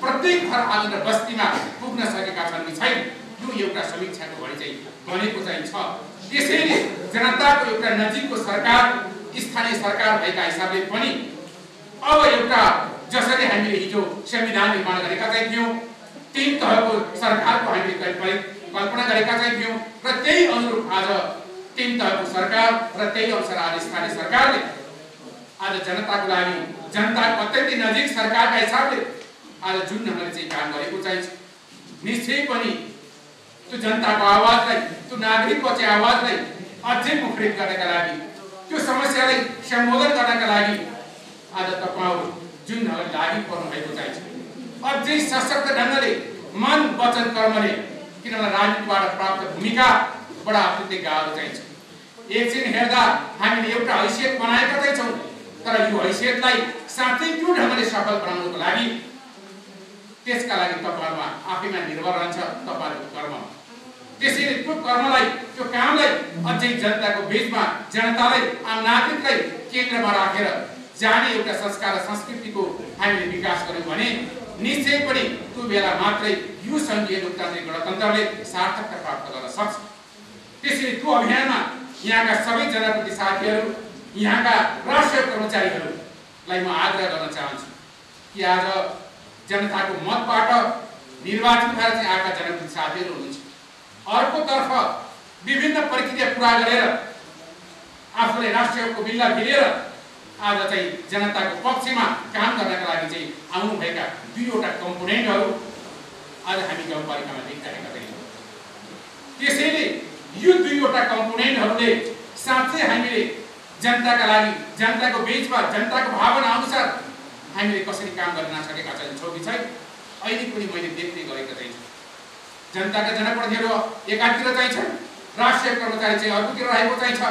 प्रत्येक घर आदि र बस्तीमा पुग्न सकेका छन् कि छैन, यो एउटा समीक्षाको घडी चाहिँ बनेको चाहिँ छ। त्यसैले जनताको एउटा नजिकको सरकार, स्थानीय सरकार भएका हिसाबले पनि अब एउटा जसरी हामीले हिजो संविधान निर्माण गरेका चाहिँ थियौं, 3 तहको सरकारको हामीले कल्पना गरेका चाहिँ थियौं र त्यही अनुरूप आज 3 तहको सरकार र त्यही अनुसार आज स्थानीय सरकारले आज जनताको लागि, जनताको अत्यन्तै नजिक सरकारका हिसाबले आज जुन ढङ्गले चाहिँ काम गरेको चाहिँ निश्चय पनि त्यो जनताको आवाजलाई, त्यो नागरिकको चाहिँ आवाजलाई अझै मुखरित गर्नका लागि, त्यो समस्यालाई सम्बोधन गर्नका लागि आज तपाईहरु जुन ढङ्गले लागि पर्नु भएको चाहिँ अझै सशक्त ढङ्गले मन वचन कर्मले, किनभने राजनीतिबाट प्राप्त भूमिका बडा अत्यन्तै गाह्रो चाहिँ एकछिन हेर्दा हामीले एउटा हैसियत बनाएका चाहिँ छौं, तर यो हैसियतलाई साथै त्यो ढङ्गले सफल बनाउनको लागि त्यसका लागि तपाईहरुमा आफैमा निर्भर रहन्छ तपाईहरुको कर्म। त्यसैले त्यो कर्मलाई, त्यो कामलाई अझै जनताको बीचमा, जनतालाई, आम नागरिकलाई केन्द्रमा राखेर जाने एउटा संस्कार र संस्कृतिको हामीले विकास गर्यौं भने निश्चय पनि त्यो बेला मात्रै यो संघीय लोकतान्त्रिक गणतन्त्रले सार्थकता प्राप्त गर्न सक्छ। त्यसैले त्यो अभियानमा यहाँका सबै जनप्रतिनिधि साथीहरू, यहाँका राष्ट्रिय कर्मचारीहरूलाई म आग्रह गर्न चाहन्छु कि आज जनताको मतबाट निर्वाचित भएर चाहिँ आएका जनप्रतिनिधि साथीहरू हुनुहुन्छ। अर्कोतर्फ विभिन्न प्रक्रिया पूरा गरेर आफूले राष्ट्रियको बिल्ला भिलेर आज चाहिँ जनताको पक्षमा काम गर्नका लागि चाहिँ आउनुभएका दुईवटा कम्पोनेन्टहरू आज हामी गाउँपालिकामा देखिरहेका छौँ। त्यसैले यो दुईवटा कम्पोनेन्टहरूले साँच्चै हामीले जनताका लागि, जनताको बीचमा जनताको भावना अनुसार हामीले कसरी काम गर्न नसकेका छौँ कि छैन अहिले पनि मैले देख्दै गरेको चाहिँ जनताका जनप्रतिनिधिहरू एकातिर चाहिँ छन्, राष्ट्रिय कर्मचारी चाहिँ अर्कोतिर रहेको चाहिँ छ।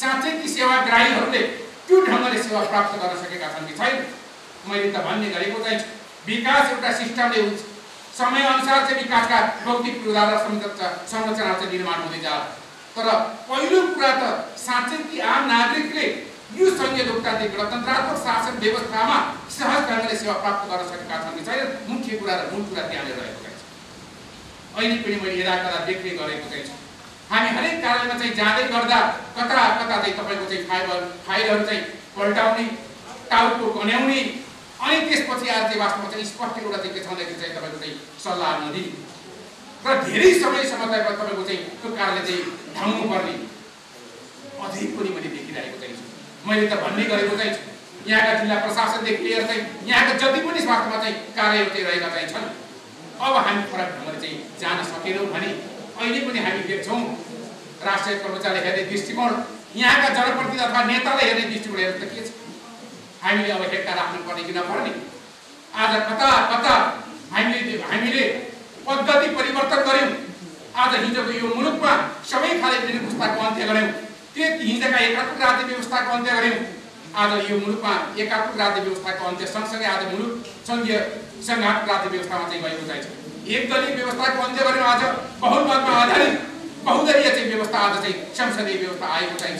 साँच्चै ती सेवाग्राहीहरूले त्यो ढङ्गले सेवा प्राप्त गर्न सकेका छन् कि छैन मैले त भन्ने गरेको चाहिँ विकास एउटा सिस्टमले हुन्छ, समयअनुसार चाहिँ विकासका भौतिक पूर्वाधार र संरचनाहरू चाहिँ निर्माण हुँदै जान्छ। तर पहिलो कुरा त साँच्चै ती आम नागरिकले यो संघीय लोकतान्त्रिक गणतन्त्रात्मक शासन व्यवस्थामा सहज ढङ्गले सेवा प्राप्त गर्न सकेका छन् कि छैन मुख्य कुरा र मूल कुरा त्यहाँले रहेको छ। अहिले पनि मैले यदाकदा देख्दै गरेको चाहिँ हामी हरेक कार्यालयमा चाहिँ जाँदै गर्दा कता कता चाहिँ तपाईँको चाहिँ फाइलहरू चाहिँ पल्टाउने, टाउको गन्याउने अनि त्यसपछि आज चाहिँ वास्तवमा चाहिँ स्पष्ट एउटा चाहिँ के छ भन्दाखेरि चाहिँ तपाईँको चाहिँ सल्लाह नदिने र धेरै समयसम्म तपाईँको चाहिँ त्यो कार्यालय चाहिँ ढाउनु पर्ने अझै पनि मैले देखिरहेको चाहिँ छु। मैले त भन्ने गरेको चाहिँ यहाँका जिल्ला प्रशासनदेखि लिएर चाहिँ यहाँका जति पनि वास्तवमा चाहिँ कार्यहरू चाहिँ रहेका चाहिँ छन् अब हामी फरक ढङ्गले चाहिँ जान सकेनौँ भने अहिले पनि हामी देख्छौँ राष्ट्रिय कर्मचारी हेर्ने दृष्टिकोण, यहाँका जनप्रतिनिधि अथवा नेतालाई हेर्ने दृष्टिकोण हेर्नु त के छ? हामीले अब हेक्का राख्नुपर्ने कि नपर्ने? आज कता कता हामीले पद्धति परिवर्तन गर्यौँ। आज हिजोको यो मुलुकमा सबै खाले पुस्ताको अन्त्य गर्यौँ, त्यो हिजोका एकात्मक राज्य व्यवस्थाको अन्त्य गर्यौँ। आज यो मुलुकमा एकात्मक राज्य व्यवस्थाको अन्त्य सँगसँगै आज मुलुक संघीय संघात्मक राज्य व्यवस्थामा चाहिँ गएको चाहिँ एक दलीय व्यवस्थाको अन्त्य गर्यौँ। आज बहुमतमा आधारित बहुदलीय चाहिँ व्यवस्था आज चाहिँ संसदीय व्यवस्था आएको चाहिँ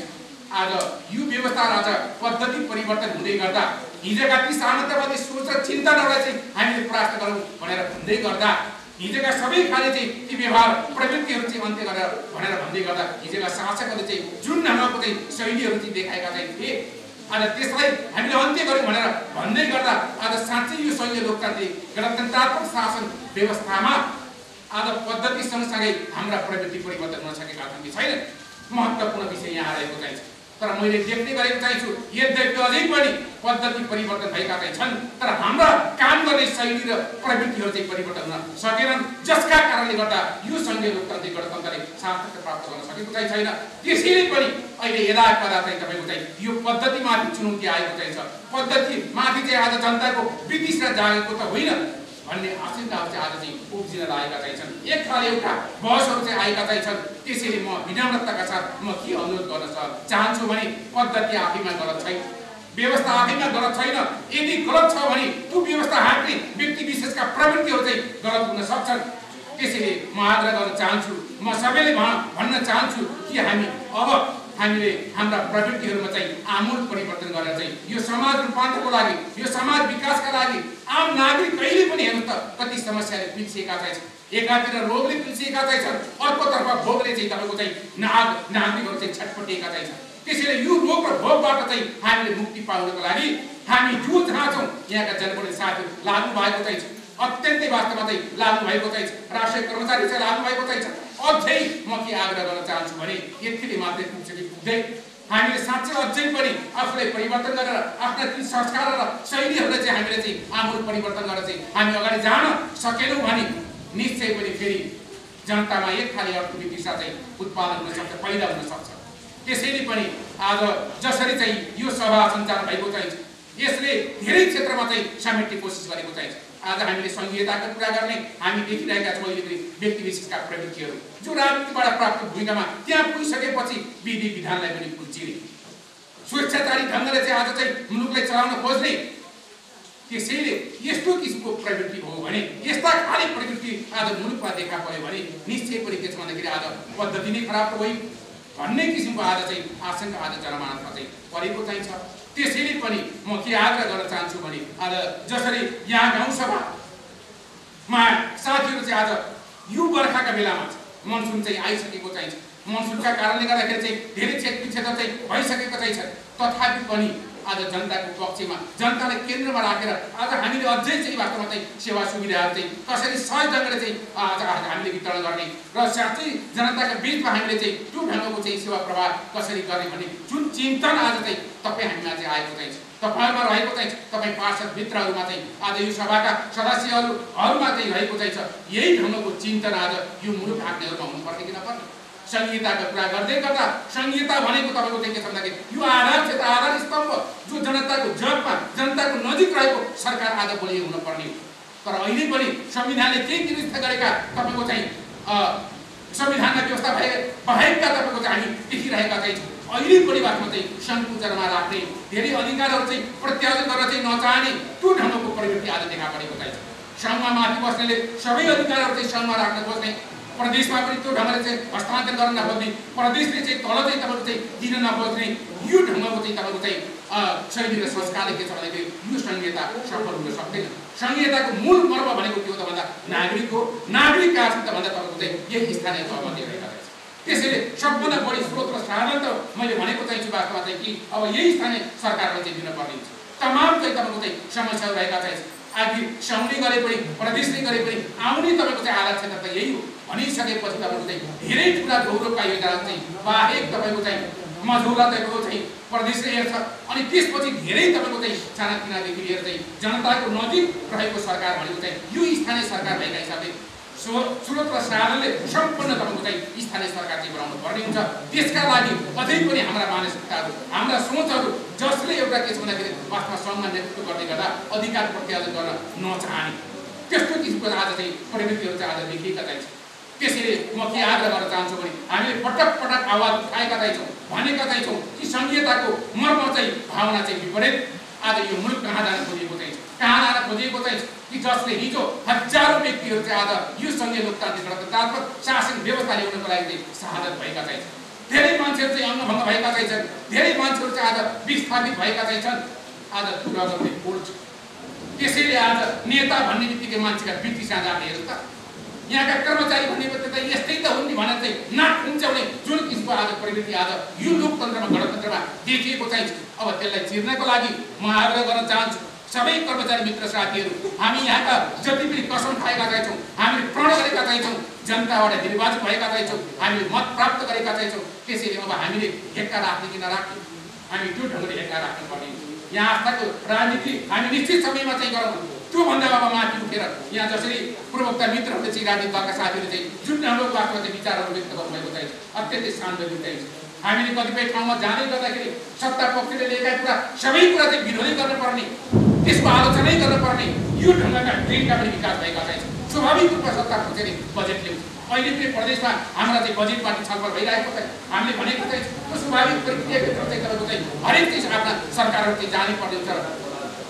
आज यो व्यवस्था आज पद्धति परिवर्तन हुँदै गर्दा हिजोका ती सामन्तवादी सोच र चिन्तनहरूलाई चाहिँ हामीले परास्त गरौँ भनेर भन्दै गर्दा हिजोका सबै खाले चाहिँ ती व्यवहार प्रवृत्तिहरू चाहिँ अन्त्य गरेर भनेर भन्दै गर्दा हिजोका शासकहरूले चाहिँ जुन ढङ्गको चाहिँ शैलीहरू चाहिँ देखाएका चाहिँ थिए आज त्यसलाई हामीले अन्त्य गऱ्यौँ भनेर भन्दै गर्दा आज साँच्चै यो संघीय लोकतान्त्रिक गणतन्त्रात्मक शासन व्यवस्थामा आज पद्धति सँगसँगै हाम्रा प्रवृत्ति परिवर्तन हुन सकेका छन् कि छैन महत्त्वपूर्ण विषय यहाँ रहेको चाहिँ छ। तर मैले देख्दै गरेको चाहन्छु यद्यपि अझै पनि पद्धति परिवर्तन भएका चाहिँ छन् तर हाम्रा काम गर्ने शैली र प्रवृत्तिहरू चाहिँ परिवर्तन हुन सकेनन्, जसका कारणले गर्दा यो संघीय लोकतान्त्रिक गणतन्त्रले सार्थकता प्राप्त गर्न सकेको चाहिँ छैन। त्यसैले पनि अहिले यदाकदा चाहिँ तपाईँको चाहिँ यो पद्धतिमाथि चुनौती आएको चाहिँ छ। पद्धतिमाथि चाहिँ आज जनताको वितृष्णा जागेको त होइन भन्ने आशंकाहरू चाहिँ आज चाहिँ उब्जिन लागेका चाहिँ छन्। एक खाले एउटा बहसहरू चाहिँ आएका चाहिँ छन्। त्यसैले म विनम्रताका साथ म के अनुरोध गर्न चाहन्छु भने पद्धति आफैमा गलत छैन, व्यवस्था आफैमा गलत छैन। यदि गलत छ भने त्यो व्यवस्था हाँक्ने व्यक्ति विशेषका प्रवृत्तिहरू चाहिँ गलत हुन सक्छन्। त्यसैले म आग्रह गर्न चाहन्छु, म सबैले भन्न चाहन्छु कि हामीले हाम्रा प्रवृत्तिहरूमा चाहिँ आमूल परिवर्तन गरेर चाहिँ यो समाज रूपान्तरको लागि, यो समाज विकासका लागि आम नागरिक कहिले पनि हेर्नु त कति समस्याले पिल्सिएका चाहिँ एकातिर रोगले पिल्सिएका चाहिँ छन्, अर्कोतर्फ भोगले चाहिँ तपाईँको चाहिँ नागरिकहरू चाहिँ छटपटिएका चाहिँ छन्। त्यसैले यो रोग र भोगबाट चाहिँ हामीले मुक्ति पाउनको लागि हामी जो जहाँ छौँ यहाँका जनप्रतिनिधि साथीहरू लाग्नु भएको चाहिँ अत्यन्तै वास्तवमा चाहिँ लाग्नु भएको चाहिँ राष्ट्रिय कर्मचारी चाहिँ लाग्नु भएको चाहिँ अझै म के आग्रह गर्न चाहन्छु भने यतिले मात्रै पुग्छ कि पुग्दै हामीले साँच्चै अझै पनि आफूलाई परिवर्तन गरेर आफ्ना ती संस्कार र शैलीहरूलाई चाहिँ हामीले चाहिँ आमूल परिवर्तन गरेर चाहिँ हामी अगाडि जान सकेनौँ भने निश्चय पनि फेरि जनतामा एक खाले अर्थव्यवस्था चाहिँ उत्पादन हुन सक्छ, पैदा हुन सक्छ। त्यसैले पनि आज जसरी चाहिँ यो सभा सञ्चालन भएको चाहिँ यसले धेरै क्षेत्रमा चाहिँ समेट्ने कोसिस गरेको चाहिँ आज हामीले संघीयताको कुरा गर्ने हामी देखिरहेका छौँ। अहिले पनि व्यक्ति विशेषका प्रवृत्तिहरू जो राजनीतिबाट प्राप्त भूमिकामा त्यहाँ पुगिसकेपछि विधि विधानलाई पनि कुल्चिने स्वेच्छाचारी ढङ्गले चाहिँ आज चाहिँ मुलुकलाई चलाउन खोज्ने, त्यसैले यस्तो किसिमको प्रवृत्ति हो भने यस्ता खाली प्रवृत्ति आज मुलुकमा देखा पर्यो भने निश्चय पनि के छ भन्दाखेरि आज पद्धति नै खराब भयो भन्ने किसिमको आज चाहिँ आशंका आज जनमानसमा चाहिँ परेको चाहिँ छ। त्यसैले पनि म के आग्रह गर्न चाहन्छु भने आज जसरी यहाँ गाउँसभामा साथीहरू चाहिँ आज यो बर्खाका बेलामा मनसुन चाहिँ आइसकेको चाहिन्छ, मनसुनका कारणले गर्दाखेरि चाहिँ धेरै क्षेत्र चाहिँ भइसकेको चाहिँ छ, तथापि पनि आज जनताको पक्षमा जनतालाई केन्द्रमा राखेर आज हामीले अझै चाहिँ वास्तवमा चाहिँ सेवा सुविधाहरू चाहिँ कसरी सहज ढङ्गले चाहिँ आज हामीले वितरण गर्ने र साथै जनताका बिचमा हामीले चाहिँ त्यो ढङ्गको चाहिँ सेवा प्रवाह कसरी गर्ने भन्ने जुन चिन्तन आज चाहिँ तपाईँ हामीमा चाहिँ आएको चाहिँ तपाईँहरूमा रहेको चाहिँ तपाईँ पार्षद मित्रहरूमा चाहिँ आज यो सभाका सदस्यहरूमा चाहिँ रहेको चाहिँ छ, यही ढङ्गको चिन्तन आज यो मुलुक हाँक्नेहरूमा हुनुपर्ने कि नपर्ने। संहिताको कुरा गर्दै गर्दा संहिता भनेको तपाईँको चाहिँ के छ भन्दाखेरि यो आधार क्षेत्र, आधार स्तम्भ जो जनताको जगमा जनताको नजिक रहेको सरकार आज बलियो हुनुपर्ने हो। तर अहिले पनि संविधानले केही निर्दिष्ट गरेका तपाईँको चाहिँ संविधानमा व्यवस्था भएका तपाईँको चाहिँ हामी देखिरहेका चाहिँ अहिले पनि वास्तवमा चाहिँ संकुचनमा राख्ने धेरै अधिकारहरू चाहिँ प्रत्यायोजन गर्न चाहिँ नचाहने त्यो ढङ्गको प्रवृत्ति आज देखा परेको चाहिँ सङ्घमा माथि बस्नेले सबै अधिकारहरू चाहिँ सङ्घमा राख्न खोज्ने, प्रदेशमा पनि त्यो ढङ्गले चाहिँ हस्तान्तरण गर्न नखोज्ने, प्रदेशले चाहिँ तल चाहिँ तपाईँको चाहिँ दिन नखोज्ने, यो ढङ्गको चाहिँ तपाईँको चाहिँ शैली र संस्कारले के छ भन्दाखेरि यो संहिता सफल हुन सक्दैन। संहिताको मूल मर्म भनेको के हो त भन्दा नागरिक हो, नागरिक कहाँ छ त भन्दा तपाईँको चाहिँ यही स्थानीय तहमा दिइरहेका छ। त्यसैले सबभन्दा बढी स्रोत र साधन त मैले भनेको चाहिँ वास्तवमा चाहिँ कि अब यही स्थानीय सरकारले चाहिँ दिनुपर्ने हुन्छ। तमाम चाहिँ तपाईँको चाहिँ समस्याहरू रहेका चाहिँ आखिर सङ्घले गरे पनि प्रदेशले गरे पनि आउने तपाईँको चाहिँ आधार क्षेत्र त यही हो भनिसकेपछि तपाईँको चाहिँ धेरै ठुला गौरवका योजनाहरू चाहिँ बाहेक तपाईँको चाहिँ मझौला तपाईँको चाहिँ प्रदेशले हेर्छ अनि त्यसपछि धेरै तपाईँको चाहिँ सानातिनादेखि लिएर चाहिँ जनताको नजिक रहेको सरकार भनेको चाहिँ यो स्थानीय सरकार भएका हिसाबले स्रोत र साधनले सम्पूर्ण तपाईँको चाहिँ स्थानीय सरकार चाहिँ बनाउनु पर्ने हुन्छ। त्यसका लागि अझै पनि हाम्रा मानसिकताहरू, हाम्रा सोचहरू जसले एउटा के छ भन्दाखेरि वास्तवमा सङ्घमा नेतृत्व गर्दै गर्दा अधिकार प्रत्यायोजन गर्न नचाहने त्यस्तो किसिमको आज चाहिँ प्रवृत्तिहरू चाहिँ आज देखिएका चाहिँ। त्यसैले म के आग्रह गर्न चाहन्छु भने हामीले पटक पटक आवाज उठाएका चाहिँ छौँ, भनेका चाहिँ छौँ कि संहिताको मर्म चाहिँ भावना चाहिँ विपरीत आज यो मुलुक कहाँ जान खोजिएको चाहिँ कहाँ जान खोजिएको चाहिँ कि जसले हिजो हजारौँ व्यक्तिहरू चाहिँ आज यो सङ्घीय लोकतान्त्रिक गणतन्त्रात्मक शासन व्यवस्था ल्याउनको लागि चाहिँ शहादत भएका चाहिँ धेरै मान्छेहरू चाहिँ अङ्गभङ्ग भएका चाहिँ छन्, धेरै मान्छेहरू चाहिँ आज विस्थापित भएका चाहिँ छन्। आज ठुलो गर्दै बोल्छ। त्यसैले आज नेता भन्ने बित्तिकै मान्छेका वृत्ति साझा हेर्छ त यहाँका कर्मचारी भन्ने बित्तिकै यस्तै त हुन् नि भनेर चाहिँ नाक खुम्च्याउने जुन किसिमको आज प्रवृत्ति आज यो लोकतन्त्रमा गणतन्त्रमा देखिएको चाहिँ अब त्यसलाई चिर्नको लागि म आग्रह गर्न चाहन्छु सबै कर्मचारी मित्र साथीहरू, हामी यहाँका जति पनि कसम खाएका चाहिँ छौँ, हामीले प्रण गरेका चाहिँ छौँ, जनताबाट निर्वाचित भएका चाहिँ छौँ, हामीले मत प्राप्त गरेका चाहिँ छौँ। त्यसैले अब हामीले हेक्का राख्ने कि नराख्ने हामी त्यो ढङ्गले हेक्का राख्नुपर्ने। यहाँ आस्थाको राजनीति हामी निश्चित समयमा चाहिँ गरौँ। त्योभन्दा अब माथि उठेर यहाँ जसरी पूर्वोक्त मित्रहरूले चाहिँ राजनीति दलका साथीहरूले चाहिँ जुन हाम्रो वास्तवमा चाहिँ विचारहरू व्यक्त गर्नुभएको चाहिँ अत्यन्तै सान्दर्भिक चाहिँ हामीले कतिपय ठाउँमा जाँदै गर्दाखेरि सत्ता पक्षले ल्याएका कुरा सबै कुरा चाहिँ विरोधी गर्नुपर्ने, त्यसको आलोचनै गर्नुपर्ने यो ढङ्गका ट्रेनका पनि विकास भएका चाहिँ स्वाभाविक रूपमा सत्ता पक्षले बजेट ल्याउँछ। अहिले पनि प्रदेशमा हाम्रा चाहिँ बजेटमाथि छलफल भइरहेको चाहिँ हामीले भनेको चाहिँ स्वाभाविक प्रक्रियाभित्र चाहिँ तपाईँको चाहिँ हरेक चिज आफ्ना सरकारहरू चाहिँ जानै पर्ने हुन्छ।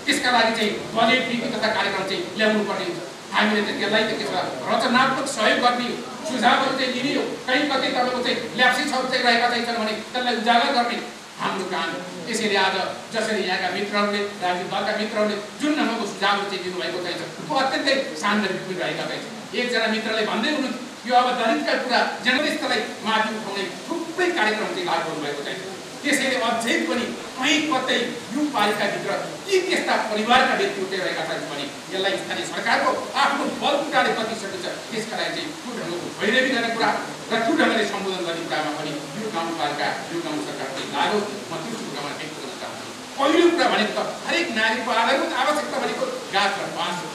त्यसका लागि चाहिँ बजेट नीति तथा कार्यक्रम चाहिँ ल्याउनु पर्ने हुन्छ। हामीले चाहिँ त्यसलाई चाहिँ के छ रचनात्मक सहयोग गर्ने हो, सुझावहरू चाहिँ दिने हो। कहीँ कतै तपाईँको चाहिँ ल्याप्सिसहरू चाहिँ रहेका चाहिँ छन् भने त्यसलाई उजागर गर्ने हाम्रो काम। त्यसैले आज जसरी यहाँका मित्रहरूले राजनीतिक दलका मित्रहरूले जुन ढङ्गको सुझावहरू चाहिँ दिनुभएको चाहिँ त्यो अत्यन्तै सान्दर्भिक पनि रहेका चाहिँ एकजना मित्रले भन्दै हुनुहुन्थ्यो यो अब दलितका कुरा जर्नलिस्टलाई माथि उठाउने थुप्रै कार्यक्रम चाहिँ लागू गर्नुभएको चाहिँ। त्यसैले अझै पनि कहीँ कतै यो पालिकाभित्र के त्यस्ता परिवारका व्यक्तिहरू चाहिँ रहेका छन् भने यसलाई स्थानीय सरकारको आफ्नो बलबुटाले कति सकिन्छ त्यसका लागि चाहिँ त्यो ढङ्गको भैरवी गर्ने कुरा र त्यो ढङ्गले सम्बोधन गर्ने कुरामा पनि यो गाउँपालिका यो गाउँ सरकार चाहिँ लाग्यो। म त्यो कुरामा व्यक्त गर्न चाहन्छु। पहिलो कुरा भनेको त हरेक नागरिकको आधारभूत आवश्यकता भनेको गाछ र बाँस हो।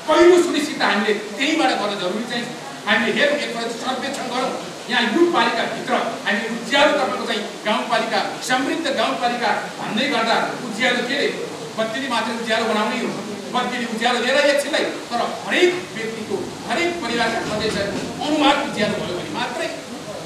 पहिलो सुनिश्चित हामीले त्यहीँबाट गर्न जरुरी चाहिँ हामीले हेरौँ, एकपल्ट सर्वेक्षण गरौँ यहाँ यो पालिकाभित्र हामीले उज्यालो तपाईँको चाहिँ गाउँपालिका समृद्ध गाउँपालिका भन्दै गर्दा उज्यालो के अरे बत्तीले मात्र उज्यालो बनाउने हो, बत्तीले उज्यालो लिएर एकछिनलाई तर हरेक व्यक्तिको हरेक परिवारका सदस्यहरूको अनुहार उज्यालो भयो भने मात्रै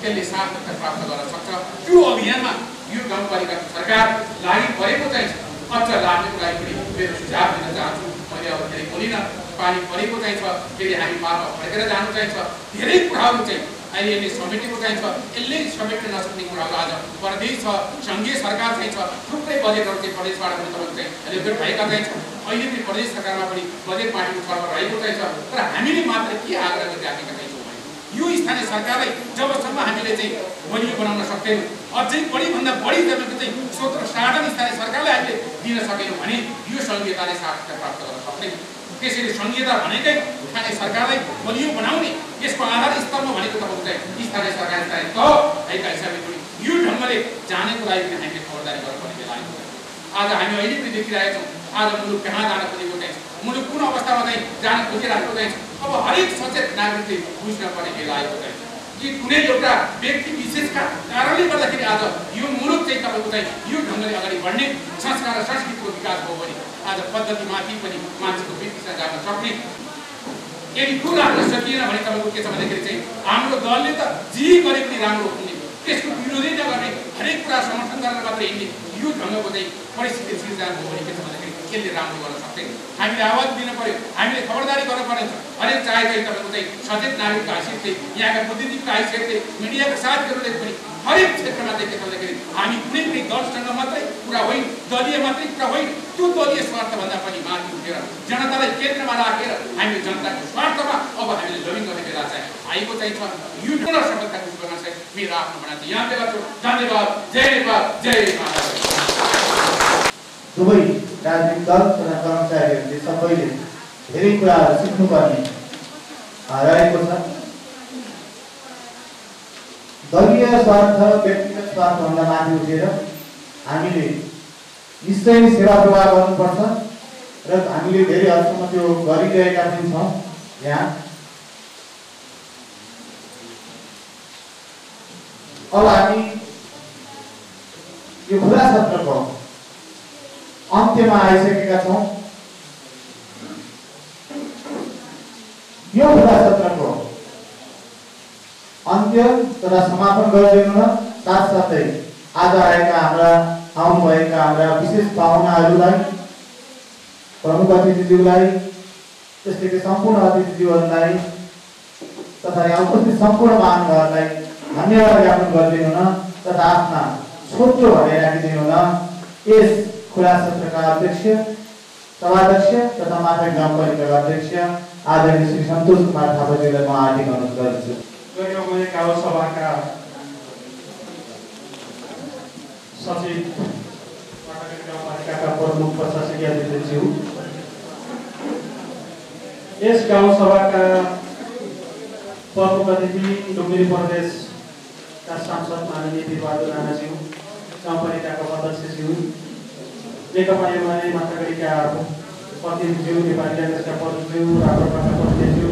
त्यसले सार्थकता प्राप्त गर्न सक्छ। त्यो अभियानमा यो गाउँपालिका सरकार लागि परेको चाहिँ अझ लाग्नेको लागि पनि मेरो सुझाव दिन चाहन्छु। मैले अब धेरै बोलिनँ, पानी परेको चाहिँ छ, फेरि हामी पारमा फर्केर जानु चाहिँ छ, धेरै कुराहरू चाहिँ अहिले यसले समेटेको चाहिँ छ, यसले समेट्न नसक्ने कुराहरू आज प्रदेश छ, सङ्घीय सरकार चाहिँ छ, थुप्रै बजेटहरू चाहिँ प्रदेशबाट पनि तपाईँको चाहिँ एलोकेट भएका चाहिँ छ। अहिले पनि प्रदेश सरकारमा पनि बजेट पार्टीको छलफल रहेको चाहिँ छ। तर हामीले मात्र के आग्रह गरिराखेका चाहिँ छौँ भने यो स्थानीय सरकारलाई जबसम्म हामीले चाहिँ बलियो बनाउन सक्दैनौँ, अझै बढीभन्दा बढी तपाईँको चाहिँ स्रोत र साधन स्थानीय सरकारलाई हामीले दिन सकेनौँ भने यो सङ्घीयताले सार्थकता प्राप्त गर्न सक्दैन। त्यसैले सङ्घीयता भनेकै स्थानीय सरकारलाई बलियो बनाउने, यसको आधार स्तम्भ भनेको तपाईँको चाहिँ स्थानीय सरकार स्थानीय तह भएका हिसाबले पनि यो ढङ्गले जानेको लागि पनि हामीले खबरदारी गर्नुपर्ने बेला आएको छ। आज हामी अहिले पनि देखिरहेका छौँ आज मुलुक कहाँ जान खोजेको चाहिँ मुलुक कुन अवस्थामा चाहिँ जान खोजिरहेको चाहिँ अब हरेक सचेत नागरिकले बुझ्न पर्ने बेला आएको चाहिँ कि कुनै एउटा व्यक्ति विशेषका कारणले गर्दाखेरि आज यो मुलुक चाहिँ तपाईँको चाहिँ यो ढङ्गले अगाडि बढ्ने संस्कार र संस्कृतिको विकास भयो भने आज पद्धतिमाथि पनि मान्छेको वृत्तिसँग जान सक्ने। यदि त्यो राख्न सकिएन भने तपाईँको के छ भन्दाखेरि चाहिँ हाम्रो दलले त जे गरे पनि राम्रो हुने, त्यसको विरोधी नगर्ने, हरेक कुरा समर्थन गरेर मात्रै हिँड्ने यो ढङ्गको चाहिँ परिस्थिति सिर्जना भयो भने के छ भन्दाखेरि यसले राम्रो गर्न सक्दैन। हामीले आवाज दिन पर्यो, हामीले खबरदारी गर्न पर्नेछ। हरेक चाहे चाहिँ तपाईँको चाहिँ सचेत नागरिकको हैसियतले, यहाँका बुद्धिजीवीको हैसियतले, मिडियाका साथीहरूले पनि हरेक क्षेत्रमा चाहिँ के छ भन्दाखेरि हामी कुनै पनि दलसँग मात्रै कुरा होइन, दलीय मात्रै कुरा होइन, त्यो दलीय स्वार्थभन्दा पनि माथि उठेर जनतालाई केन्द्रमा राखेर हामीले जनताको स्वार्थमा अब हामीले लबिङ गर्ने बेला चाहिँ आएको चाहिँ छ। यो ठुलो सफलताको उपकरण चाहिँ मेरो आफ्नो भनाइ चाहिँ यहाँ बेला छु। धन्यवाद। जय नेपाल, जय महाराज। दुवै राजनीतिक दल तथा कर्मचारीहरूले सबैले धेरै कुराहरू सिक्नुपर्ने रहेको छ। दलीय स्वार्थ, व्यक्तिगत स्वार्थभन्दा माथि उठेर हामीले निश्चय नै सेवा प्रवाह गर्नुपर्छ र हामीले धेरै हदसम्म त्यो गरिरहेका पनि छौँ। यहाँ अब हामी यो खुला सत्रको अन्त्यमा आइसकेका छौँ। यो खुला सत्रको अन्त्य तथा समापन गरिदिनु न साथसाथै आज आएका आउनुभएका हाम्रा विशेष पाहुनाहरूलाई, प्रमुख अतिथिज्यूलाई, त्यसै सम्पूर्ण अतिथिज्यूहरूलाई तथा यहाँ उपस्थित सम्पूर्ण महानुभावहरूलाई धन्यवाद ज्ञापन गरिदिनु न तथा आफ्ना छोटो भनाइ राखिदिनु न। यस खुला सत्रका अध्यक्ष, सभाध्यक्ष तथा माथि गाउँपालिकाका अध्यक्ष आदरणीय श्री सन्तोष कुमार थापाज्यूलाई म हार्दिक अनुरोध गर्दछु। गैरगाउँपालिका गाउँ सभाका सचिव, गाउँपालिकाका प्रमुख प्रशासकीय अधिकारीज्यू, यस गाउँ सभाका प्रमुख अतिथि डुङ्गुरी प्रदेशका सांसद माननीय वीरबहादुर राणाज्यू, गाउँपालिकाका अध्यक्षज्यू, नेकपा एमाले माथागढीका प्रतिनिधिज्यू, नेपाली काङ्ग्रेसका प्रतिनिधिज्यू, राप्रपाका प्रतिनिधिज्यू,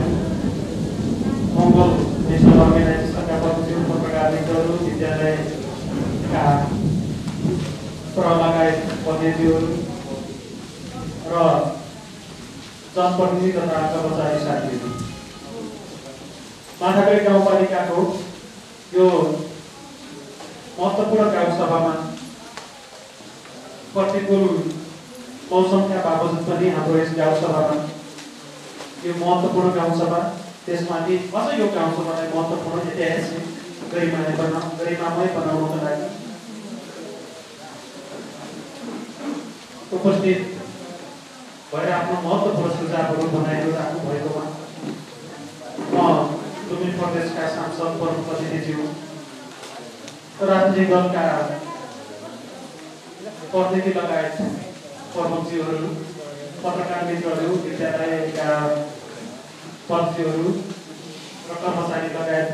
मङ्गल नेसनल अर्गनाइजेसनका प्रतिनिधिज्यू, पत्रकार मित्रहरू, विद्यालयका लगायत प्रतिनिधिहरू र जनप्रतिनिधि तथा कर्मचारी साथीहरू, माथागढी गाउँपालिकाको यो महत्त्वपूर्ण गाउँसभामा प्रतिकूल मौसमका बावजुद पनि हाम्रो यस गाउँसभामा यो महत्त्वपूर्ण गाउँसभा, त्यसमाथि अझ यो गाउँसभालाई महत्त्वपूर्ण ऐतिहासिक गरिमामय बनाउनको लागि उपस्थित भएर आफ्नो महत्त्वपूर्ण सुझावहरू बनाइराख्नु भएकोमा म डुङ्गुरी प्रदेशका सांसद, प्रमुख अतिथिज्यू, राजनीतिक दलका प्रतिनिधि लगायत प्रमुखज्यूहरू, पत्रकार मित्रहरू, विद्यालयका प्रतिनिधिहरू र कर्मचारी लगायत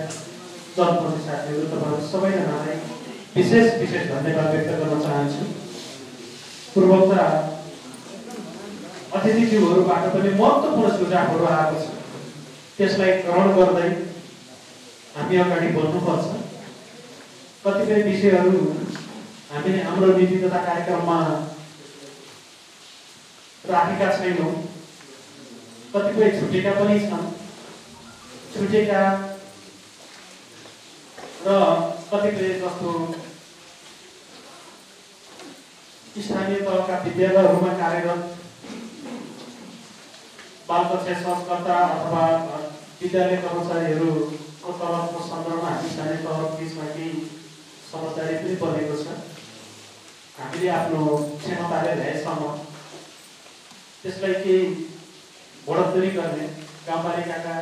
जनप्रतिनिधि साथीहरू, तपाईँहरू सबैजनालाई विशेष धन्यवाद व्यक्त गर्न चाहन्छु। पूर्वोक्त अतिथिज्यूहरूबाट पनि महत्त्वपूर्ण सुझावहरू आएको छ, त्यसलाई ग्रहण गर्दै हामी अगाडि बढ्नुपर्छ। कतिपय विषयहरू हामीले हाम्रो नीति तथा कार्यक्रममा राखेका छैनौँ, कतिपय छुटेका पनि छन्। छुटेका र कतिपय जस्तो स्थानीय तहका विद्यालयहरूमा कार्यरत बाल कक्षा संस्कर्ता अथवा विद्यालय कर्मचारीहरूको तलबको सन्दर्भमा हामी स्थानीय तहको बिचमा केही समझदारी पनि बनेको छ। हामीले आफ्नो क्षमताले ल्याएसम्म त्यसलाई केही बढोत्तरी गर्ने गाउँपालिकाका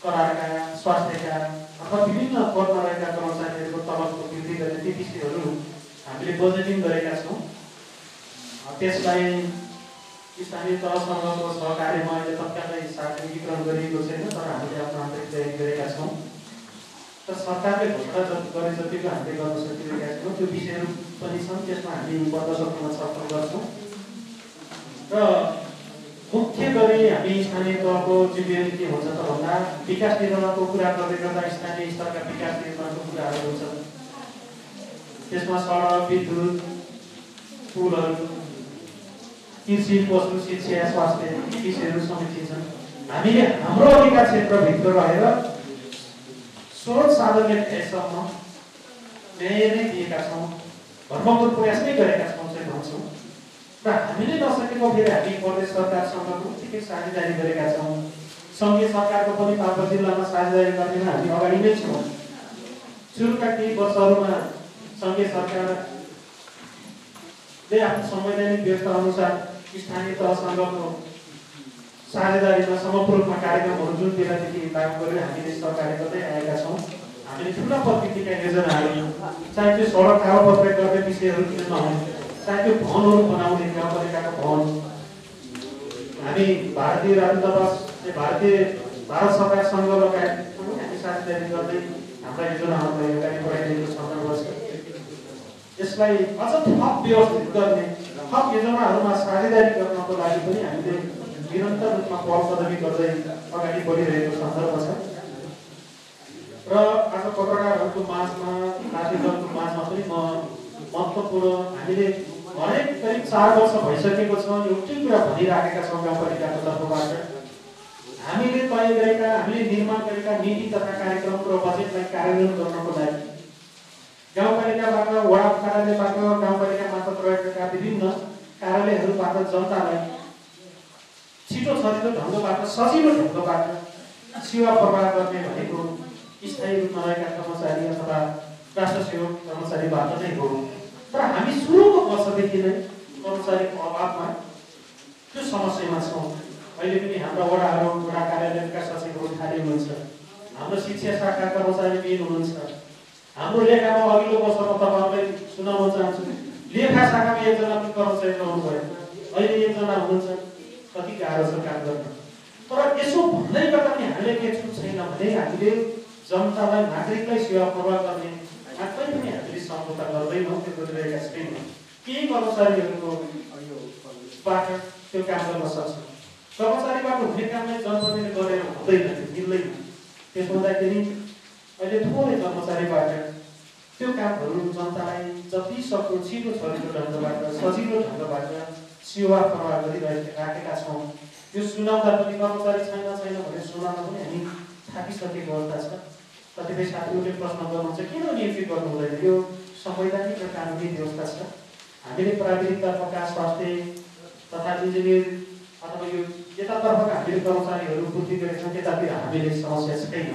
करारका स्वास्थ्यका अथवा विभिन्न पदमा रहेका कर्मचारीहरूको तलबको वृद्धि गर्ने ती विषयहरू हामीले बजेटिङ गरेका छौँ। त्यसलाई स्थानीय तहसँगको सहकार्यमा अहिले तत्कालै सार्वजनिकीकरण गरिएको छैन, तर हामीले आफ्नो आन्तरिक तयारी गरेका छौँ र सरकारले घोषणा गरे जतिको हामीले गर्न सकिरहेका छौँ। त्यो विषयहरू पनि छन्, त्यसमा हामी बद्ध सत्रमा छलफल गर्छौँ र मुख्य गरी हामी स्थानीय तहको जिम्मेवारी के हुन्छ त भन्दा विकास निर्माणको कुरा गर्दै गर्दा स्थानीय स्तरका विकास निर्माणको कुराहरू हुन्छन्। त्यसमा सडक, विद्युत, पुलहरू, कृषि, पशु, शिक्षा, स्वास्थ्य यी विषयहरू समेटिन्छन्। हामीले हाम्रो अधिकार क्षेत्रभित्र रहेर स्रोत साधनले भएसम्म न्याय नै दिएका छौँ, भरभर प्रयास नै गरेका छौँ चाहिँ भन्छौँ र हामीले नसकेको फेरि हामी प्रदेश सरकारसँग उत्तिकै साझेदारी गरेका छौँ। सङ्घीय सरकारको पनि पाल्पा जिल्लामा साझेदारी गर्नेमा हामी अगाडि नै छौँ। सुरुका केही वर्षहरूमा सङ्घीय सरकारले आफ्नो संवैधानिक व्यवस्था अनुसार स्थानीय तहसँगको साझेदारीमा समग्र रूपमा कार्यक्रमहरू जुन बेलादेखि लागू गरेर हामीले सरकारले गर्दै आएका छौँ। हामीले ठुला प्रकृतिका योजनाहरू, चाहे त्यो सडक कालोपत्र गर्ने विषयहरू किन नहुन्, चाहे त्यो भवनहरू बनाउने गाउँपालिकाको भवन, हामी भारत सरकारसँग लगायत हामी साझेदारी गर्दै हाम्रा योजनाहरूलाई अगाडि बढाइरहेको सन्दर्भ छ। यसलाई अझ थप व्यवस्थित गर्ने, थप योजनाहरूमा साझेदारी गर्नको लागि पनि हामीले निरन्तर रूपमा पहल कदमी गर्दै अगाडि बढिरहेको सन्दर्भ छ र आज पत्रकारहरूको माझमा, साथीहरूको माझमा पनि म महत्त्वपूर्ण हामीले हरेक करिब 4 वर्ष भइसकेको छ एउटै कुरा भनिराखेका छौँ। गाउँपालिकाको तर्फबाट हामीले तय गरेका, हामीले निर्माण गरेका नीति तथा कार्यक्रम र बजेटलाई कार्यान्वयन गर्नको लागि गाउँपालिकाबाट, वडा कार्यालयबाट, गाउँपालिका मार्फत रहेका विभिन्न कार्यालयहरूबाट जनतालाई छिटो सजिलो ढङ्गबाट, सजिलो ढङ्गबाट सेवा प्रवाह गर्ने भनेको स्थायी रूपमा रहेका कर्मचारी अथवा राष्ट्र सेवक कर्मचारीबाट नै हो। तर हामी सुरुको वर्षदेखि नै कर्मचारीको अभावमा त्यो समस्यामा छौँ। अहिले पनि हाम्रा वडाहरू, वडा कार्यालयका सचिवहरू खाली हुनुहुन्छ, हाम्रो शिक्षा शाखा कर्मचारी बिन हुनुहुन्छ, हाम्रो लेखामा अघिल्लो वर्षमा तपाईँहरूलाई सुनाउन चाहन्छु, लेखा शाखामा एकजना पनि कर्मचारी रहनु भयो, अहिले एकजना हुनुहुन्छ। कति गाह्रो छ काम गर्न। तर यसो भन्दै गर्दा पनि हामीले के छुट छैन भने हामीले जनतालाई, नागरिकलाई सेवा प्रवाह गर्ने आफै पनि हामीले सम्झौता गर्दैनौँ, त्यो गरिरहेका छैनौँ। केही कर्मचारीहरूकोबाट त्यो काम गर्न सक्छ, कर्मचारीबाट हुने कामलाई जनप्रतिनिधिले गरेर हुँदैन, मिल्दैन। त्यसो हुँदाखेरि अहिले थोरै कर्मचारीबाट त्यो कामहरू जनतालाई जति सक्दो छिटो छरितो ढङ्गबाट, सजिलो ढङ्गबाट सेवा प्रवाह गरिराखेका छौँ। यो सुनाउँदा पनि कर्मचारी छैन भने सुनाउँदा पनि हामी थाकिसकेको अवस्था छ। कतिपय साथीहरूले प्रश्न गर्नुहुन्छ किन नियुक्ति गर्नु हुँदैन, यो संवैधानिक र कानुनी व्यवस्था छ। हामीले प्राविधिक तर्फका, स्वास्थ्य तथा इन्जिनियर अथवा यो यतातर्फका हामीले कर्मचारीहरू वृद्धि गरेका छौँ, त्यतातिर हामीले समस्या छैन।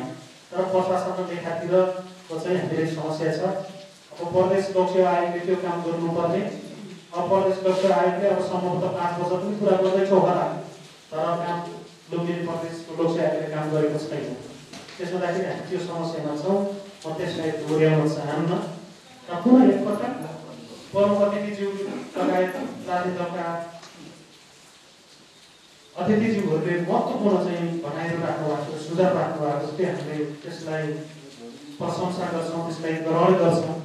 तर प्रशासन र लेखातिरको चाहिँ हामीले समस्या छ। अब प्रदेश लोकसेवा आयोगले त्यो काम गर्नुपर्ने, अब प्रदेश लोकसेवा आयोगले अब सम्भवतः 5 वर्ष पनि पुरा गर्दैछ होला, तर काम लुम्बिनी प्रदेशको लोकसेवा आयोगले काम गरेको छैन। त्यसो हुँदाखेरि हामी त्यो समस्यामा छौँ। म त्यसलाई दोहोऱ्याउन चाहन्न र पुनः एकपटक प्रमुख अतिथिज्यू लगायत जातीय दलका अतिथिज्यूहरूले महत्त्वपूर्ण चाहिँ भनाइहरू राख्नु भएको छ, सुझाव राख्नु भएको छ, त्यो हामीले त्यसलाई प्रशंसा गर्छौँ, त्यसलाई ग्रहण गर्छौँ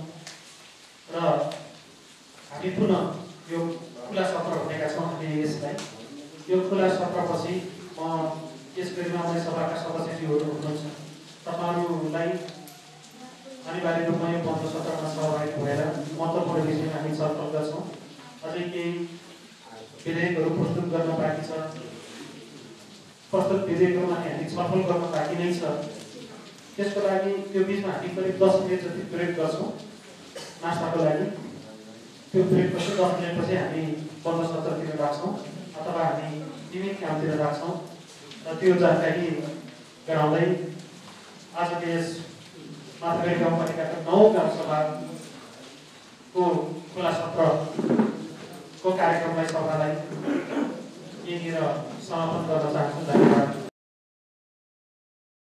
र हामी पुनः यो खुला सत्र भनेका छौँ। हामीले यसलाई यो खुला सत्रपछि म यस गरिमामय सभाका सदस्यज्यूहरू हुनुहुन्छ, तपाईँहरूलाई अनिवार्य रूपमा यो बन्द सत्रमा सहभागी भएर महत्त्वपूर्ण विषयमा हामी छलफल गर्छौँ। अझै केही विधेयकहरू प्रस्तुत गर्न बाँकी छ, प्रस्तुत विधेयकहरूमा हामी छलफल गर्न बाँकी नै छ। त्यसको लागि त्यो बिचमा हामी करिब 10 मिनट जति ब्रेक गर्छौँ नास्ताको लागि। त्यो ब्रेकपछि 10 मिनटपछि हामी बन्द सत्रतिर राख्छौँ अथवा हामी नियमित कामतिर राख्छौँ र त्यो जानकारी गराउँदै आजको यस माथागढी गाउँपालिकाको 9 गाउँसभाको खुला सत्रको कार्यक्रमलाई सभालाई यहीँनिर समापन गर्न चाहन्छु। धन्यवाद।